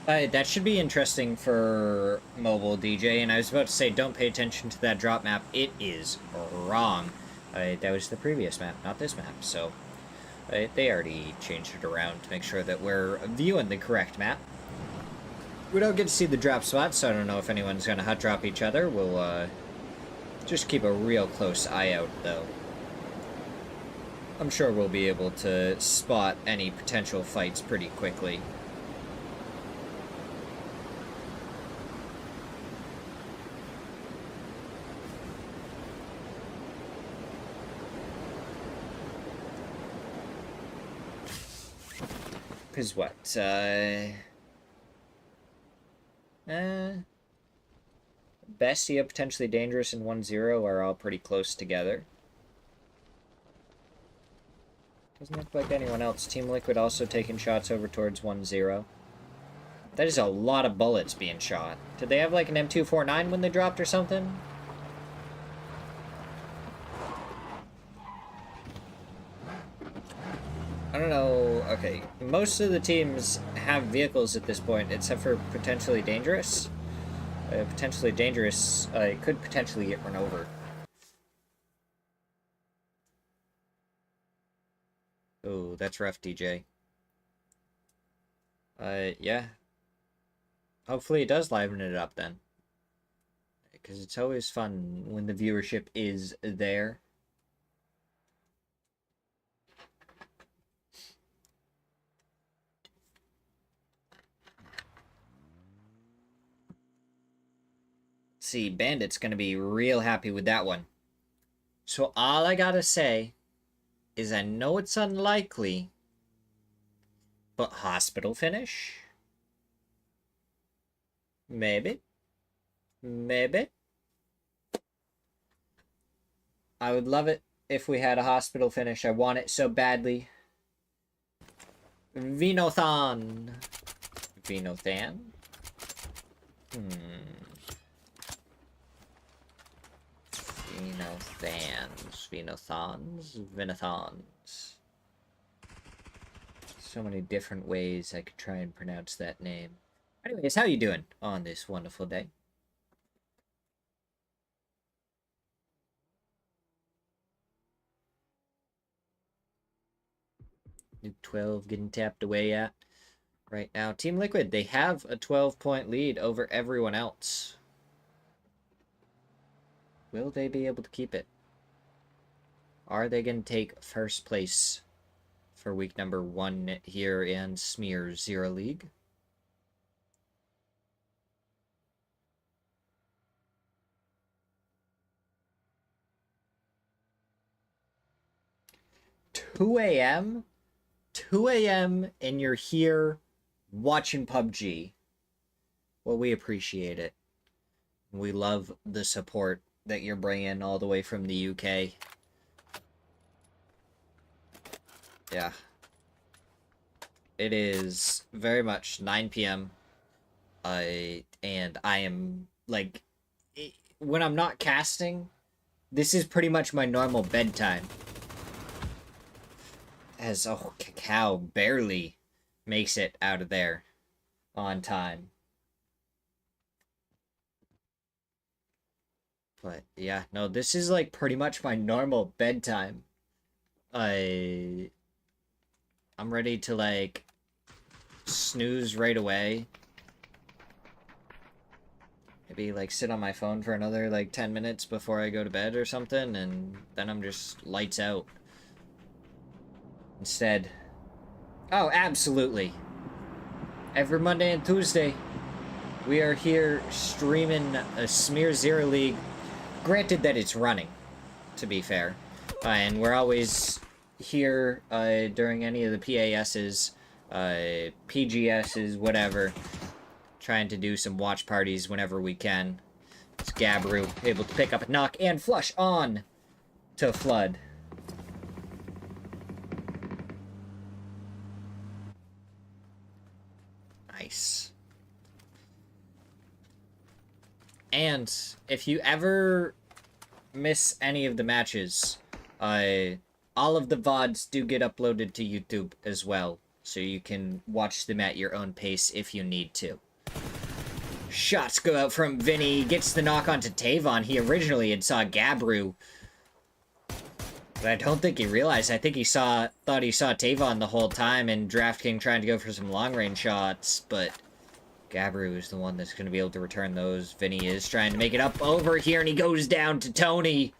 That should be interesting for mobile DJ, and I was about to say, don't pay attention to that drop map. It is wrong. That was the previous map, not this map, so they already changed it around to make sure that we're viewing the correct map. We don't get to see the drop spots, so I don't know if anyone's going to hot drop each other. We'll just keep a real close eye out, though. I'm sure we'll be able to spot any potential fights pretty quickly. Because what? Bestia, Potentially Dangerous, and 1-0 are all pretty close together. Doesn't look like anyone else. Team Liquid also taking shots over towards 1-0. That is a lot of bullets being shot. Did they have like an M249 when they dropped or something? I don't know. Okay, most of the teams have vehicles at this point, except for Potentially Dangerous. Potentially Dangerous could potentially get run over. Oh, that's rough, DJ. Yeah. Hopefully it does liven it up then. Because it's always fun when the viewership is there. See, Bandit's gonna be real happy with that one. So all I gotta say is I know it's unlikely, but hospital finish? Maybe. Maybe. I would love it if we had a hospital finish. I want it so badly. Vinothan. Vinothan? Vinothans. So many different ways I could try and pronounce that name. Anyways, how you doing on this wonderful day? Nuke 12 getting tapped away at right now. Team Liquid, they have a 12-point lead over everyone else. Will they be able to keep it? Are they going to take first place for week number 1 here in Smirzera League? $2 a.m.? 2 a.m. and you're here watching PUBG. Well, we appreciate it. We love the support that you're bringing all the way from the UK. Yeah. It is very much 9 p.m. And I am, like, when I'm not casting, this is pretty much my normal bedtime. As, oh, Cacao barely makes it out of there on time. But, yeah, no, this is, like, pretty much my normal bedtime. I'm ready to, like, snooze right away. Maybe, like, sit on my phone for another, like, 10 minutes before I go to bed or something, and then I'm just lights out. Instead. Oh, absolutely. Every Monday and Tuesday, we are here streaming a Smirzera League. Granted that it's running, to be fair. And we're always here during any of the PASs, PGSs, whatever. Trying to do some watch parties whenever we can. It's Gabru, able to pick up a knock and flush on to Flood. Nice. And if you ever miss any of the matches, all of the VODs do get uploaded to YouTube as well. so you can watch them at your own pace if you need to. Shots go out from Vinny, gets the knock onto Tavon. He originally had saw Gabru, but I don't think he realized. I think he thought he saw Tavon the whole time, and DraftKings trying to go for some long-range shots, but Gabru is the one that's going to be able to return those. Vinny is trying to make it up over here, and he goes down to Tony.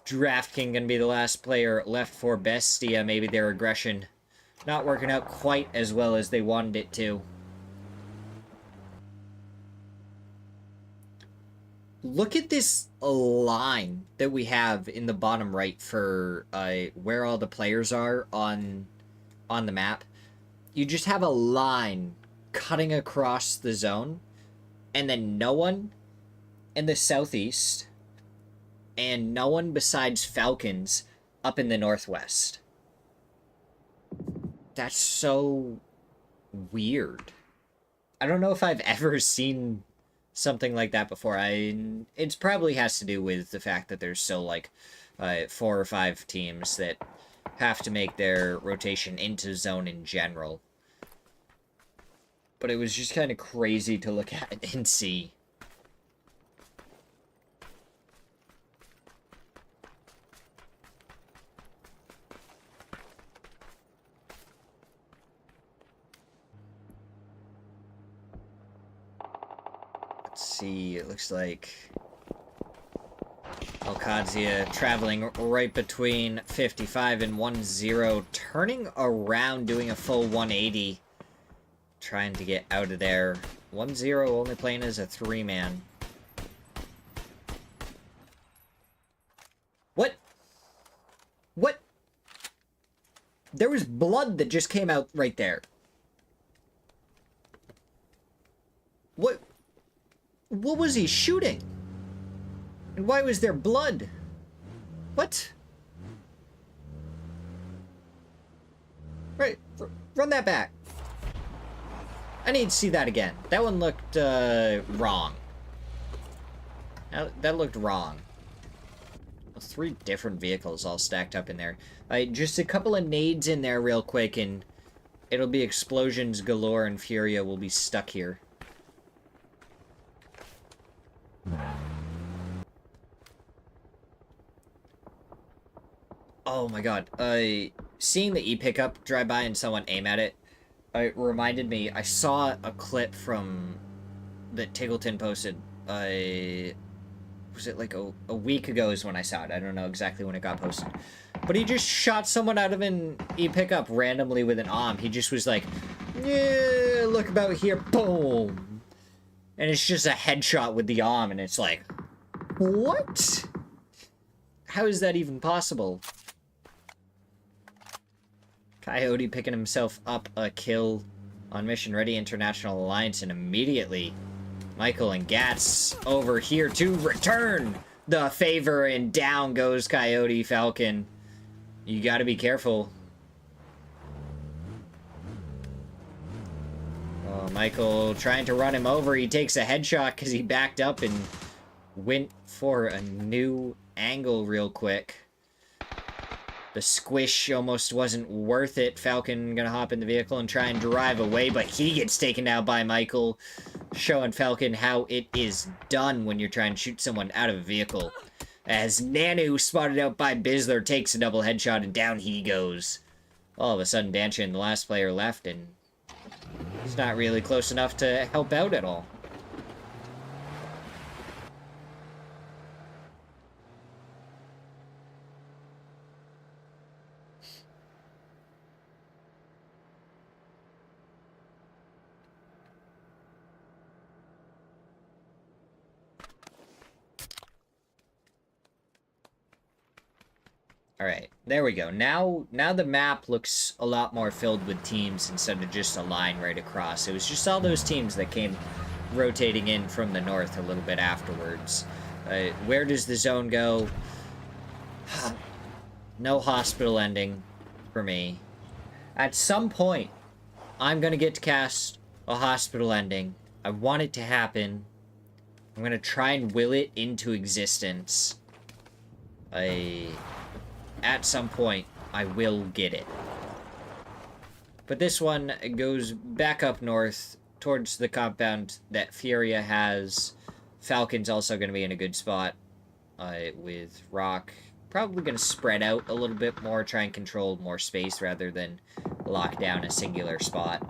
DraftKings going to be the last player left for Bestia. Maybe their aggression not working out quite as well as they wanted it to. Look at this line that we have in the bottom right for where all the players are on the map. You just have a line cutting across the zone, and then no one in the southeast, and no one besides Falcons up in the northwest. That's so weird. I don't know if I've ever seen something like that before. It probably has to do with the fact that there's still like 4 or 5 teams that have to make their rotation into zone in general. But it was just kind of crazy to look at and see. Let's see, it looks like Alcadzia traveling right between 55 and 10, turning around, doing a full 180, trying to get out of there. 10 only playing as a 3-man. What? What? There was blood that just came out right there. What? What was he shooting? And why was there blood? What? Right, run that back. I need to see that again. That one looked, wrong. That looked wrong. 3 different vehicles all stacked up in there. Just a couple of nades in there real quick, and it'll be explosions galore, and Furia will be stuck here. Oh my god, seeing the E-pickup drive by and someone aim at it, it reminded me, I saw a clip from that Tiggleton posted, was it like a week ago is when I saw it. I don't know exactly when it got posted. But he just shot someone out of an E-pickup randomly with an AUM. He just was like, yeah, look about here, boom. And it's just a headshot with the AUM, and it's like, what? How is that even possible? Coyote picking himself up a kill on Mission Ready International Alliance, and immediately Michael and Gats over here to return the favor, and down goes Coyote Falcon. You gotta be careful. Oh, Michael trying to run him over. He takes a headshot because he backed up and went for a new angle real quick. The squish almost wasn't worth it. Falcon gonna hop in the vehicle and try and drive away, but he gets taken out by Michael, showing Falcon how it is done when you're trying to shoot someone out of a vehicle. As Nanu, spotted out by Bizler, takes a double headshot, and down he goes. All of a sudden, Danchin, the last player left, and he's not really close enough to help out at all. Alright, there we go. Now the map looks a lot more filled with teams instead of just a line right across. It was just all those teams that came rotating in from the north a little bit afterwards. Where does the zone go? No hospital ending for me. At some point, I'm going to get to cast a hospital ending. I want it to happen. I'm going to try and will it into existence. At some point, I will get it. But this one goes back up north towards the compound that Furia has. Falcon's also going to be in a good spot with Rock. Probably going to spread out a little bit more, try and control more space rather than lock down a singular spot.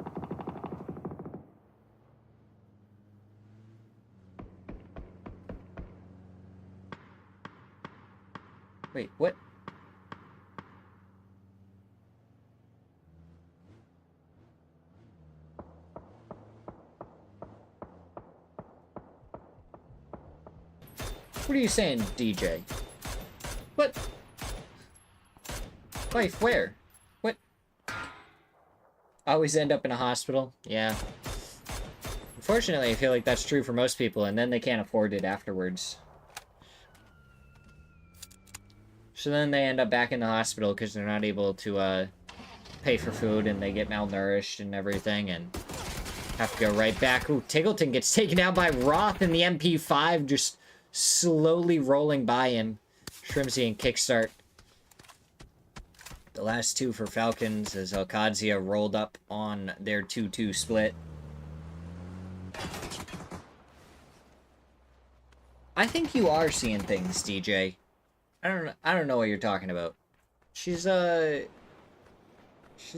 Wait, what? What are you saying, DJ? What? Life, where? What? Always end up in a hospital? Yeah. Unfortunately, I feel like that's true for most people, and then they can't afford it afterwards. So then they end up back in the hospital because they're not able to pay for food, and they get malnourished and everything, and have to go right back. Ooh, Tiggleton gets taken out by Roth in the MP5, just slowly rolling by him. Shrimsy and Kickstart. The last two for Falcons as Alcadzia rolled up on their 2-2 split. I think you are seeing things, DJ. I don't know what you're talking about. She's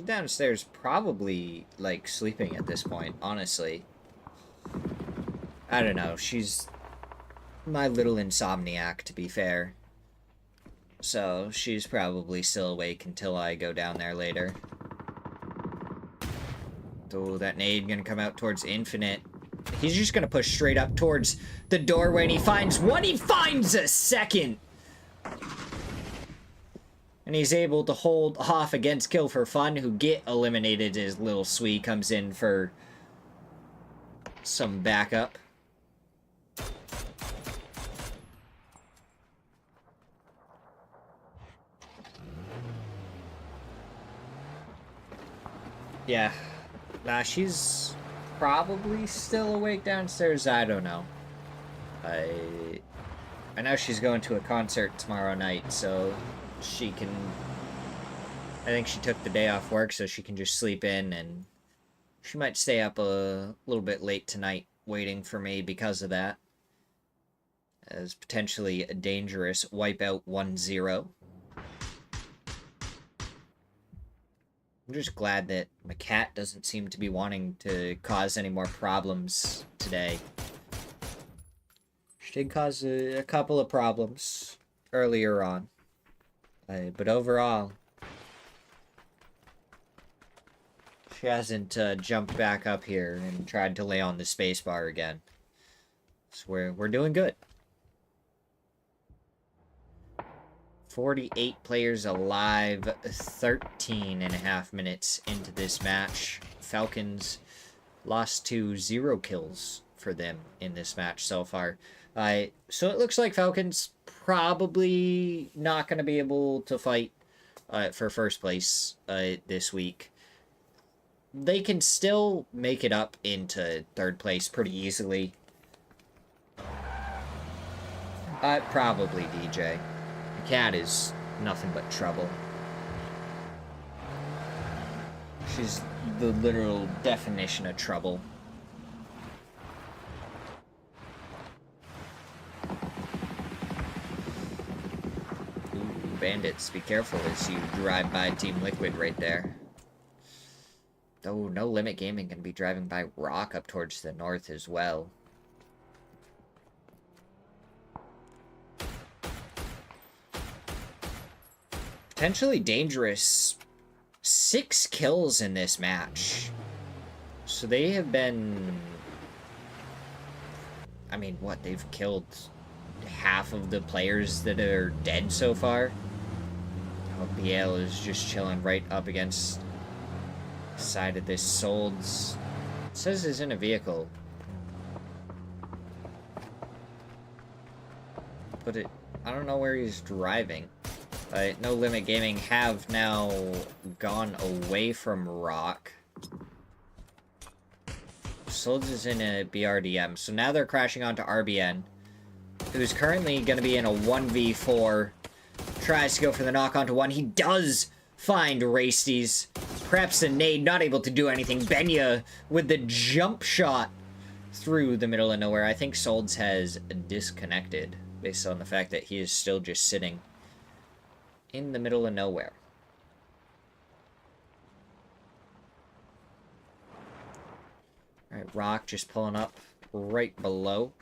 downstairs probably, like, sleeping at this point, honestly. I don't know. She's my little insomniac, to be fair. So, she's probably still awake until I go down there later. Oh, that nade gonna come out towards Infinite. He's just gonna push straight up towards the doorway, and he finds one! He finds a second! And he's able to hold off against Kill for Fun, who get eliminated as Lil Sweet comes in for some backup. Yeah. Nah, she's probably still awake downstairs. I don't know. I know she's going to a concert tomorrow night, so she can... I think she took the day off work, so she can just sleep in, and she might stay up a little bit late tonight waiting for me because of that. As potentially a dangerous wipeout 1-0. I'm just glad that my cat doesn't seem to be wanting to cause any more problems today. She did cause a couple of problems earlier on. But overall, she hasn't jumped back up here and tried to lay on the spacebar again. So we're doing good. 48 players alive, 13.5 minutes into this match. Falcons lost to 0 kills for them in this match so far. So it looks like Falcons probably not going to be able to fight for first place this week. They can still make it up into third place pretty easily. Probably, DJ. The cat is nothing but trouble. She's the literal definition of trouble. Ooh, bandits, be careful as you drive by Team Liquid right there. Oh, No Limit Gaming can be driving by Rock up towards the north as well. Potentially dangerous. 6 kills in this match. So they have been... I mean, what? They've killed half of the players that are dead so far. Oh, BL is just chilling right up against the side of this Solds. It says he's in a vehicle. But I don't know where he's driving. No Limit Gaming have now gone away from Rock. Solds is in a BRDM, so now they're crashing onto RBN, who's currently going to be in a 1v4. Tries to go for the knock onto one. He does find Rasties, Perhaps the nade not able to do anything. Benya with the jump shot through the middle of nowhere. I think Solds has disconnected based on the fact that he is still just sitting in the middle of nowhere. Alright, Rock just pulling up right below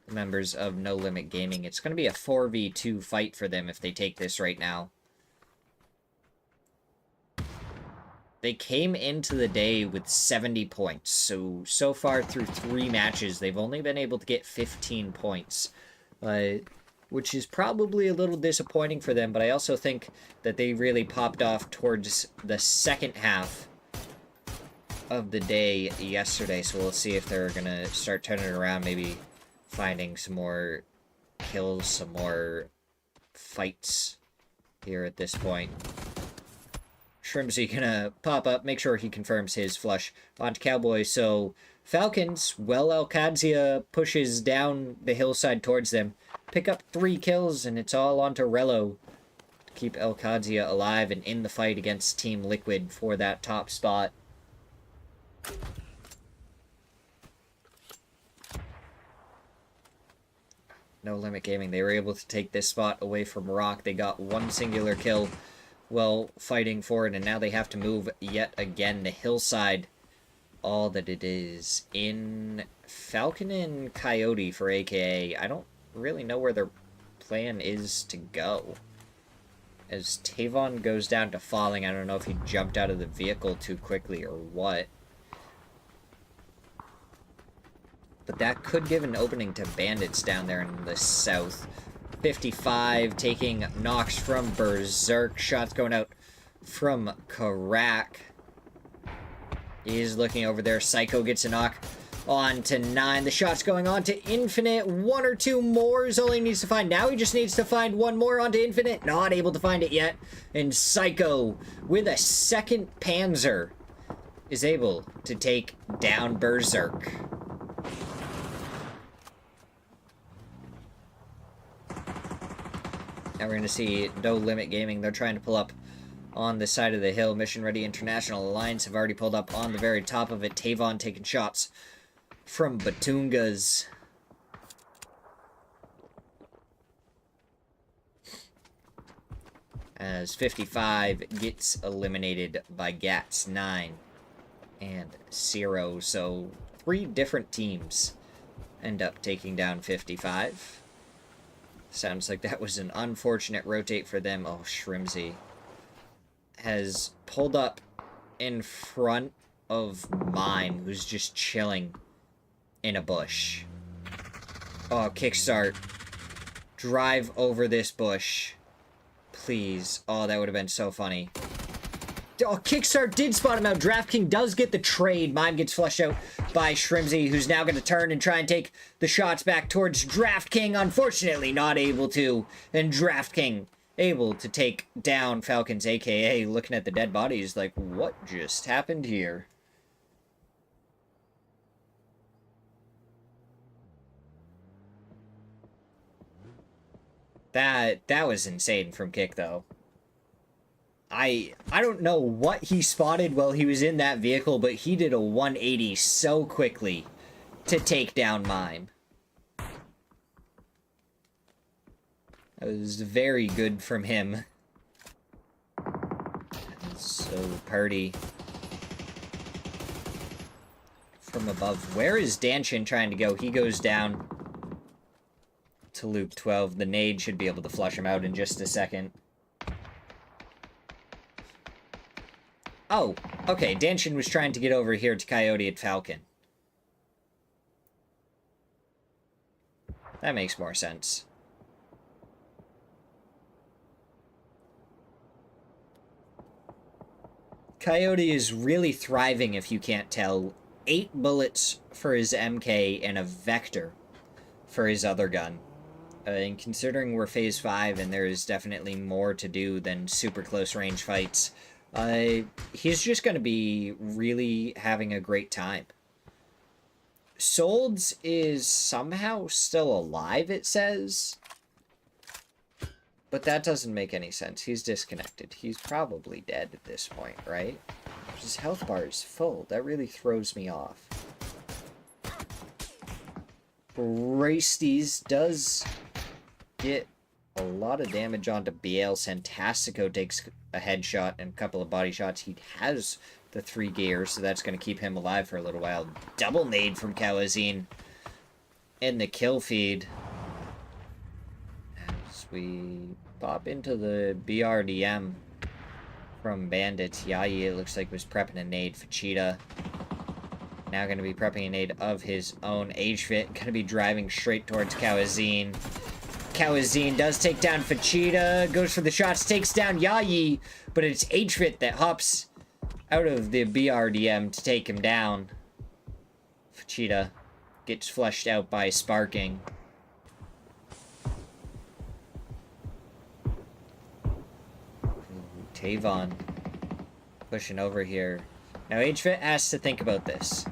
the members of No Limit Gaming. It's going to be a 4v2 fight for them if they take this right now. They came into the day with 70 points, so far through 3 matches, they've only been able to get 15 points, which is probably a little disappointing for them, but I also think that they really popped off towards the second half of the day yesterday, so we'll see if they're going to start turning it around, maybe finding some more kills, some more fights here at this point. Shrimsy gonna pop up, make sure he confirms his flush onto Cowboy. So Falcons, well, Alcadzia pushes down the hillside towards them. Pick up 3 kills, and it's all onto Rello to keep Alcadzia alive and in the fight against Team Liquid for that top spot. No Limit Gaming, they were able to take this spot away from Rock. They got 1 singular kill while fighting for it, and now they have to move yet again. The hillside, all that it is. In Falcon and Coyote for AKA, I don't really know where their plan is to go. As Tavon goes down to falling, I don't know if he jumped out of the vehicle too quickly or what. But that could give an opening to Bandits down there in the south. 55 taking knocks from Berserk. Shots going out from Karak. He's looking over there. Psycho gets a knock on to 9. The shot's going on to Infinite. 1 or 2 more is all he needs to find. Now he just needs to find 1 more onto Infinite. Not able to find it yet. And Psycho with a second Panzer is able to take down Berserk. Now we're going to see No Limit Gaming. They're trying to pull up on the side of the hill. Mission Ready International Alliance have already pulled up on the very top of it. Tavon taking shots from Batungas. As 55 gets eliminated by Gats 9 and 0. So 3 different teams end up taking down 55. Sounds like that was an unfortunate rotate for them. Oh, Shrimsy has pulled up in front of Mime, who's just chilling in a bush. Oh, kickstart. Drive over this bush. Please. Oh, that would have been so funny. Oh, Kickstart did spot him out. DraftKings does get the trade. Mime gets flushed out by Shrimsy, who's now going to turn and try and take the shots back towards DraftKings. Unfortunately, not able to. And DraftKings able to take down Falcons, a.k.a. looking at the dead bodies like, what just happened here? That was insane from Kick, though. I don't know what he spotted while he was in that vehicle, but he did a 180 so quickly to take down Mime. That was very good from him. So, Purdy from above. Where is Danshin trying to go? He goes down to Luke 12. The nade should be able to flush him out in just a second. Oh, okay. Danshin was trying to get over here to Coyote at Falcon. That makes more sense. Coyote is really thriving, if you can't tell. 8 bullets for his MK and a Vector for his other gun. And considering we're phase 5 and there is definitely more to do than super close range fights, he's just going to be really having a great time. Solds is somehow still alive, it says. But that doesn't make any sense. He's disconnected. He's probably dead at this point, right? His health bar is full. That really throws me off. Brasties does get a lot of damage onto BL. Santastico takes a headshot and a couple of body shots. He has the 3 gears, so that's going to keep him alive for a little while. Double nade from Kawazine in the kill feed. As we pop into the BRDM from Bandits. Yayi, it looks like, was prepping a nade for Cheetah. Now going to be prepping a nade of his own. HFit going to be driving straight towards Kawazine. Kawazine does take down Fachita, goes for the shots, takes down Yayi, but it's HFit that hops out of the BRDM to take him down. Fachita gets flushed out by Sparking. Tavon pushing over here. Now HFit has to think about this.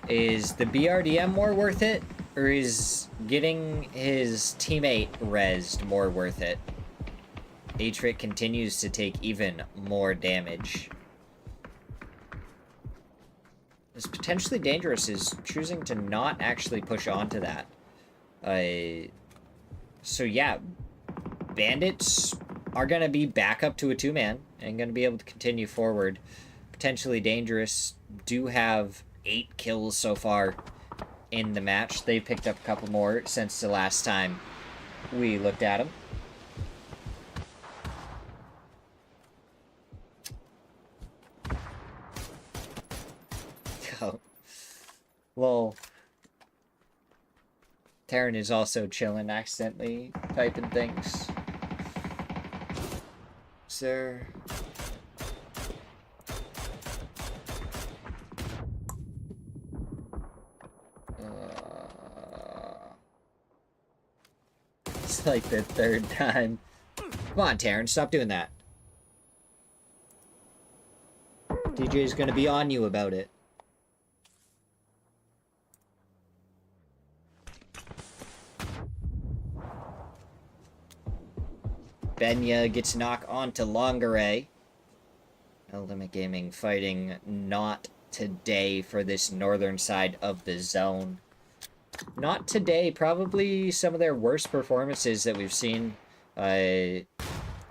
Is the BRDM more worth it? Or is getting his teammate rezzed more worth it? HFit continues to take even more damage. It's potentially dangerous is choosing to not actually push onto that. So yeah, Bandits are going to be back up to a 2-man and going to be able to continue forward. Potentially dangerous. Do have 8 kills so far in the match. They picked up a couple more since the last time we looked at them. Oh. Well, Terran is also chilling, accidentally typing things. Sir. It's like the 3rd time. Come on, Terran, stop doing that. DJ's gonna be on you about it. Benya gets knocked onto Longaray. No Limit Gaming fighting not today for this northern side of the zone. Not today. Probably some of their worst performances that we've seen out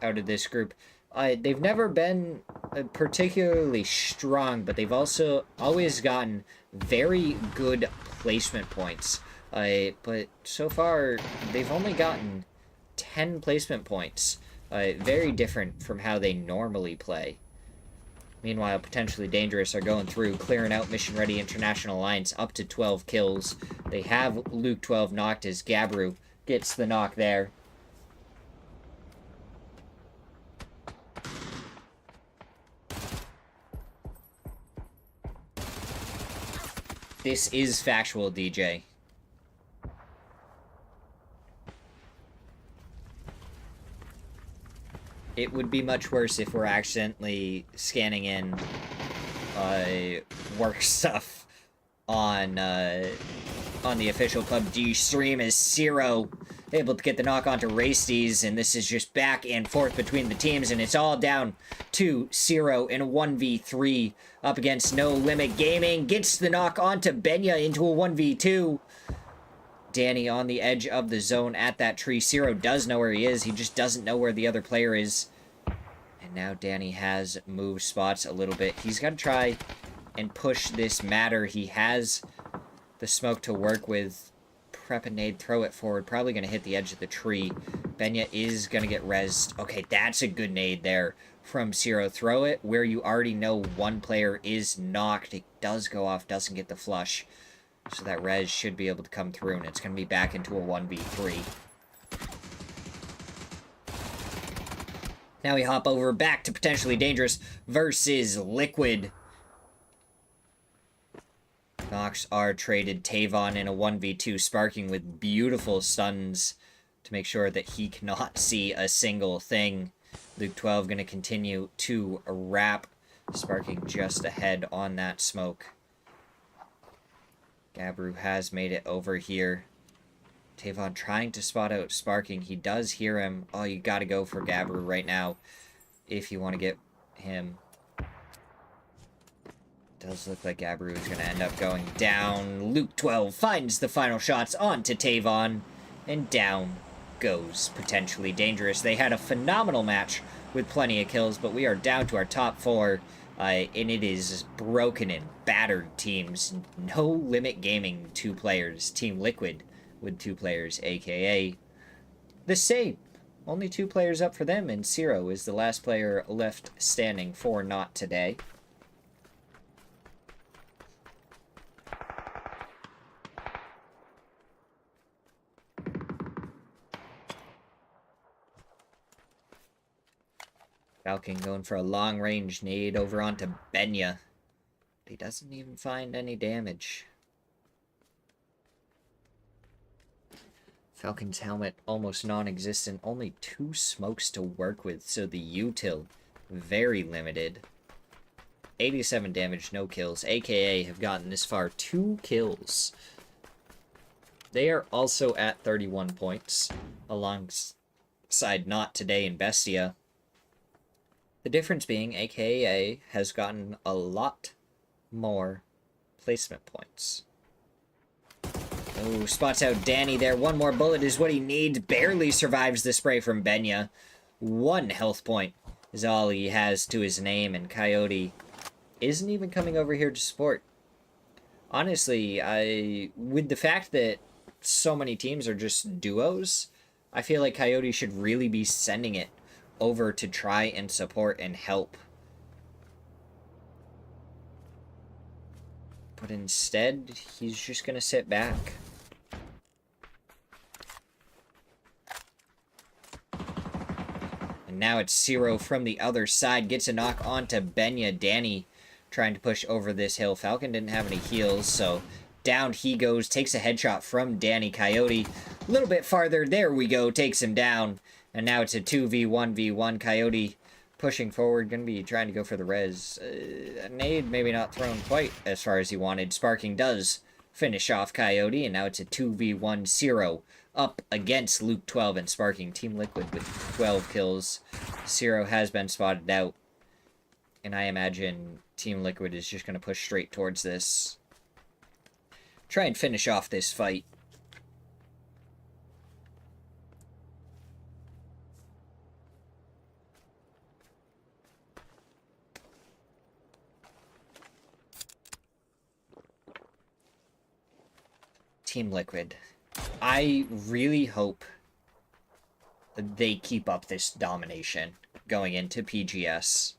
of this group. They've never been particularly strong, but they've also always gotten very good placement points. But so far, they've only gotten 10 placement points. Very different from how they normally play. Meanwhile, Potentially Dangerous are going through, clearing out Mission Ready International Alliance up to 12 kills. They have Luke 12 knocked as Gabru gets the knock there. This is factual, DJ. It would be much worse if we're accidentally scanning in work stuff on the official PUBG stream as Zero able to get the knock onto Raceys, and this is just back and forth between the teams, and it's all down to Zero in a 1v3 up against No Limit Gaming. Gets the knock onto Benya into a 1v2. Danny on the edge of the zone at that tree. Zero does know where he is. He just doesn't know where the other player is. And now Danny has moved spots a little bit. He's got to try and push this matter. He has the smoke to work with. Prep a nade, throw it forward. Probably going to hit the edge of the tree. Benya is going to get rezzed. Okay, that's a good nade there from Zero. Throw it where you already know one player is knocked. It does go off, doesn't get the flush. So that res should be able to come through, and it's going to be back into a 1v3. Now we hop over back to Potentially Dangerous versus Liquid. Knocks are traded. Tavon in a 1v2, Sparking with beautiful stuns to make sure that he cannot see a single thing. Luke 12 going to continue to wrap. Sparking just ahead on that smoke. Gabru has made it over here. Tavon trying to spot out Sparking. He does hear him. Oh, you gotta go for Gabbru right now if you want to get him. Does look like Gabbru is going to end up going down. Luke 12 finds the final shots onto Tavon, and down goes Potentially Dangerous. They had a phenomenal match with plenty of kills, but we are down to our top 4, and it is broken and battered teams. No Limit Gaming, 2 players. Team Liquid with 2 players, aka the same. Only 2 players up for them, and Zero is the last player left standing for Not Today. Falcon going for a long-range nade over onto Benya. But he doesn't even find any damage. Falcon's helmet almost non-existent. Only 2 smokes to work with, so the util very limited. 87 damage, no kills. AKA have gotten this far 2 kills. They are also at 31 points, alongside Not Today and Bestia. The difference being AKA has gotten a lot more placement points. Oh, spots out Danny there. 1 more bullet is what he needs. Barely survives the spray from Benya. 1 health point is all he has to his name, and Coyote isn't even coming over here to support. Honestly, with the fact that so many teams are just duos, I feel like Coyote should really be sending it over to try and support and help. But instead, he's just gonna sit back. And now it's Zero from the other side. Gets a knock onto Benya. Danny trying to push over this hill. Falcon didn't have any heals, so down he goes. Takes a headshot from Danny. Coyote a little bit farther. There we go. Takes him down. And now it's a 2v1v1. Coyote pushing forward. Going to be trying to go for the res. Nade maybe not thrown quite as far as he wanted. Sparking does finish off Coyote. And now it's a 2v1 Zero up against Luke 12 and Sparking. Team Liquid with 12 kills. Zero has been spotted out. And I imagine Team Liquid is just going to push straight towards this. Try and finish off this fight. Team Liquid. I really hope they keep up this domination going into PGS.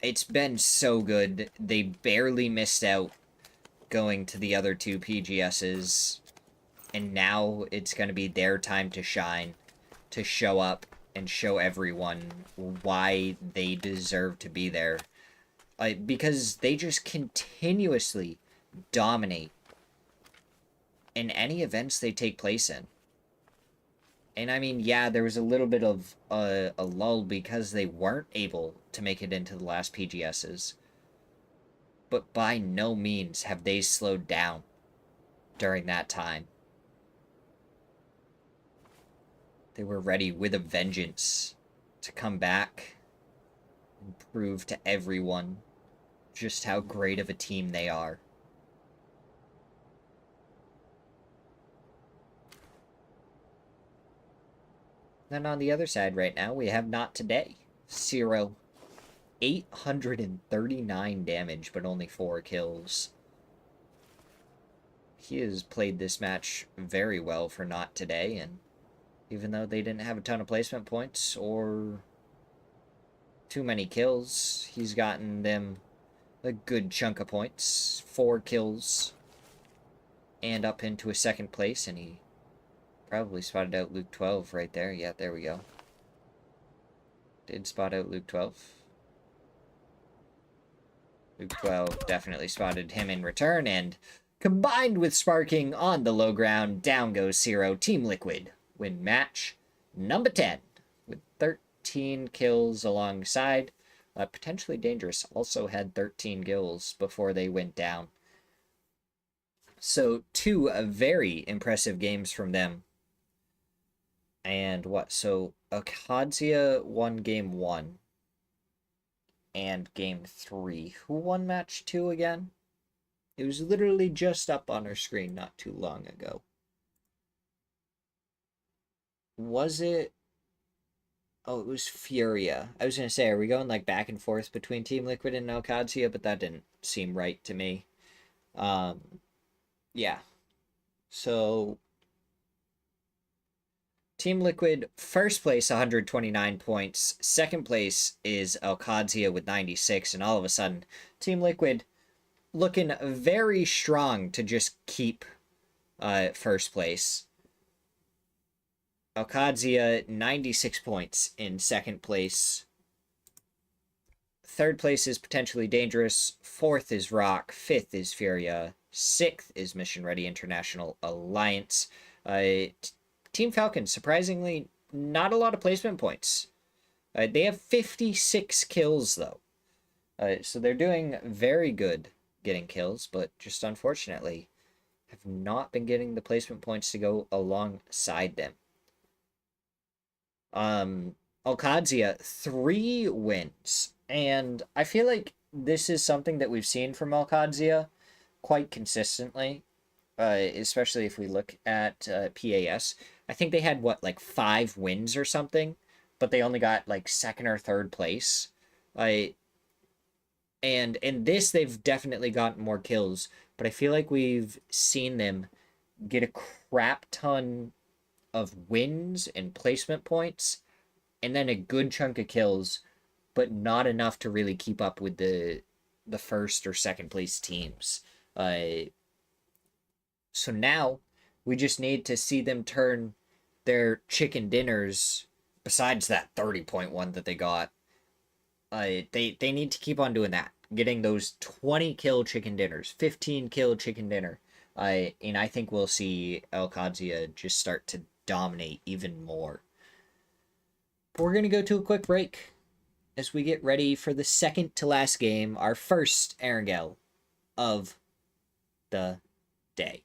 It's been so good. They barely missed out going to the other 2 PGSs. And now it's going to be their time to shine, to show up and show everyone why they deserve to be there. Because they just continuously dominate in any events they take place in. And I mean, yeah, there was a little bit of a lull because they weren't able to make it into the last PGSs. But by no means have they slowed down during that time. They were ready with a vengeance to come back and prove to everyone just how great of a team they are. Then on the other side right now, we have Not Today. Zero. 839 damage, but only 4 kills. He has played this match very well for Not Today, and even though they didn't have a ton of placement points or too many kills, he's gotten them a good chunk of points. 4 kills. And up into a 2nd place, and he probably spotted out Luke 12 right there. Yeah, there we go. Did spot out Luke 12. Luke 12 definitely spotted him in return, and combined with Sparking on the low ground, down goes Zero. Team Liquid win match number 10 with 13 kills alongside. Potentially Dangerous also had 13 kills before they went down. So, two very impressive games from them. And what? So, Akadia won game one and game three. Who won match two again? It was literally just up on our screen not too long ago. Was it? Oh, it was Furia. I was gonna say, are we going like back and forth between Team Liquid and Alcadia? But that didn't seem right to me. Yeah. So Team Liquid, first place, 129 points. Second place is Alcadia with 96. And all of a sudden, Team Liquid looking very strong to just keep first place. Alcadia, 96 points in second place. Third place is potentially dangerous. Fourth is Rock. Fifth is Furia. Sixth is Mission Ready International Alliance. Team Falcon, surprisingly, not a lot of placement points. They have 56 kills, though. So they're doing very good getting kills, but just unfortunately have not been getting the placement points to go alongside them. Alcadia, 3 wins. And I feel like this is something that we've seen from Alcadia quite consistently, especially if we look at PAS. I think they had, what, like 5 wins or something, but they only got, like, second or third place. And in this, they've definitely gotten more kills, but I feel like we've seen them get a crap ton of wins and placement points, and then a good chunk of kills, but not enough to really keep up with the first or second place teams. So now we just need to see them turn their chicken dinners, besides that 30-point one that they got. They need to keep on doing that, getting those 20 kill chicken dinners, 15 kill chicken dinner. And I think we'll see Alcadia just start to dominate even more. But we're going to go to a quick break as we get ready for the second to last game, our first Erangel of the day.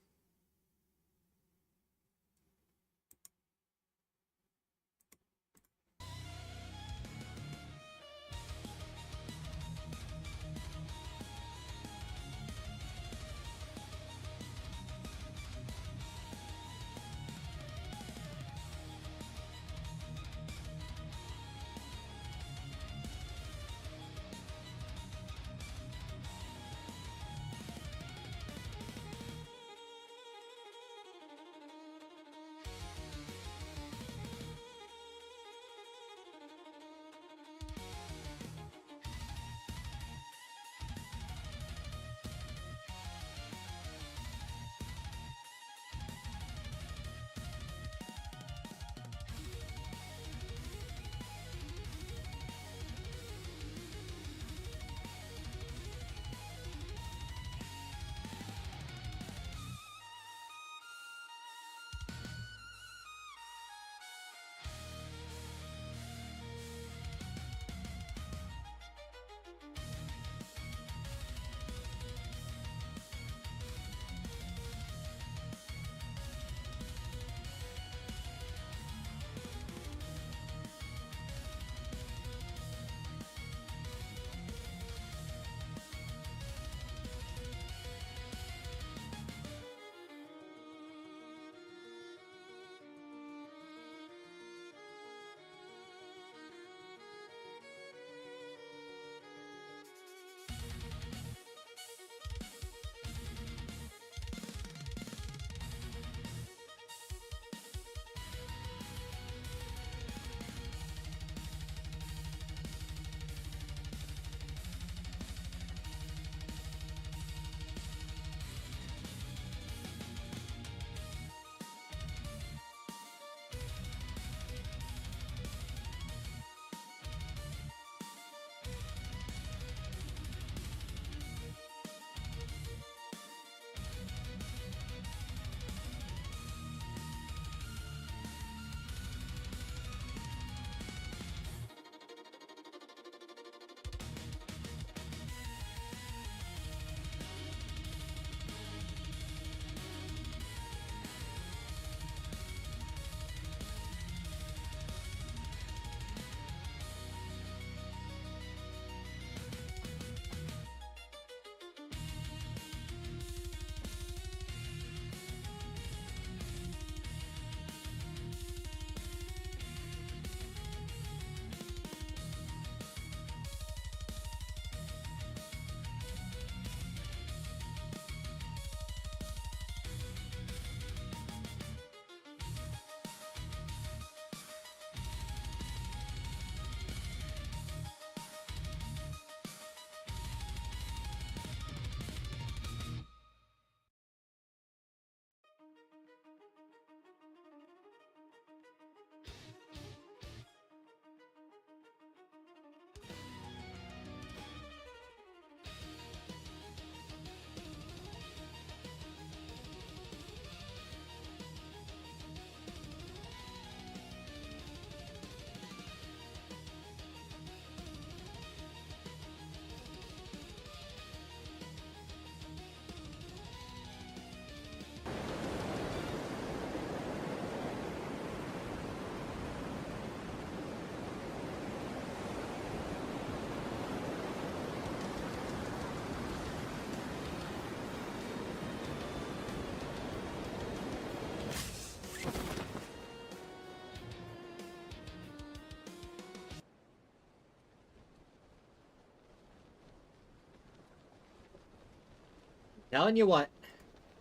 Telling you what,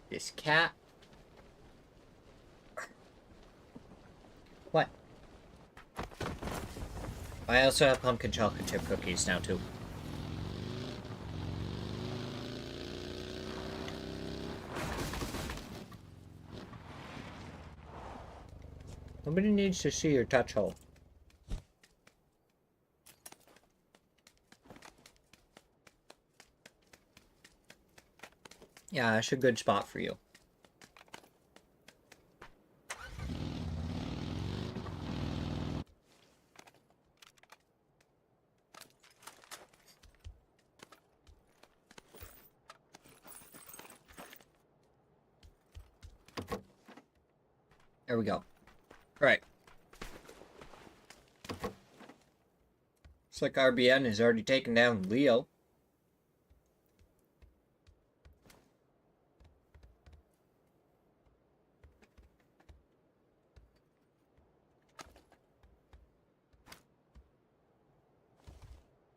this cat... What? I also have pumpkin chocolate chip cookies now, too. Nobody needs to see your touch hole. Yeah, that's a good spot for you. There we go. All right. Looks like RBN has already taken down Leo.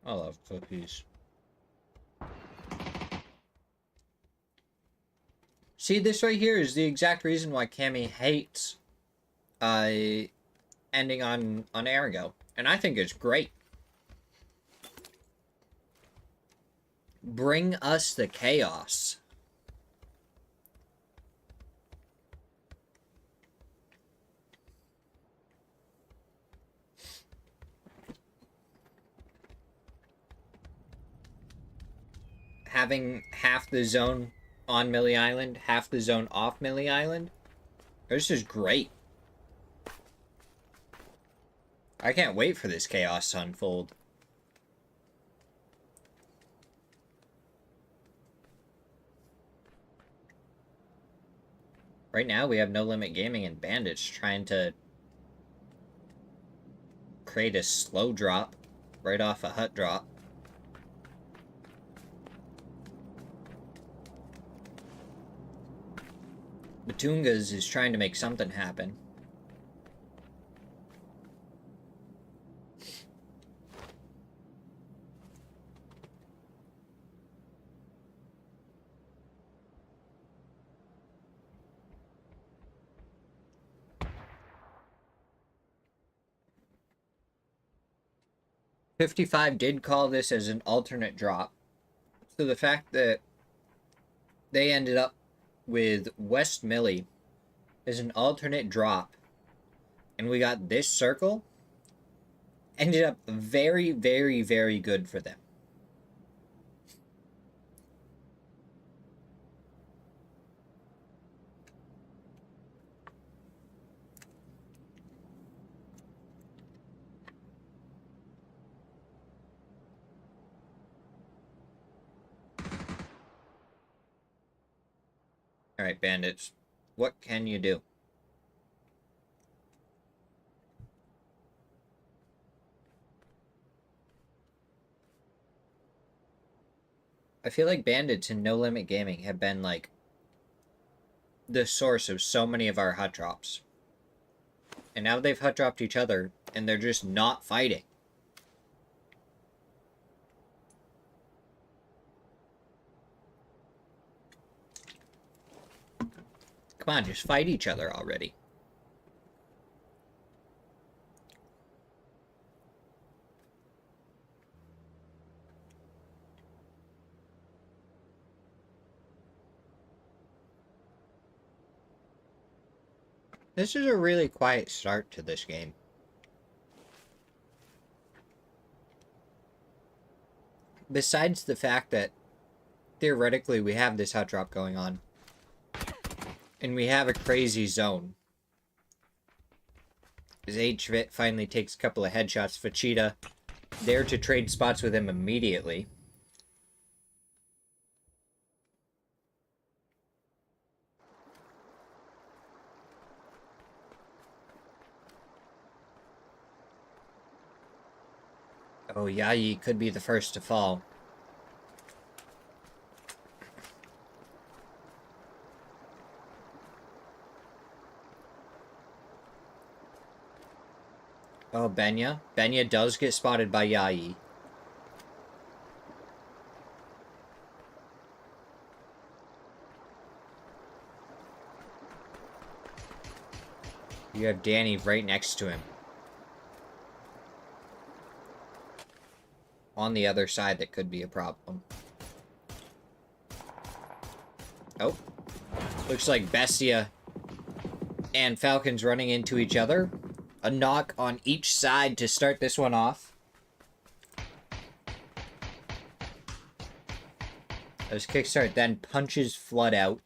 I love cookies. See, this right here is the exact reason why Cammy hates ending on Arago. And I think it's great. Bring us the chaos. Having half the zone on Millie Island, half the zone off Millie Island. This is great. I can't wait for this chaos to unfold. Right now we have No Limit Gaming and Bandits trying to create a slow drop right off a hut drop. Batungas is trying to make something happen. .55 did call this as an alternate drop. So the fact that they ended up with West Millie as an alternate drop, and we got this circle, ended up very, very, very good for them. Alright, bandits. What can you do? I feel like bandits and No Limit Gaming have been, like, the source of so many of our hut drops. And now they've hut dropped each other, and they're just not fighting. Come on, just fight each other already. This is a really quiet start to this game. Besides the fact that, theoretically, we have this hut drop going on. And we have a crazy zone. As HVIT finally takes a couple of headshots, Fachita there to trade spots with him immediately. Oh, Yayi could be the first to fall. Oh, Benya. Benya does get spotted by Yayi. You have Danny right next to him. On the other side, that could be a problem. Oh. Looks like Bestia and Falcon's running into each other. A knock on each side to start this one off. As Kickstart then punches Flood out.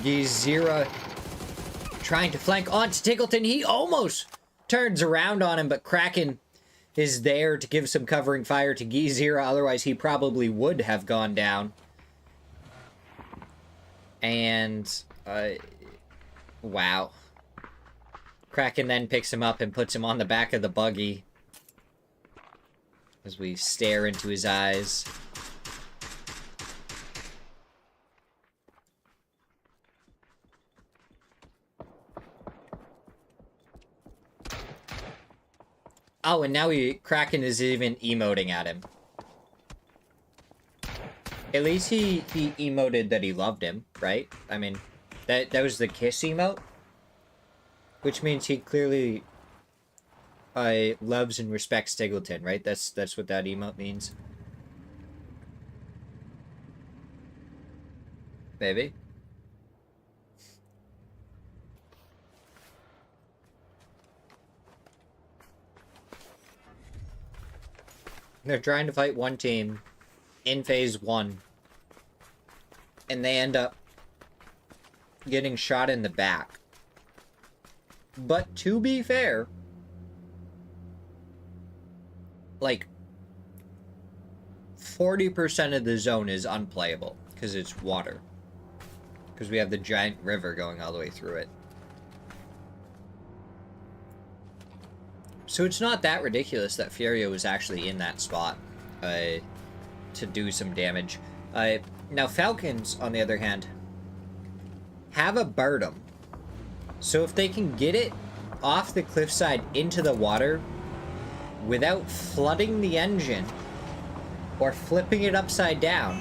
Smirzera trying to flank onto Tickleton. He almost turns around on him, but Kraken is there to give some covering fire to Smirzera. Otherwise, he probably would have gone down. And, wow. Kraken then picks him up and puts him on the back of the buggy. As we stare into his eyes. Oh, and now Kraken is even emoting at him. At least he emoted that he loved him, right? I mean, that was the kiss emote. Which means he clearly loves and respects Tiggleton, right? That's what that emote means. Maybe. They're trying to fight one team in phase 1. And they end up getting shot in the back. But to be fair, like 40% of the zone is unplayable because it's water. Because we have the giant river going all the way through it. So it's not that ridiculous that Furio was actually in that spot to do some damage. Now Falcons, on the other hand, have a Birdum. So if they can get it off the cliffside into the water without flooding the engine or flipping it upside down,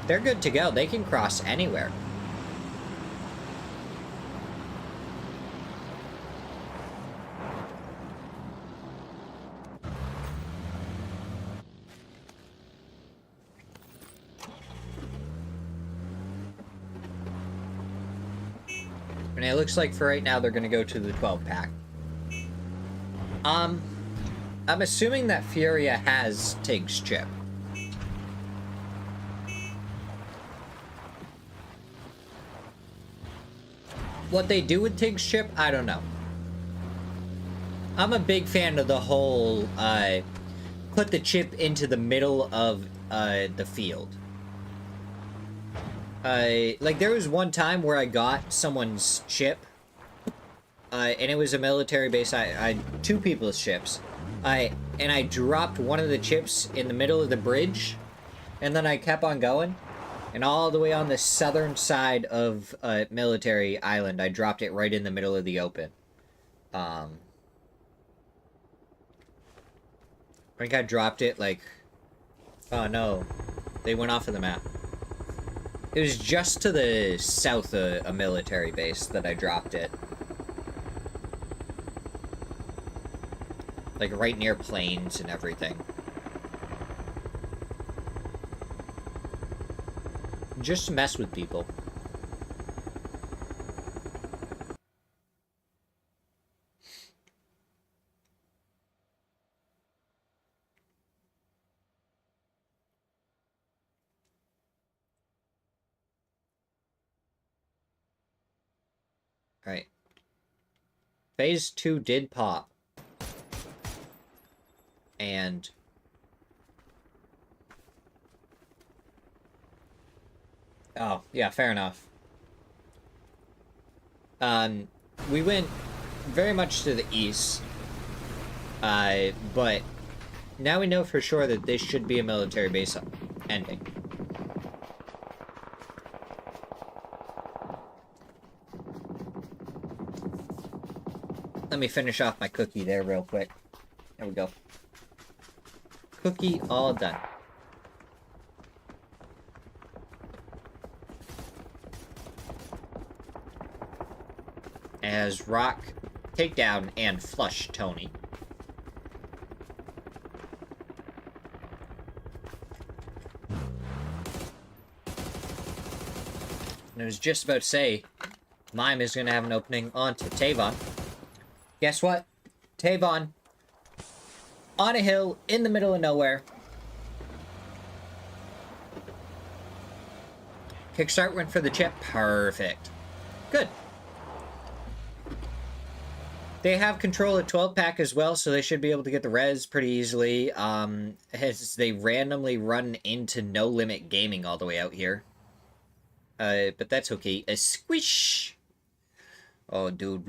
they're good to go. They can cross anywhere. And it looks like for right now they're going to go to the 12-pack. I'm assuming that Furia has Tig's chip. What they do with Tig's chip, I don't know. I'm a big fan of the whole put the chip into the middle of the field. Like, there was one time where I got someone's chip, and it was a military base. I two people's chips. And I dropped one of the chips in the middle of the bridge, and then I kept on going, and all the way on the southern side of Military Island, I dropped it right in the middle of the open. I think I dropped it, like, oh no, they went off of the map. It was just to the south of a military base that I dropped it. Like, right near planes and everything. Just to mess with people. Alright. Phase 2 did pop. And oh, yeah, fair enough. We went very much to the east. But now we know for sure that this should be a military base ending. Let me finish off my cookie there real quick. There we go. Cookie all done. as Rock take down and flush Tony. And I was just about to say, Mime is going to have an opening onto Tavon. Guess what? Tavon, on a hill, in the middle of nowhere. Kickstart went for the chip. Perfect. Good. They have control of 12-pack as well, so they should be able to get the res pretty easily. As they randomly run into No Limit Gaming all the way out here. But that's okay. A squish! Oh, dude,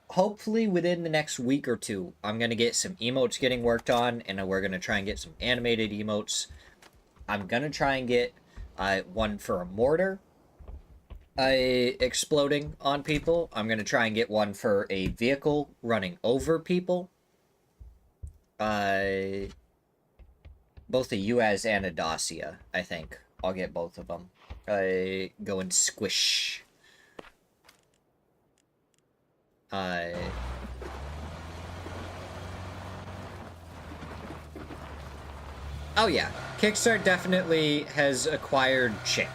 hopefully within the next week or two, I'm going to get some emotes getting worked on, and we're going to try and get some animated emotes. I'm going to try and get one for a mortar exploding on people. I'm going to try and get one for a vehicle running over people. Both a UAS and a Dacia, I think. I'll get both of them. Go and squish. Oh yeah, Kickstart definitely has acquired chip.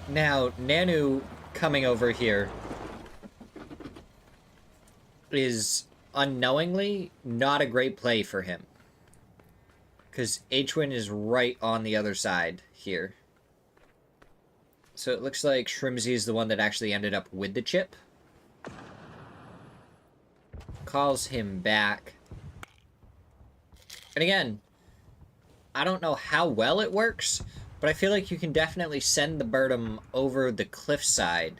Now, Nanu coming over here is unknowingly not a great play for him. Because H-Win is right on the other side here. So it looks like Shrimzy is the one that actually ended up with the chip. Calls him back. And again, I don't know how well it works, but I feel like you can definitely send the Birdum over the cliffside.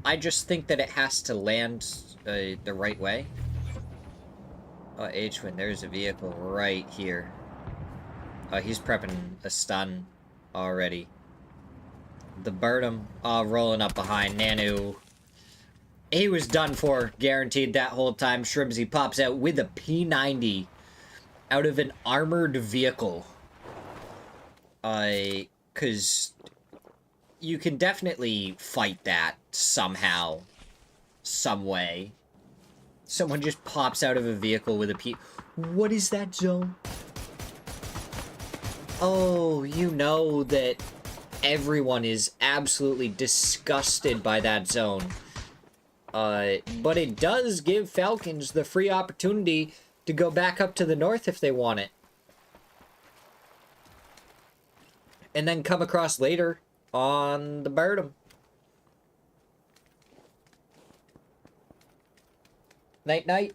I just think that it has to land the right way. Oh, H-Win, there's a vehicle right here. Oh, he's prepping a stun already. The Birdum, rolling up behind Nanu. He was done for, guaranteed that whole time. Shrimzy pops out with a P90 out of an armored vehicle. Because you can definitely fight that somehow, some way. Someone just pops out of a vehicle with a P... What is that zone? Oh, you know that everyone is absolutely disgusted by that zone. But it does give Falcons the free opportunity to go back up to the north if they want it. And then come across later on the Birdum. Night-night.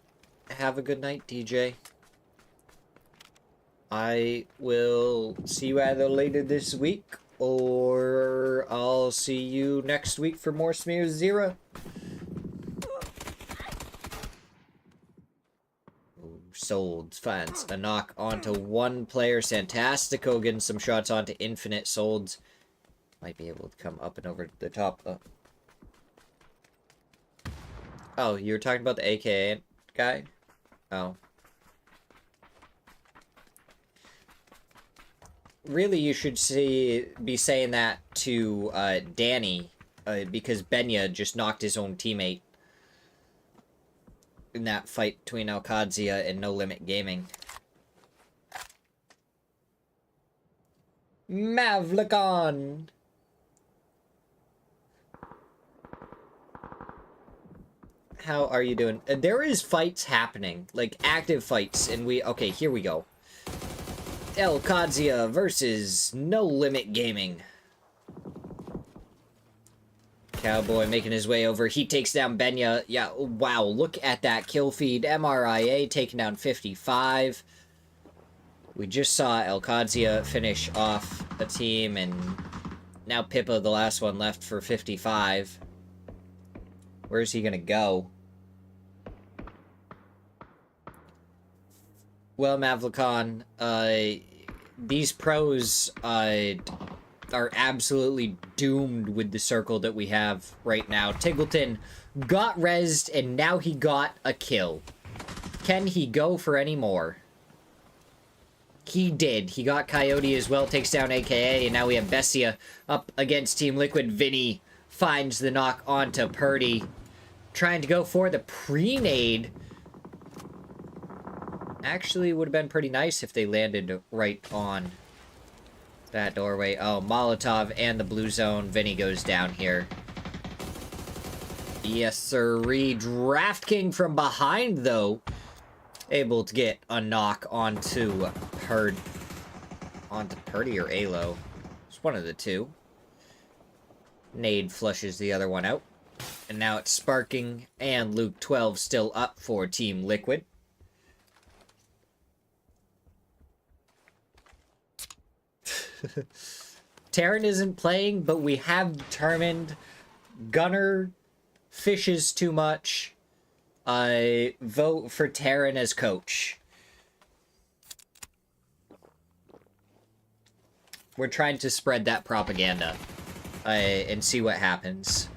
Have a good night, DJ. I will see you either later this week, or I'll see you next week for more Smirzera. Solds finds a knock onto one player. Santastico getting some shots onto Infinite. Solds might be able to come up and over the top. Oh, you were talking about the AKA guy? Oh. Really, you should be saying that to Danny, because Benya just knocked his own teammate in that fight between Alcadzia and No Limit Gaming. Mavlicon! How are you doing? There is fights happening, like active fights, and okay, here we go. Alcadzia versus No Limit Gaming. Cowboy making his way over. He takes down Benya. Yeah, wow, look at that kill feed. MRIA taking down 55. We just saw Alcadzia finish off a team, and now Pippa, the last one left for 55. Where's he gonna go? Well, Mavlicon, these pros, are absolutely doomed with the circle that we have right now. Tiggleton got rezzed, and now he got a kill. Can he go for any more? He did. He got Coyote as well, takes down AKA, and now we have Bestia up against Team Liquid. Vinny finds the knock onto Purdy, trying to go for the pre-nade. Actually, would have been pretty nice if they landed right on that doorway. Oh, Molotov and the blue zone. Vinny goes down here. Yes, sirree. DraftKing from behind, though. Able to get a knock onto Purdy or Alo. It's one of the two. Nade flushes the other one out. And now it's Sparking and Luke 12 still up for Team Liquid. Terran isn't playing, but we have determined Gunner fishes too much. I vote for Terran as coach. We're trying to spread that propaganda and see what happens.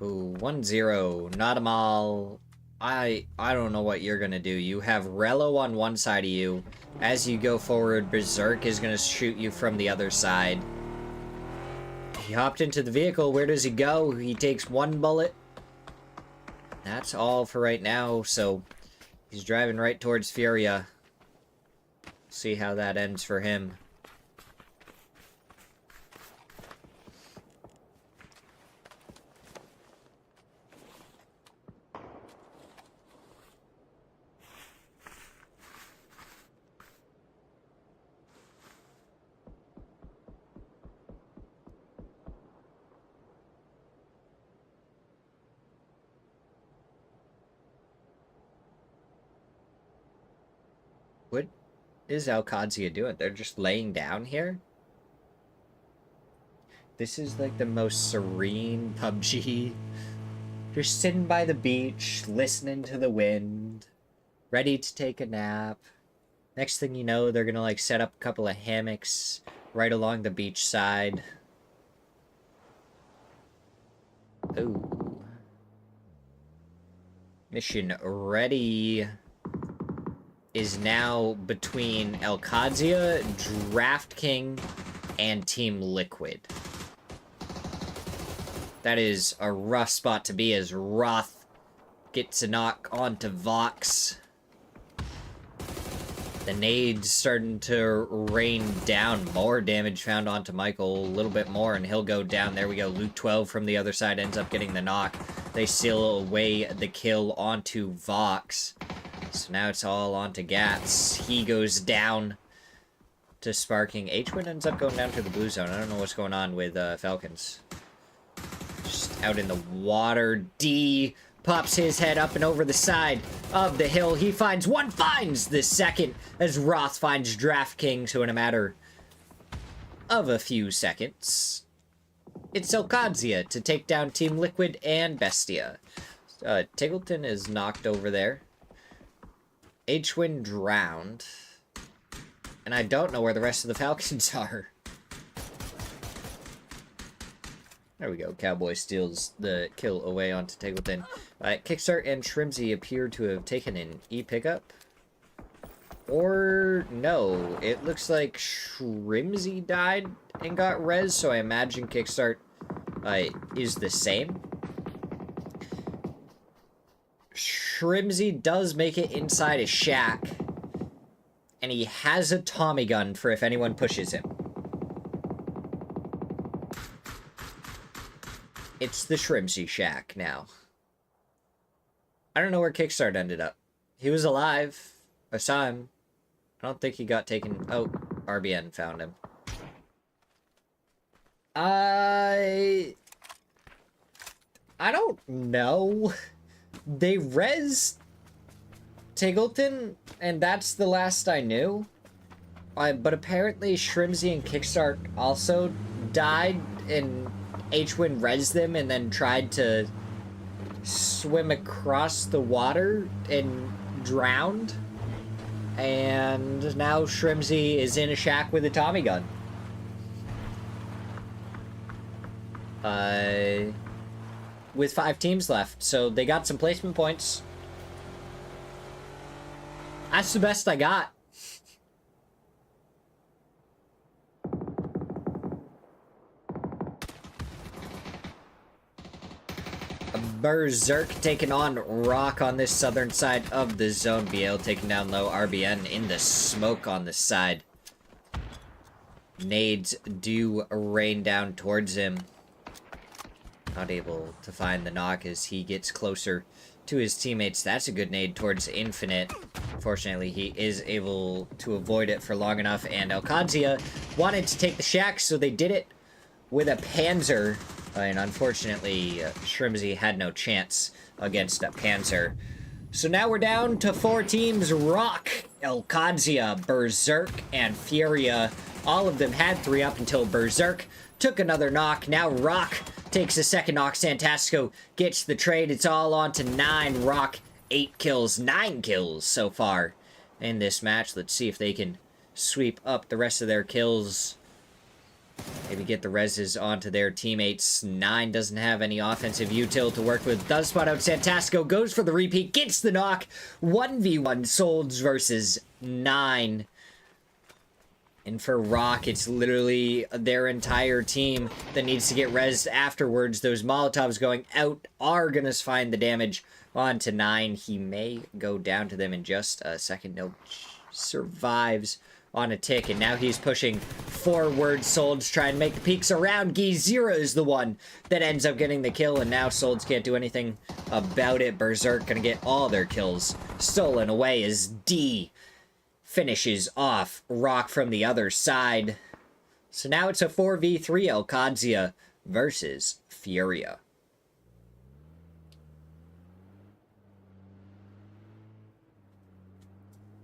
Ooh, 1-0. Nadamal. I don't know what you're gonna do. You have Rello on one side of you. As you go forward, Berserk is gonna shoot you from the other side. He hopped into the vehicle. Where does he go? He takes one bullet. That's all for right now, so he's driving right towards Furia. See how that ends for him. What is Alcadzia doing? They're just laying down here? This is like the most serene PUBG. Just sitting by the beach, listening to the wind, ready to take a nap. Next thing you know, they're gonna like set up a couple of hammocks right along the beach side. Ooh. Mission ready is now between Alcadzia, DraftKing, and Team Liquid. That is a rough spot to be as Roth gets a knock onto Vox. The nade's starting to rain down. More damage found onto Michael. A little bit more, and he'll go down. There we go. Luke 12 from the other side ends up getting the knock. They seal away the kill onto Vox. So now it's all onto Gats. He goes down to Sparking. H-Win ends up going down to the blue zone. I don't know what's going on with Falcons. Just out in the water. D pops his head up and over the side of the hill. He finds one, finds the second, as Roth finds DraftKing. So in a matter of a few seconds, it's Alcadzia to take down Team Liquid and Bestia. Tiggleton is knocked over there. H-Win drowned. And I don't know where the rest of the Falcons are. There we go. Cowboy steals the kill away onto Tiggleton. Kickstart and Shrimsy appear to have taken an E-pickup. Or no. It looks like Shrimsy died and got res, so I imagine Kickstart is the same. Shrimsy does make it inside a shack. And he has a Tommy gun for if anyone pushes him. It's the Shrimsy shack now. I don't know where Kickstart ended up. He was alive. I saw him. I don't think he got taken. Oh, RBN found him. I don't know. They res Tiggleton, and that's the last I knew. But apparently Shrimsy and Kickstart also died, and H-Win res them and then tried to swim across the water and drowned. And now Shrimsy is in a shack with a Tommy gun. with 5 teams left. So they got some placement points. That's the best I got. Berserk taking on Rock on this southern side of the zone. BL taking down low. RBN in the smoke on the side. Nades do rain down towards him. Not able to find the knock as he gets closer to his teammates. That's a good nade towards Infinite. Fortunately, he is able to avoid it for long enough. And Alcadzia wanted to take the shack, so they did it with a Panzer. And unfortunately, Shrimzy had no chance against a Panzer. So now we're down to 4 teams. Rock, Alcadzia, Berserk, and Furia. All of them had 3 up until Berserk took another knock. Now Rock takes a second knock. Santasco gets the trade. It's all on to 9. Rock, 8 kills. 9 kills so far in this match. Let's see if they can sweep up the rest of their kills. Maybe get the reses onto their teammates. 9 doesn't have any offensive util to work with. Does spot out Santasco. Goes for the repeat. Gets the knock. 1v1 Solds versus 9. And for Rock, it's literally their entire team that needs to get rezzed afterwards. Those Molotovs going out are going to find the damage on to 9. He may go down to them in just a second. No, survives on a tick, and now he's pushing forward. Solds trying to make the peaks around. Gizira is the one that ends up getting the kill, and now Solds can't do anything about it. Berserk gonna get all their kills stolen away as D finishes off Rock from the other side. So now it's a 4v3 Alcadzia versus Furia.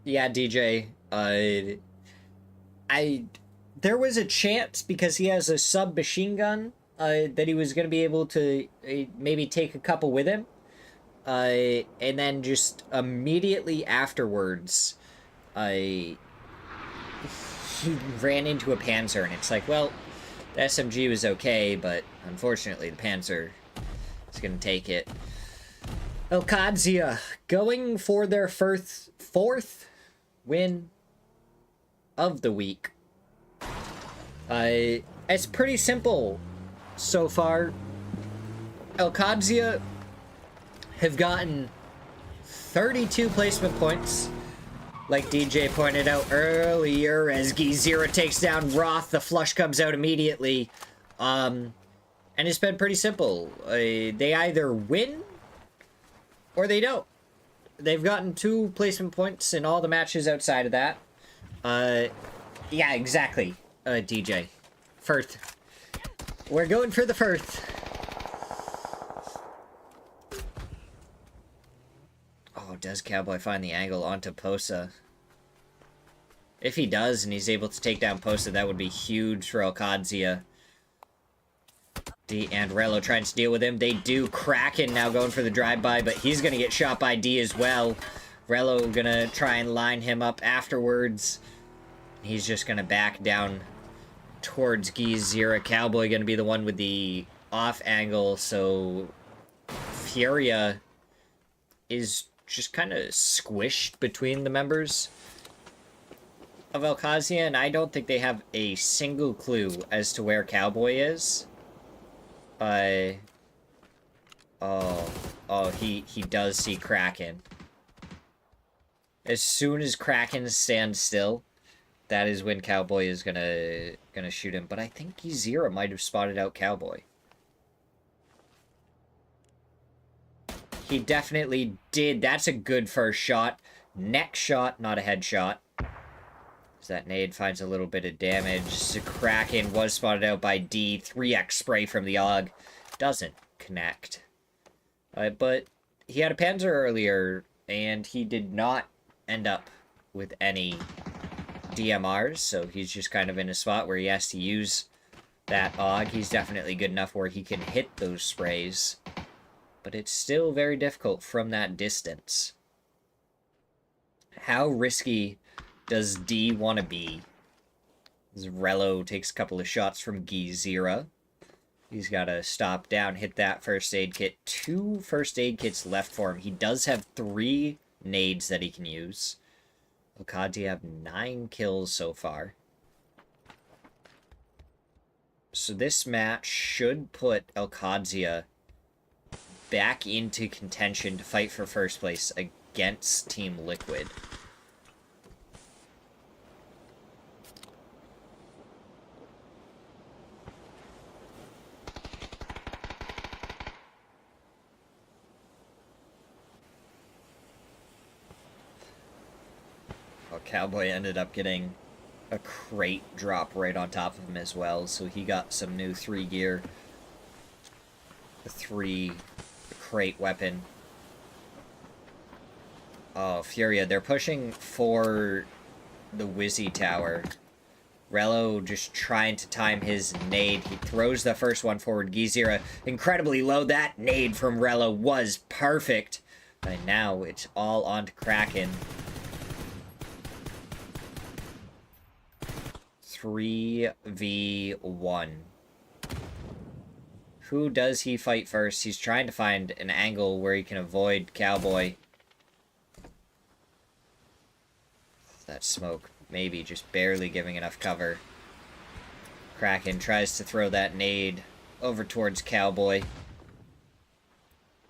Yeah, DJ, there was a chance because he has a submachine gun that he was going to be able to maybe take a couple with him. And then just immediately afterwards, he ran into a Panzer, and it's like, well, the SMG was okay, but unfortunately the Panzer is going to take it. Alcadzia going for their fourth win of the week. It's pretty simple so far. Alcadzia have gotten 32 placement points, like DJ pointed out earlier, as Gizira takes down Roth. The flush comes out immediately. And it's been pretty simple. They either win or they don't. They've gotten 2 placement points in all the matches outside of that. Yeah, exactly, DJ. Firth. We're going for the Firth. Oh, does Cowboy find the angle onto Posa? If he does, and he's able to take down Posa, that would be huge for Alcadzia. D and Rello trying to deal with him. They do. Kraken now going for the drive-by, but he's going to get shot by D as well. Rello going to try and line him up afterwards. He's just going to back down towards Gizira. Cowboy going to be the one with the off angle, so Furia is just kind of squished between the members of Alcadzia, and I don't think they have a single clue as to where Cowboy is. He does see Kraken. As soon as Kraken stands still, that is when Cowboy is gonna shoot him. But I think Gizira might have spotted out Cowboy. He definitely did. That's a good first shot. Neck shot, not a headshot. As that nade finds a little bit of damage. Kraken was spotted out by D. 3x spray from the AUG. Doesn't connect. But he had a Panzer earlier, and he did not end up with any DMRs, so he's just kind of in a spot where he has to use that AUG. He's definitely good enough where he can hit those sprays, but it's still very difficult from that distance. How risky does D want to be? Rello takes a couple of shots from Gizira. He's got to stop down, hit that first aid kit. 2 first aid kits left for him. He does have 3 nades that he can use. Okadzi have 9 kills so far. So this match should put Alcadzia back into contention to fight for first place against Team Liquid. Oh, Cowboy ended up getting a crate drop right on top of him as well, so he got some new 3 gear. The 3 crate weapon. Oh, Furia, they're pushing for the Wizzy Tower. Rello just trying to time his nade. He throws the first one forward. Gizira incredibly low. That nade from Rello was perfect. And now it's all on to Kraken. 3v1. Who does he fight first? He's trying to find an angle where he can avoid Cowboy. That smoke, maybe just barely giving enough cover. Kraken tries to throw that nade over towards Cowboy.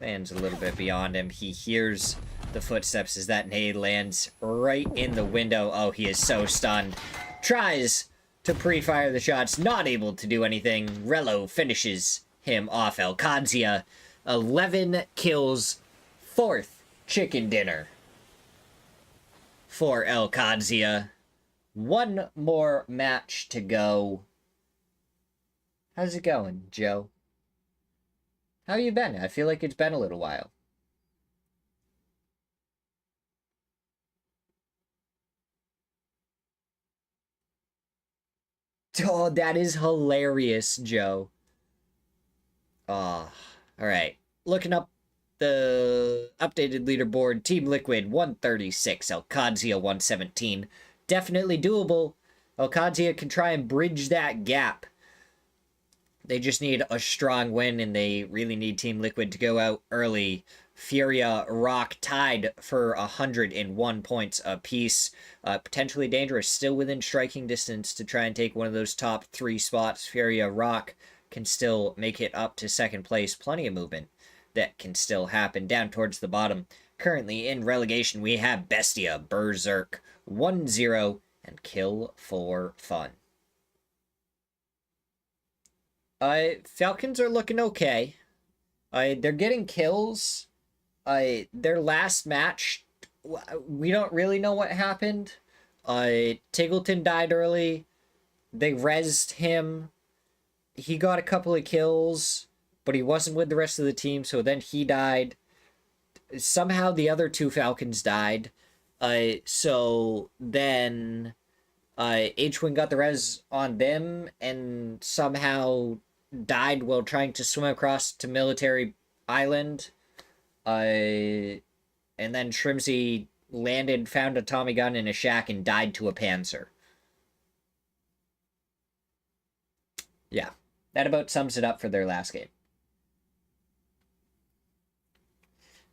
Lands a little bit beyond him. He hears the footsteps as that nade lands right in the window. Oh, he is so stunned. Tries to pre-fire the shots, not able to do anything. Rello finishes him off. Alcadzia, 11 kills, 4th chicken dinner for Alcadzia. 1 more match to go. How's it going, Joe? How you been? I feel like it's been a little while. Oh, that is hilarious, Joe. Oh, alright. Looking up the updated leaderboard. Team Liquid, 136. Alcadzia, 117. Definitely doable. Alcadzia can try and bridge that gap. They just need a strong win, and they really need Team Liquid to go out early. Furia, Rock tied for 101 points apiece. Potentially dangerous, still within striking distance to try and take one of those top 3 spots. Furia, Rock can still make it up to second place. Plenty of movement that can still happen. Down towards the bottom, currently in relegation, we have Bestia, Berserk, 1-0, and Kill for Fun. Falcons are looking okay. They're getting kills. Their last match, we don't really know what happened. Tiggleton died early. They rezzed him. He got a couple of kills, but he wasn't with the rest of the team, so then he died. Somehow the other 2 Falcons died. So then H-Wing got the res on them and somehow died while trying to swim across to Military Island. And then Shrimsy landed, found a Tommy gun in a shack, and died to a Panzer. Yeah, that about sums it up for their last game.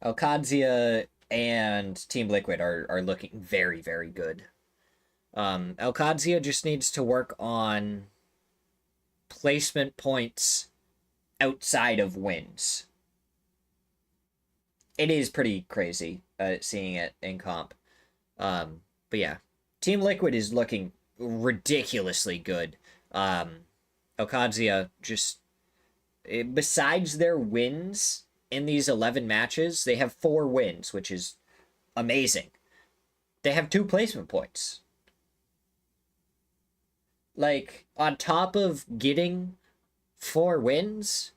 Alcadzia and Team Liquid are looking very, very good. Alcadzia just needs to work on placement points outside of wins. It is pretty crazy seeing it in comp. But yeah, Team Liquid is looking ridiculously good. Alcadzia just, besides their wins in these 11 matches, they have 4 wins, which is amazing. They have 2 placement points. Like, on top of getting 4 wins,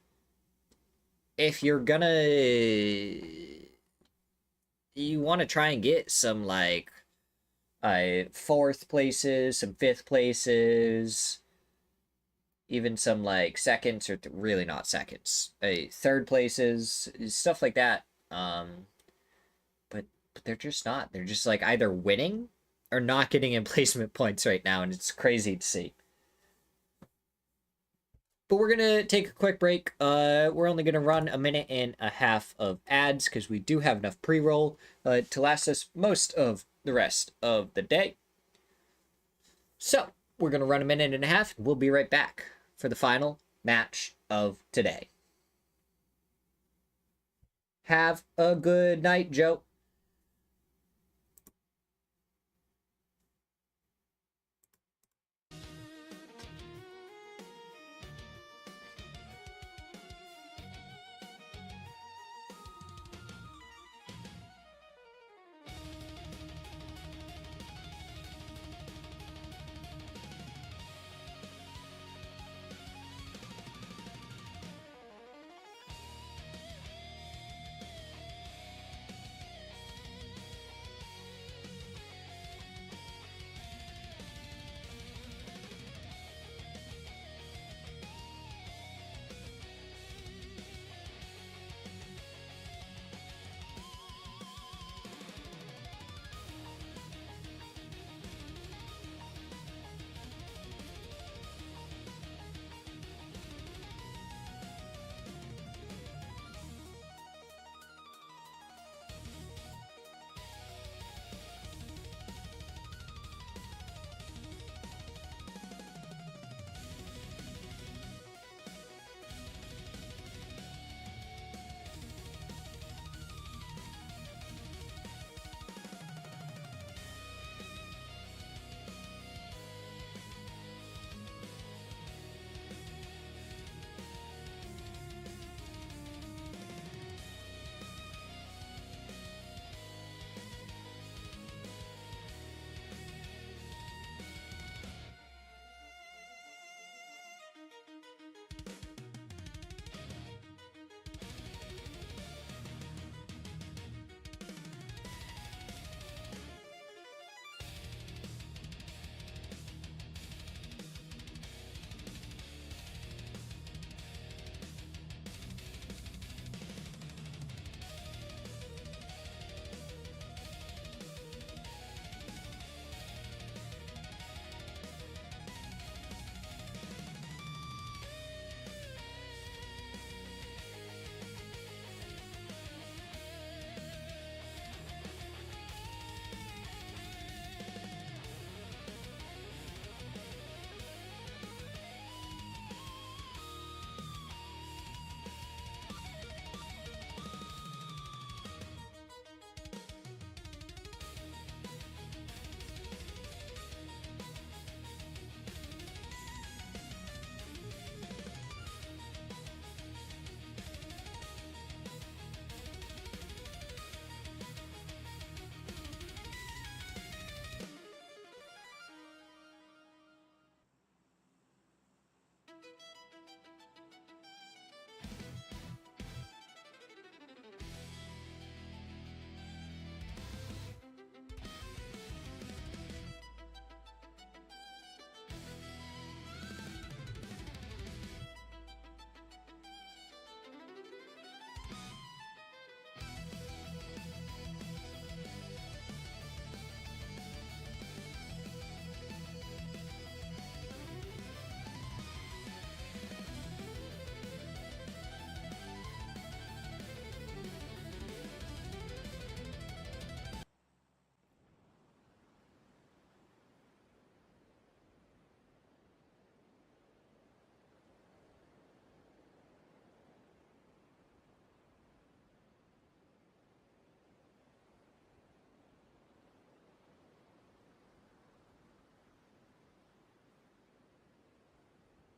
if you're gonna, you want to try and get some, like, 4th places, some 5th places, even some, like, seconds, or really not seconds, 3rd places, stuff like that. But they're just not. They're just, like, either winning or not getting in placement points right now, and it's crazy to see. but we're gonna take a quick break. We're only gonna run a minute and a half of ads because we do have enough pre-roll to last us most of the rest of the day. So we're gonna run a minute and a half. We'll be right back for the final match of today. Have a good night, Joe.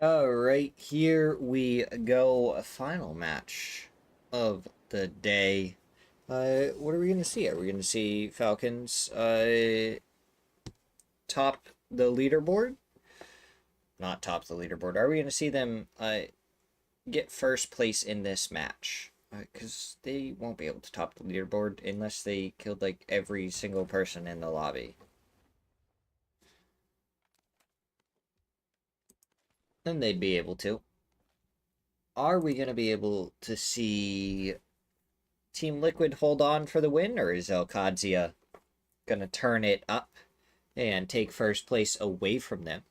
All right, here we go. A final match of the day. What are we gonna see? Are we gonna see Falcons top the leaderboard? Not top the leaderboard. Are we gonna see them get first place in this match? Because they won't be able to top the leaderboard unless they killed like every single person in the lobby. Then they'd be able to. Are we gonna be able to see Team Liquid hold on for the win, or is Elkadzia gonna turn it up and take first place away from them?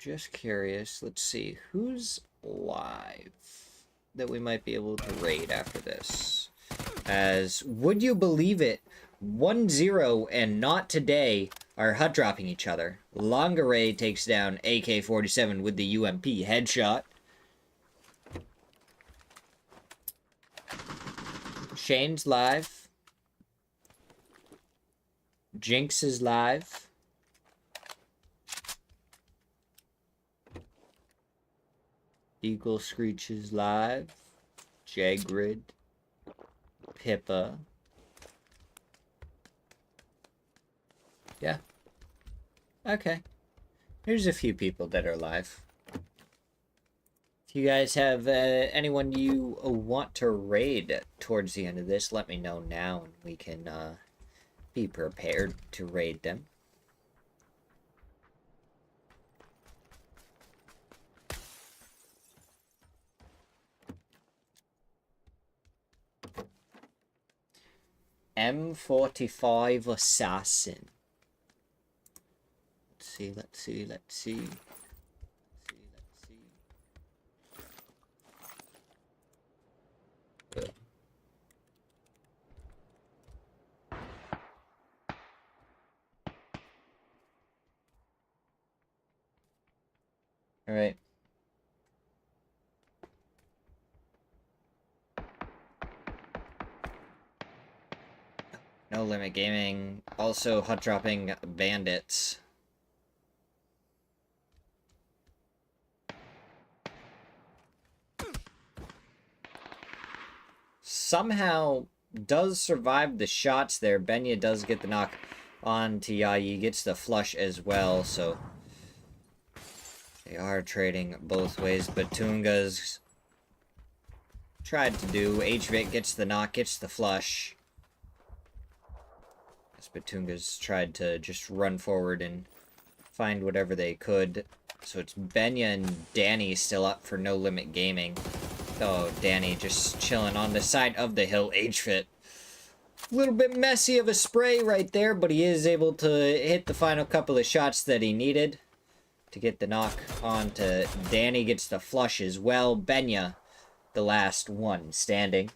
just curious. Let's see. Who's live that we might be able to raid after this? As, would you believe it, 1-0 and Not Today are hut dropping each other. Longaray takes down AK-47 with the UMP headshot. Shane's live. Jinx is live. Eagle Screech is live. Jagrid. Pippa. Yeah. Okay. There's a few people that are live. If you guys have anyone you want to raid towards the end of this, let me know now and we can be prepared to raid them. M45 Assassin. Let's see. Good. All right. No Limit Gaming, also hot dropping bandits. Somehow does survive the shots there. Benya does get the knock on to Yayi, gets the flush as well, so they are trading both ways. Batunga's tried to do. HVIC gets the knock, gets the flush. Batunga's tried to just run forward and find whatever they could. So it's Benya and Danny still up for No Limit Gaming. Oh, Danny just chilling on the side of the hill. H-Fit. A little bit messy of a spray right there, but he is able to hit the final couple of shots that he needed to get the knock on to Danny. Gets the flush as well. Benya, the last one standing.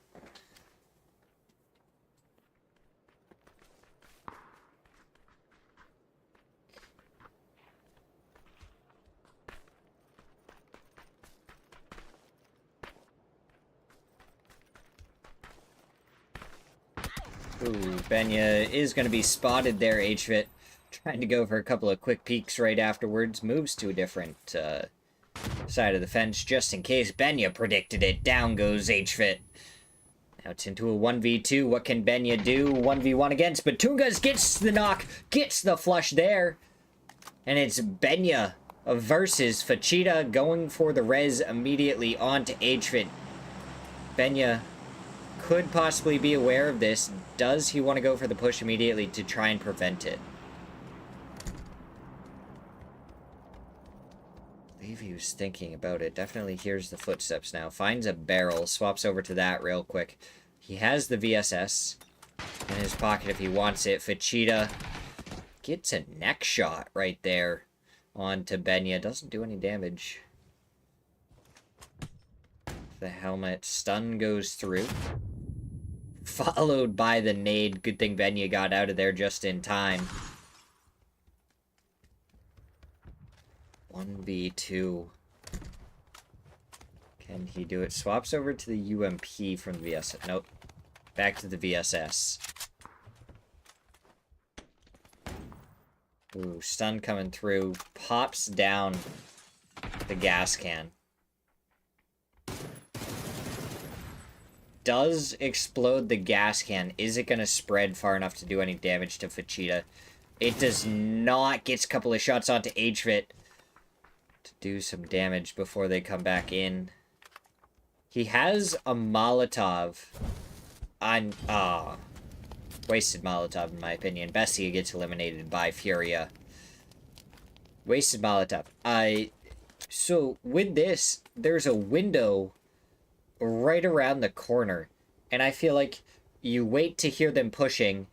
Ooh, Benya is going to be spotted there, HVIT. Trying to go for a couple of quick peeks right afterwards. Moves to a different side of the fence just in case. Benya predicted it. Down goes HVIT. Now it's into a 1v2. What can Benya do? 1v1 against Batungas. Gets the knock. Gets the flush there. And it's Benya versus Fachita going for the res immediately onto HVIT. Benya could possibly be aware of this. Does he want to go for the push immediately to try and prevent it? I believe he was thinking about it. Definitely hears the footsteps now. Finds a barrel. Swaps over to that real quick. He has the VSS in his pocket if he wants it. Fachita gets a neck shot right there onto Benya. Doesn't do any damage. The helmet. Stun goes through. Followed by the nade. Good thing Benya got out of there just in time. 1v2. Can he do it? Swaps over to the UMP from the VSS. Nope. Back to the VSS. Ooh, stun coming through. Pops down the gas can. Does explode the gas can. Is it going to spread far enough to do any damage to Fachita? It does not. Gets a couple of shots onto HVIT to do some damage before they come back in. He has a Molotov on... wasted Molotov, in my opinion. Bestia gets eliminated by Furia. Wasted Molotov. So, with this, there's a window right around the corner. And I feel like you wait to hear them pushing.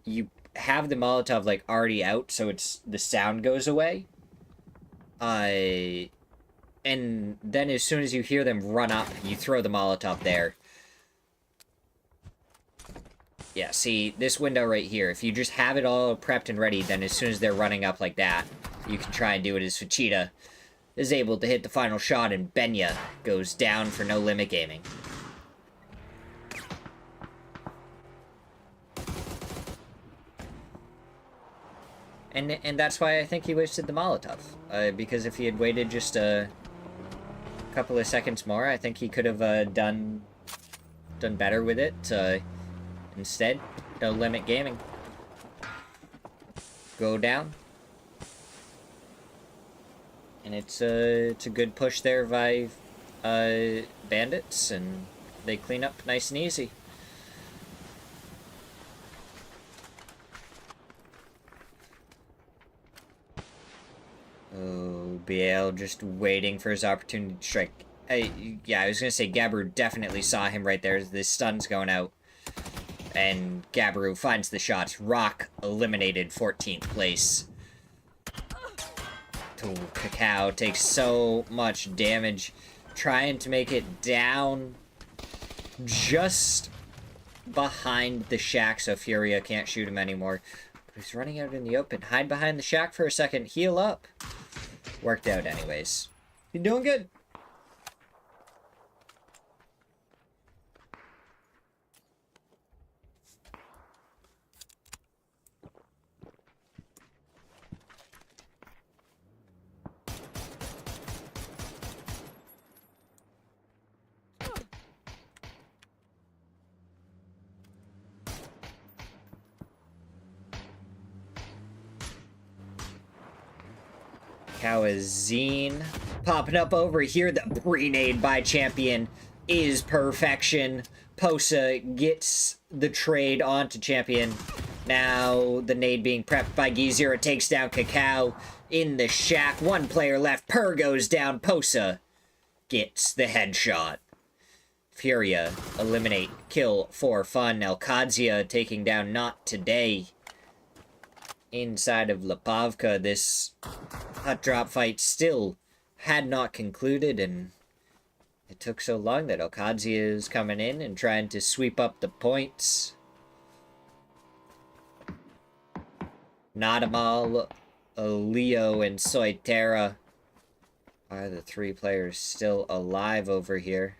You have the Molotov, like, already out, so the sound goes away. And then as soon as you hear them run up, you throw the Molotov there. Yeah, see, this window right here, if you just have it all prepped and ready, then as soon as they're running up like that, you can try and do it as Fachita is able to hit the final shot, and Benya goes down for no limit gaming. And that's why I think he wasted the Molotov. Because if he had waited just a couple of seconds more, I think he could have done better with it. Instead, no limit gaming. Go down. And it's a good push there by Bandits, and they clean up nice and easy. Oh, BL just waiting for his opportunity to strike. Yeah, I was gonna say Gabbru definitely saw him right there. The stun's going out. And Gabbru finds the shots. Rock eliminated 14th place. Oh, Cacao takes so much damage. Trying to make it down just behind the shack so Furia can't shoot him anymore. But he's running out in the open. Hide behind the shack for a second. Heal up. Worked out anyways. You're doing good. Kawazine popping up over here. The pre-nade by Champion is perfection. Posa gets the trade onto Champion. Now the nade being prepped by Gizira takes down Cacao in the shack. One player left. Per goes down. Posa gets the headshot. Furia eliminate kill for fun. Elkadzia taking down Not Today. Inside of Lipovka, this hot drop fight still had not concluded, and it took so long that Elkadzia is coming in and trying to sweep up the points. Nadamal, Leo, and Soitera are the three players still alive over here.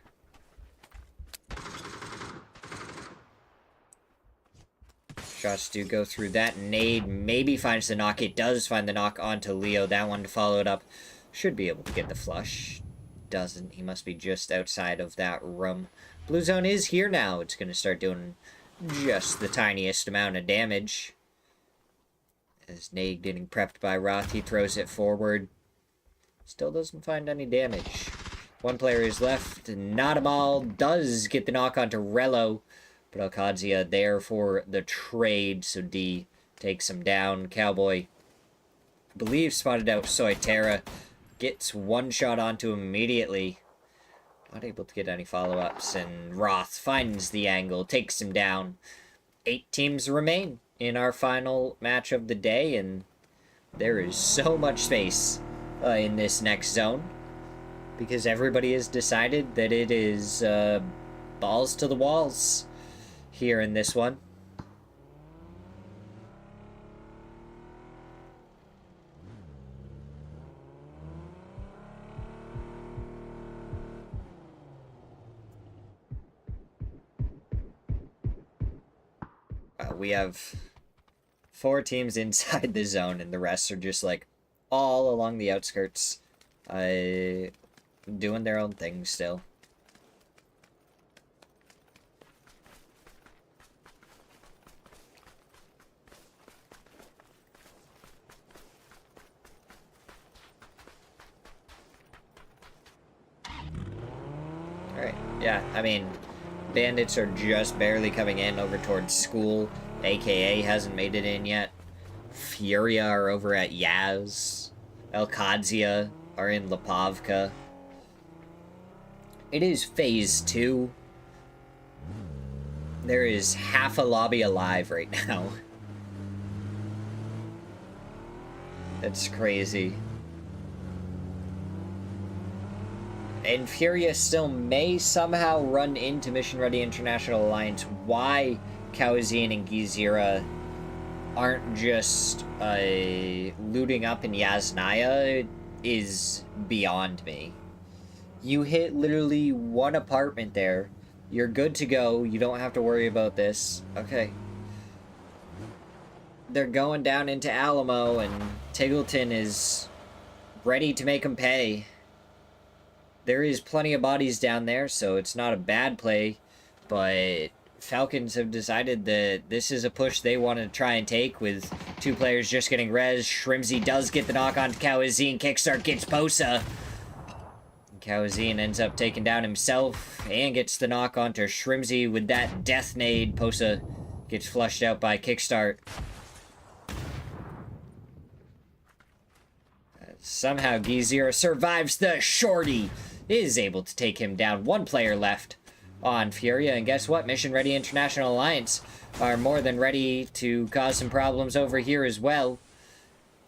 Shots do go through that. Nade maybe finds the knock. It does find the knock onto Leo. That one to follow it up. Should be able to get the flush. Doesn't. He must be just outside of that room. Blue zone is here now. It's going to start doing just the tiniest amount of damage. As Nade getting prepped by Roth, he throws it forward. Still doesn't find any damage. One player is left. Nadamal does get the knock onto Rello. But Elkadzia there for the trade, so D takes him down. Cowboy, I believe, spotted out Soitera. Gets one shot onto him immediately. Not able to get any follow-ups, and Roth finds the angle, takes him down. 8 teams remain in our final match of the day, and there is so much space in this next zone. Because everybody has decided that it is balls to the walls here in this one. We have 4 teams inside the zone, and the rest are just like all along the outskirts, doing their own thing still. Alright, yeah, I mean, Bandits are just barely coming in over towards school. AKA hasn't made it in yet. Furia are over at Yaz. Elkadzia are in Lipovka. It is phase 2. There is half a lobby alive right now. That's crazy. And Furia still may somehow run into Mission Ready International Alliance. Why Kawazine and Gizira aren't just looting up in Yasnaya is beyond me. You hit literally one apartment there. You're good to go. You don't have to worry about this. Okay. They're going down into Alamo, and Tiggleton is ready to make them pay. There is plenty of bodies down there, so it's not a bad play, but Falcons have decided that this is a push they want to try and take with two players just getting res. Shrimzy does get the knock onto Kawazine. Kickstart gets Posa. Kawazine ends up taking down himself and gets the knock onto Shrimzy with that death nade. Posa gets flushed out by Kickstart. Somehow Gizira survives the shorty. Is able to take him down. One player left on Furia, and guess what? Mission Ready International Alliance are more than ready to cause some problems over here as well.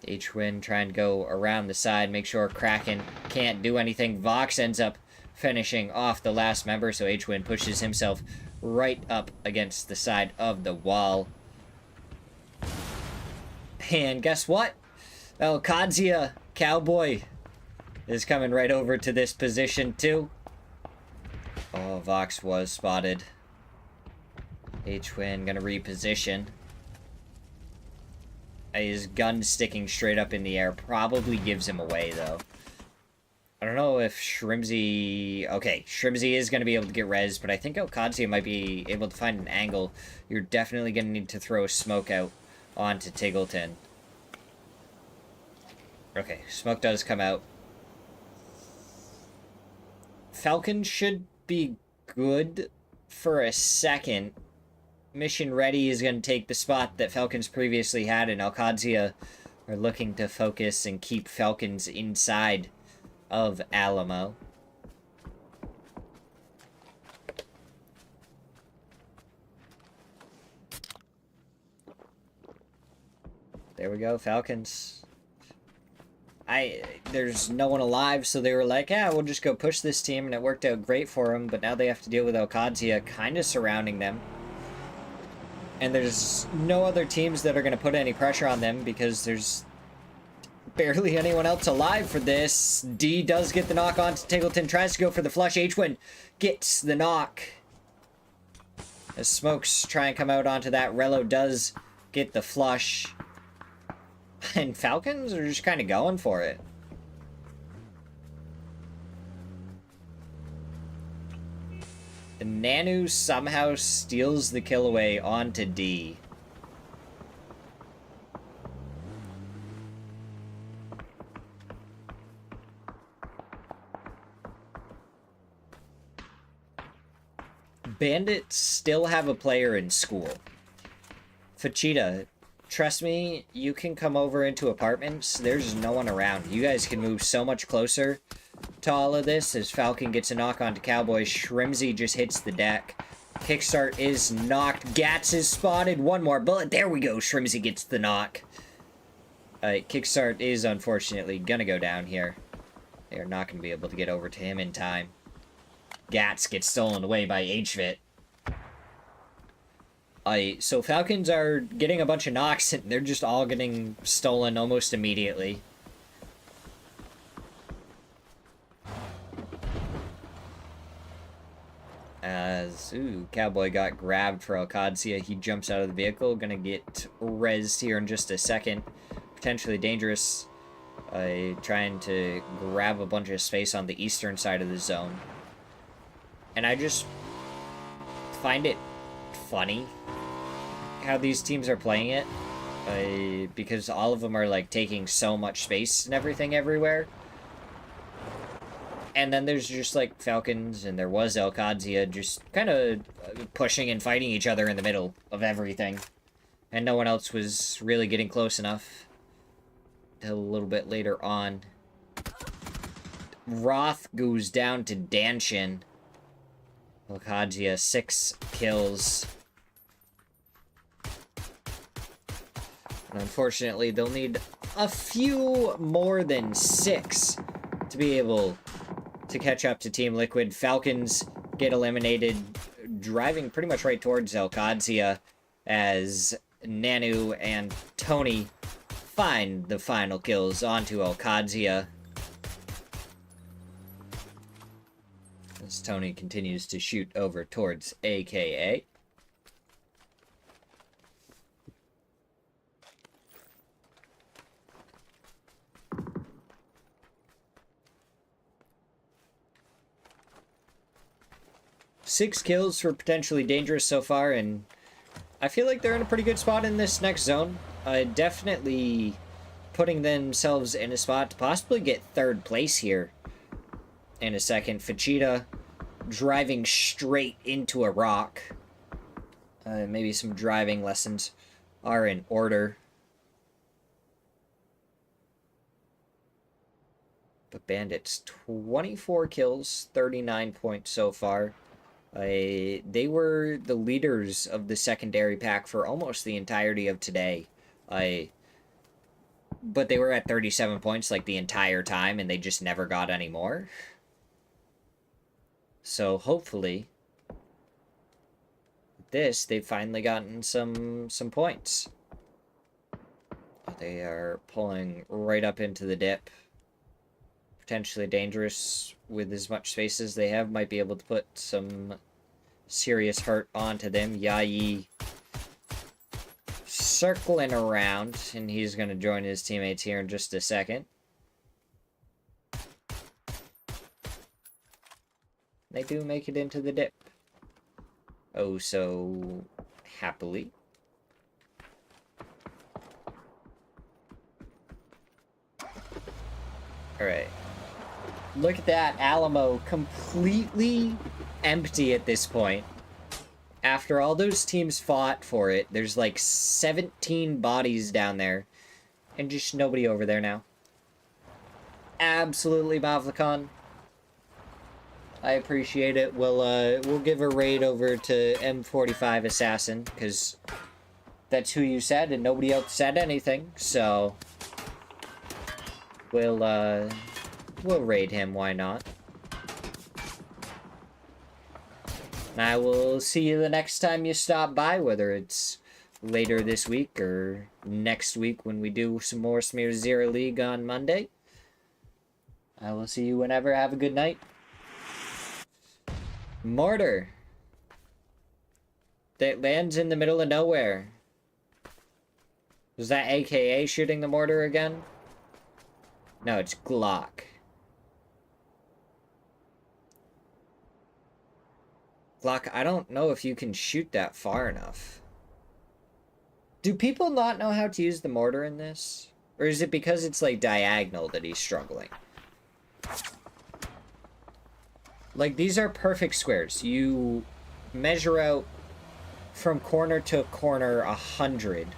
H-Win trying to go around the side, make sure Kraken can't do anything. Vox ends up finishing off the last member, so H-Win pushes himself right up against the side of the wall. And guess what? Kadzia Cowboy is coming right over to this position too. Oh, Vox was spotted. H-Win gonna reposition. His gun sticking straight up in the air probably gives him away, though. I don't know if Shrimzy... Okay, Shrimzy is going to be able to get res, but I think Okadzia might be able to find an angle. You're definitely going to need to throw a smoke out onto Tiggleton. Okay, smoke does come out. Falcon should be good for a second. Mission Ready is going to take the spot that Falcons previously had, and Alcadzia are looking to focus and keep Falcons inside of Alamo. There we go, Falcons. There's no one alive, so they were like, yeah, we'll just go push this team, and it worked out great for them, but now they have to deal with Alcadzia kind of surrounding them. And there's no other teams that are going to put any pressure on them because there's barely anyone else alive for this. D does get the knock onto Tiggleton, tries to go for the flush. H-Win gets the knock. As smokes try and come out onto that, Rello does get the flush. And Falcons are just kind of going for it. Nanu somehow steals the kill away onto D. Bandits still have a player in school. Fachita, trust me, you can come over into apartments. There's no one around. You guys can move so much closer to all of this as Falcon gets a knock onto Cowboy. Shrimzy just hits the deck. Kickstart is knocked. Gats is spotted. One more bullet. There we go. Shrimzy gets the knock. Kickstart is unfortunately gonna go down here. They are not gonna be able to get over to him in time. Gats gets stolen away by HVIT. So Falcons are getting a bunch of knocks, and they're just all getting stolen almost immediately. Cowboy got grabbed for Alcadzia. He jumps out of the vehicle. Gonna get rezzed here in just a second. Potentially dangerous. Trying to grab a bunch of space on the eastern side of the zone. And I just find it funny how these teams are playing it. Because all of them are, like, taking so much space and everything everywhere. And then there's just, like, Falcons, and there was Alcadzia just kind of pushing and fighting each other in the middle of everything. And no one else was really getting close enough until a little bit later on. Roth goes down to Danshin. Alcadzia, 6 kills. And unfortunately, they'll need a few more than 6 to be able to catch up to Team Liquid. Falcons get eliminated, driving pretty much right towards Elkadzia as Nanu and Tony find the final kills onto Elkadzia. As Tony continues to shoot over towards AKA. Six kills for Potentially Dangerous so far, and I feel like they're in a pretty good spot in this next zone. Definitely putting themselves in a spot to possibly get third place here in a second. Fachita driving straight into a rock. Maybe some driving lessons are in order. But Bandits, 24 kills, 39 points so far. They were the leaders of the secondary pack for almost the entirety of today. But they were at 37 points like the entire time, and they just never got any more. So hopefully, with this, they've finally gotten some points. They are pulling right up into the dip. Potentially Dangerous, with as much space as they have, might be able to put some serious hurt onto them. Yayi circling around, and he's going to join his teammates here in just a second. They do make it into the dip. Oh, so happily. Alright. Look at that. Alamo completely empty at this point. After all those teams fought for it, there's like 17 bodies down there. And just nobody over there now. Absolutely, Mavlicon. I appreciate it. We'll give a raid over to M45 Assassin, because that's who you said, and nobody else said anything, so we'll raid him, why not? And I will see you the next time you stop by, whether it's later this week or next week when we do some more Smirzera League on Monday. I will see you whenever. Have a good night. Mortar. That lands in the middle of nowhere. Was that AKA shooting the mortar again? No, it's Glock. Glock, I don't know if you can shoot that far enough. Do people not know how to use the mortar in this? Or is it because it's like diagonal that he's struggling? Like, these are perfect squares. You measure out from corner to corner 100.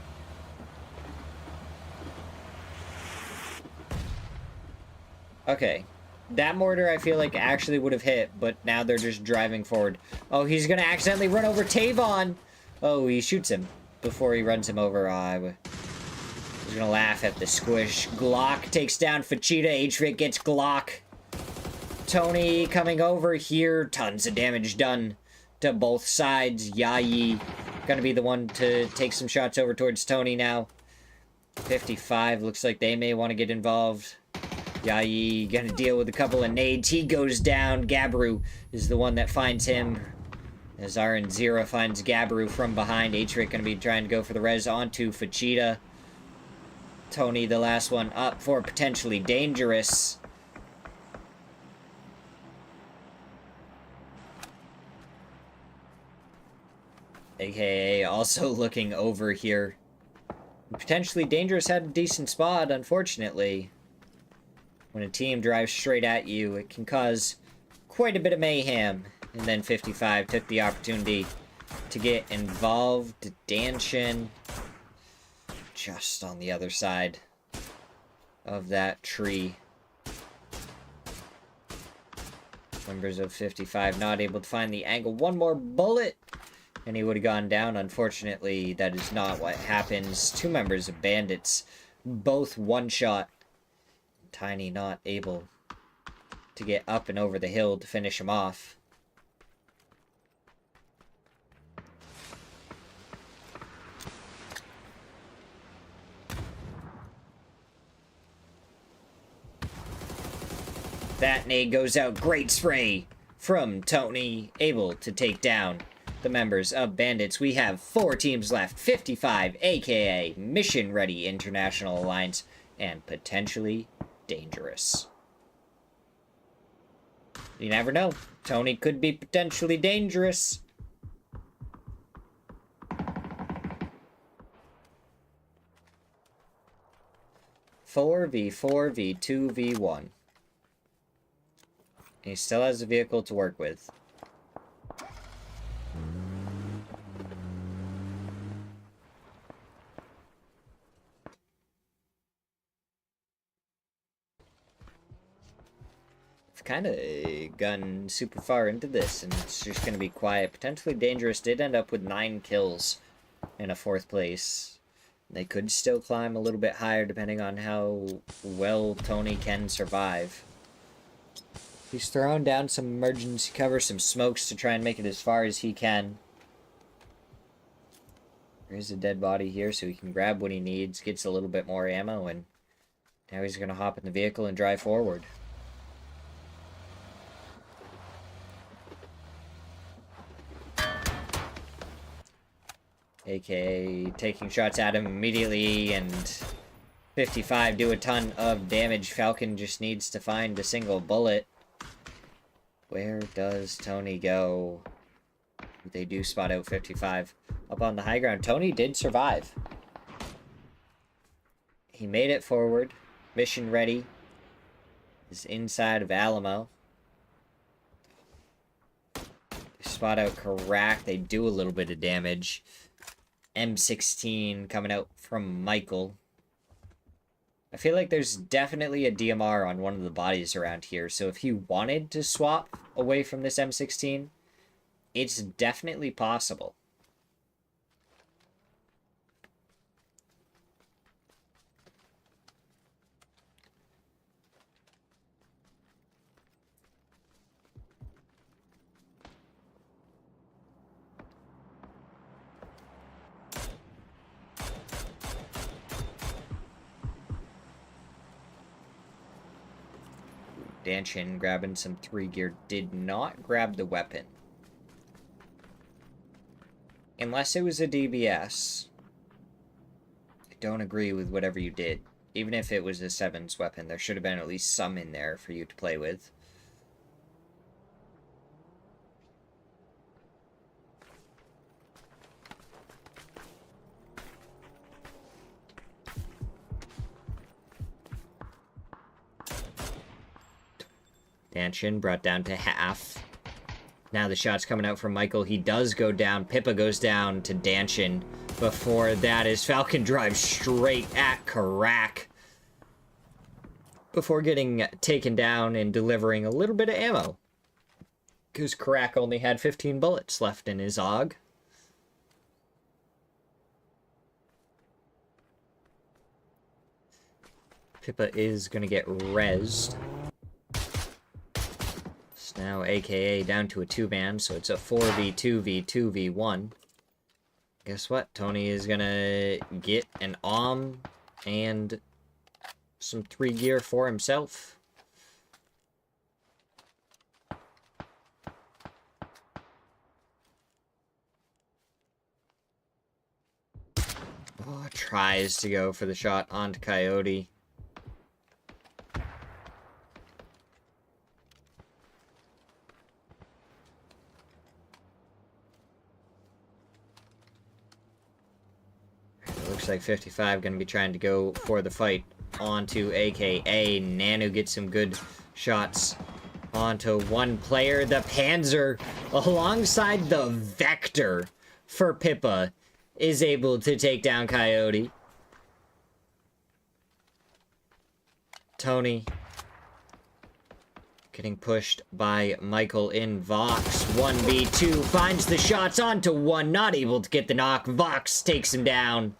Okay. That mortar, I feel like, actually would have hit, but now they're just driving forward. Oh, he's gonna accidentally run over Tavon! Oh, he shoots him before he runs him over. I was gonna laugh at the squish. Glock takes down Fachita. HVIC gets Glock. Tony coming over here. Tons of damage done to both sides. Yayi gonna be the one to take some shots over towards Tony now. 55 looks like they may want to get involved. Yayi gonna deal with a couple of nades. He goes down. Gabru is the one that finds him. As RN0 finds Gabru from behind. HVIC gonna be trying to go for the res onto Fachita. Tony, the last one up for Potentially Dangerous. AKA also looking over here. Potentially Dangerous had a decent spot, unfortunately. When a team drives straight at you, it can cause quite a bit of mayhem. And then 55 took the opportunity to get involved. Danshin just on the other side of that tree. Members of 55 not able to find the angle. One more bullet, and he would have gone down. Unfortunately, that is not what happens. Two members of Bandits, both one shot. Tiny not able to get up and over the hill to finish him off. That nade goes out. Great spray from Tony, able to take down the members of Bandits. We have 4 teams left. 55, aka Mission Ready International Alliance, and Potentially Dangerous. You never know. Tony could be potentially dangerous. Four v 4 v 2 v 1. He still has a vehicle to work with. I've kind of gone super far into this, and it's just going to be quiet. Potentially Dangerous did end up with 9 kills in a 4th place. They could still climb a little bit higher depending on how well Tony can survive. He's throwing down some emergency cover, some smokes to try and make it as far as he can. There's a dead body here, so he can grab what he needs, gets a little bit more ammo, and now he's going to hop in the vehicle and drive forward. AKA taking shots at him immediately, and 55 do a ton of damage. Falcon just needs to find a single bullet. Where does Tony go? They do spot out 55 up on the high ground. Tony did survive. He made it forward. Mission Ready is inside of Alamo. They spot out Karak. They do a little bit of damage. M16 coming out from Michael. I feel like there's definitely a DMR on one of the bodies around here, so if he wanted to swap away from this M16, it's definitely possible. Danchin grabbing some 3 gear, did not grab the weapon. Unless it was a DBS. I don't agree with whatever you did. Even if it was a 7's weapon, there should have been at least some in there for you to play with. Danchin brought down to half. Now the shot's coming out from Michael. He does go down. Pippa goes down to Danchin. Before that is Falcon drives straight at Karak. Before getting taken down and delivering a little bit of ammo. Because Karak only had 15 bullets left in his AUG. Pippa is going to get rezzed. Now AKA down to a 2-man, so it's a 4v2v2v1. Guess what? Tony is gonna get an and some 3 gear for himself. Oh, tries to go for the shot onto Coyote. Looks like 55 going to be trying to go for the fight onto AKA. Nanu gets some good shots onto one player. The Panzer, alongside the Vector for Pippa, is able to take down Coyote. Tony getting pushed by Michael in Vox. 1v2 finds the shots onto one, not able to get the knock. Vox takes him down.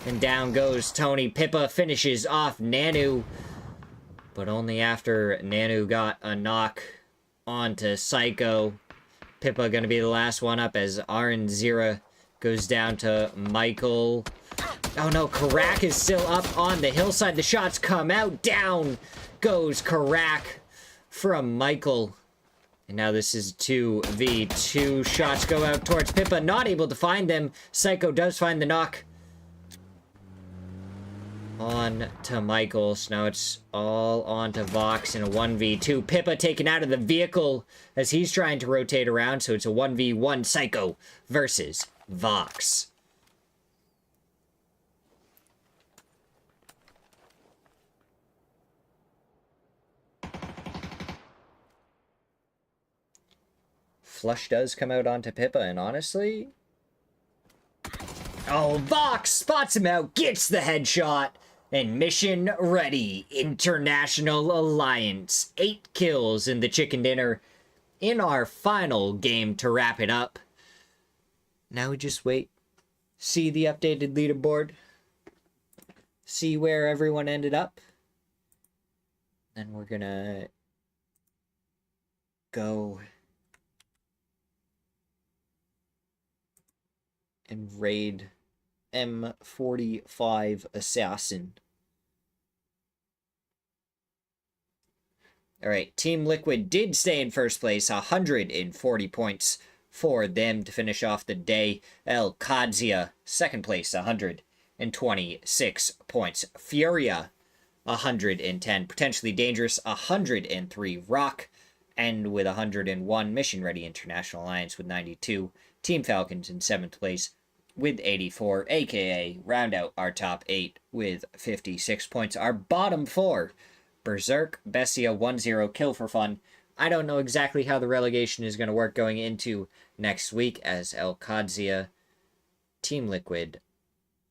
And down goes Tony. Pippa finishes off Nanu. but only after Nanu got a knock onto Psycho. Pippa gonna be the last one up as Smirzera goes down to Michael. Oh no, Karak is still up on the hillside. The shots come out. Down goes Karak from Michael. And now this is 2v2. Shots go out towards Pippa. Not able to find them. Psycho does find the knock on to Michael. So now it's all on to Vox in a 1v2. Pippa taken out of the vehicle as he's trying to rotate around. So it's a 1v1 Psycho versus Vox. Flush does come out onto Pippa, and honestly... Oh, Vox spots him out, gets the headshot, and mission ready. International Alliance. 8 kills in the chicken dinner in our final game to wrap it up. Now we just wait. See the updated leaderboard. See where everyone ended up. Then we're gonna go and raid M45 Assassin. Alright, Team Liquid did stay in first place, 140 points for them to finish off the day. El Kadzia, second place, 126 points. Furia, 110. Potentially Dangerous, 103. Rock, and with 101. Mission Ready International Alliance with 92. Team Falcons in 7th place with 84, aka round out our top 8 with 56 points. Our bottom 4, Berserk, Bestia, 1-0, Kill for Fun. I don't know exactly how the relegation is going to work going into next week as El Kadzia, Team Liquid,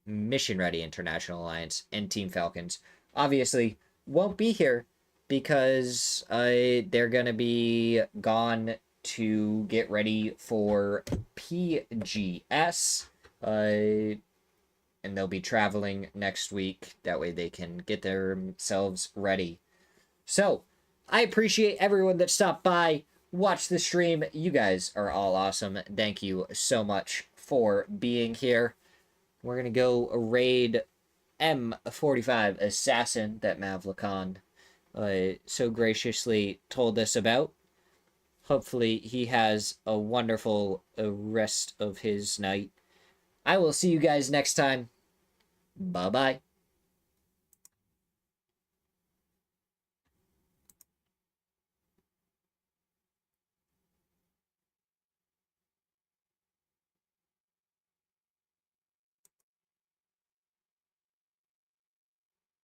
Mission Ready International Alliance, and Team Falcons obviously won't be here because they're going to be gone to get ready for PGS, and they'll be traveling next week. That way they can get themselves ready. So, I appreciate everyone that stopped by, watched the stream. You guys are all awesome. Thank you so much for being here. We're going to go raid M45 Assassin that Mavlakan so graciously told us about. Hopefully he has a wonderful rest of his night. I will see you guys next time. Bye-bye.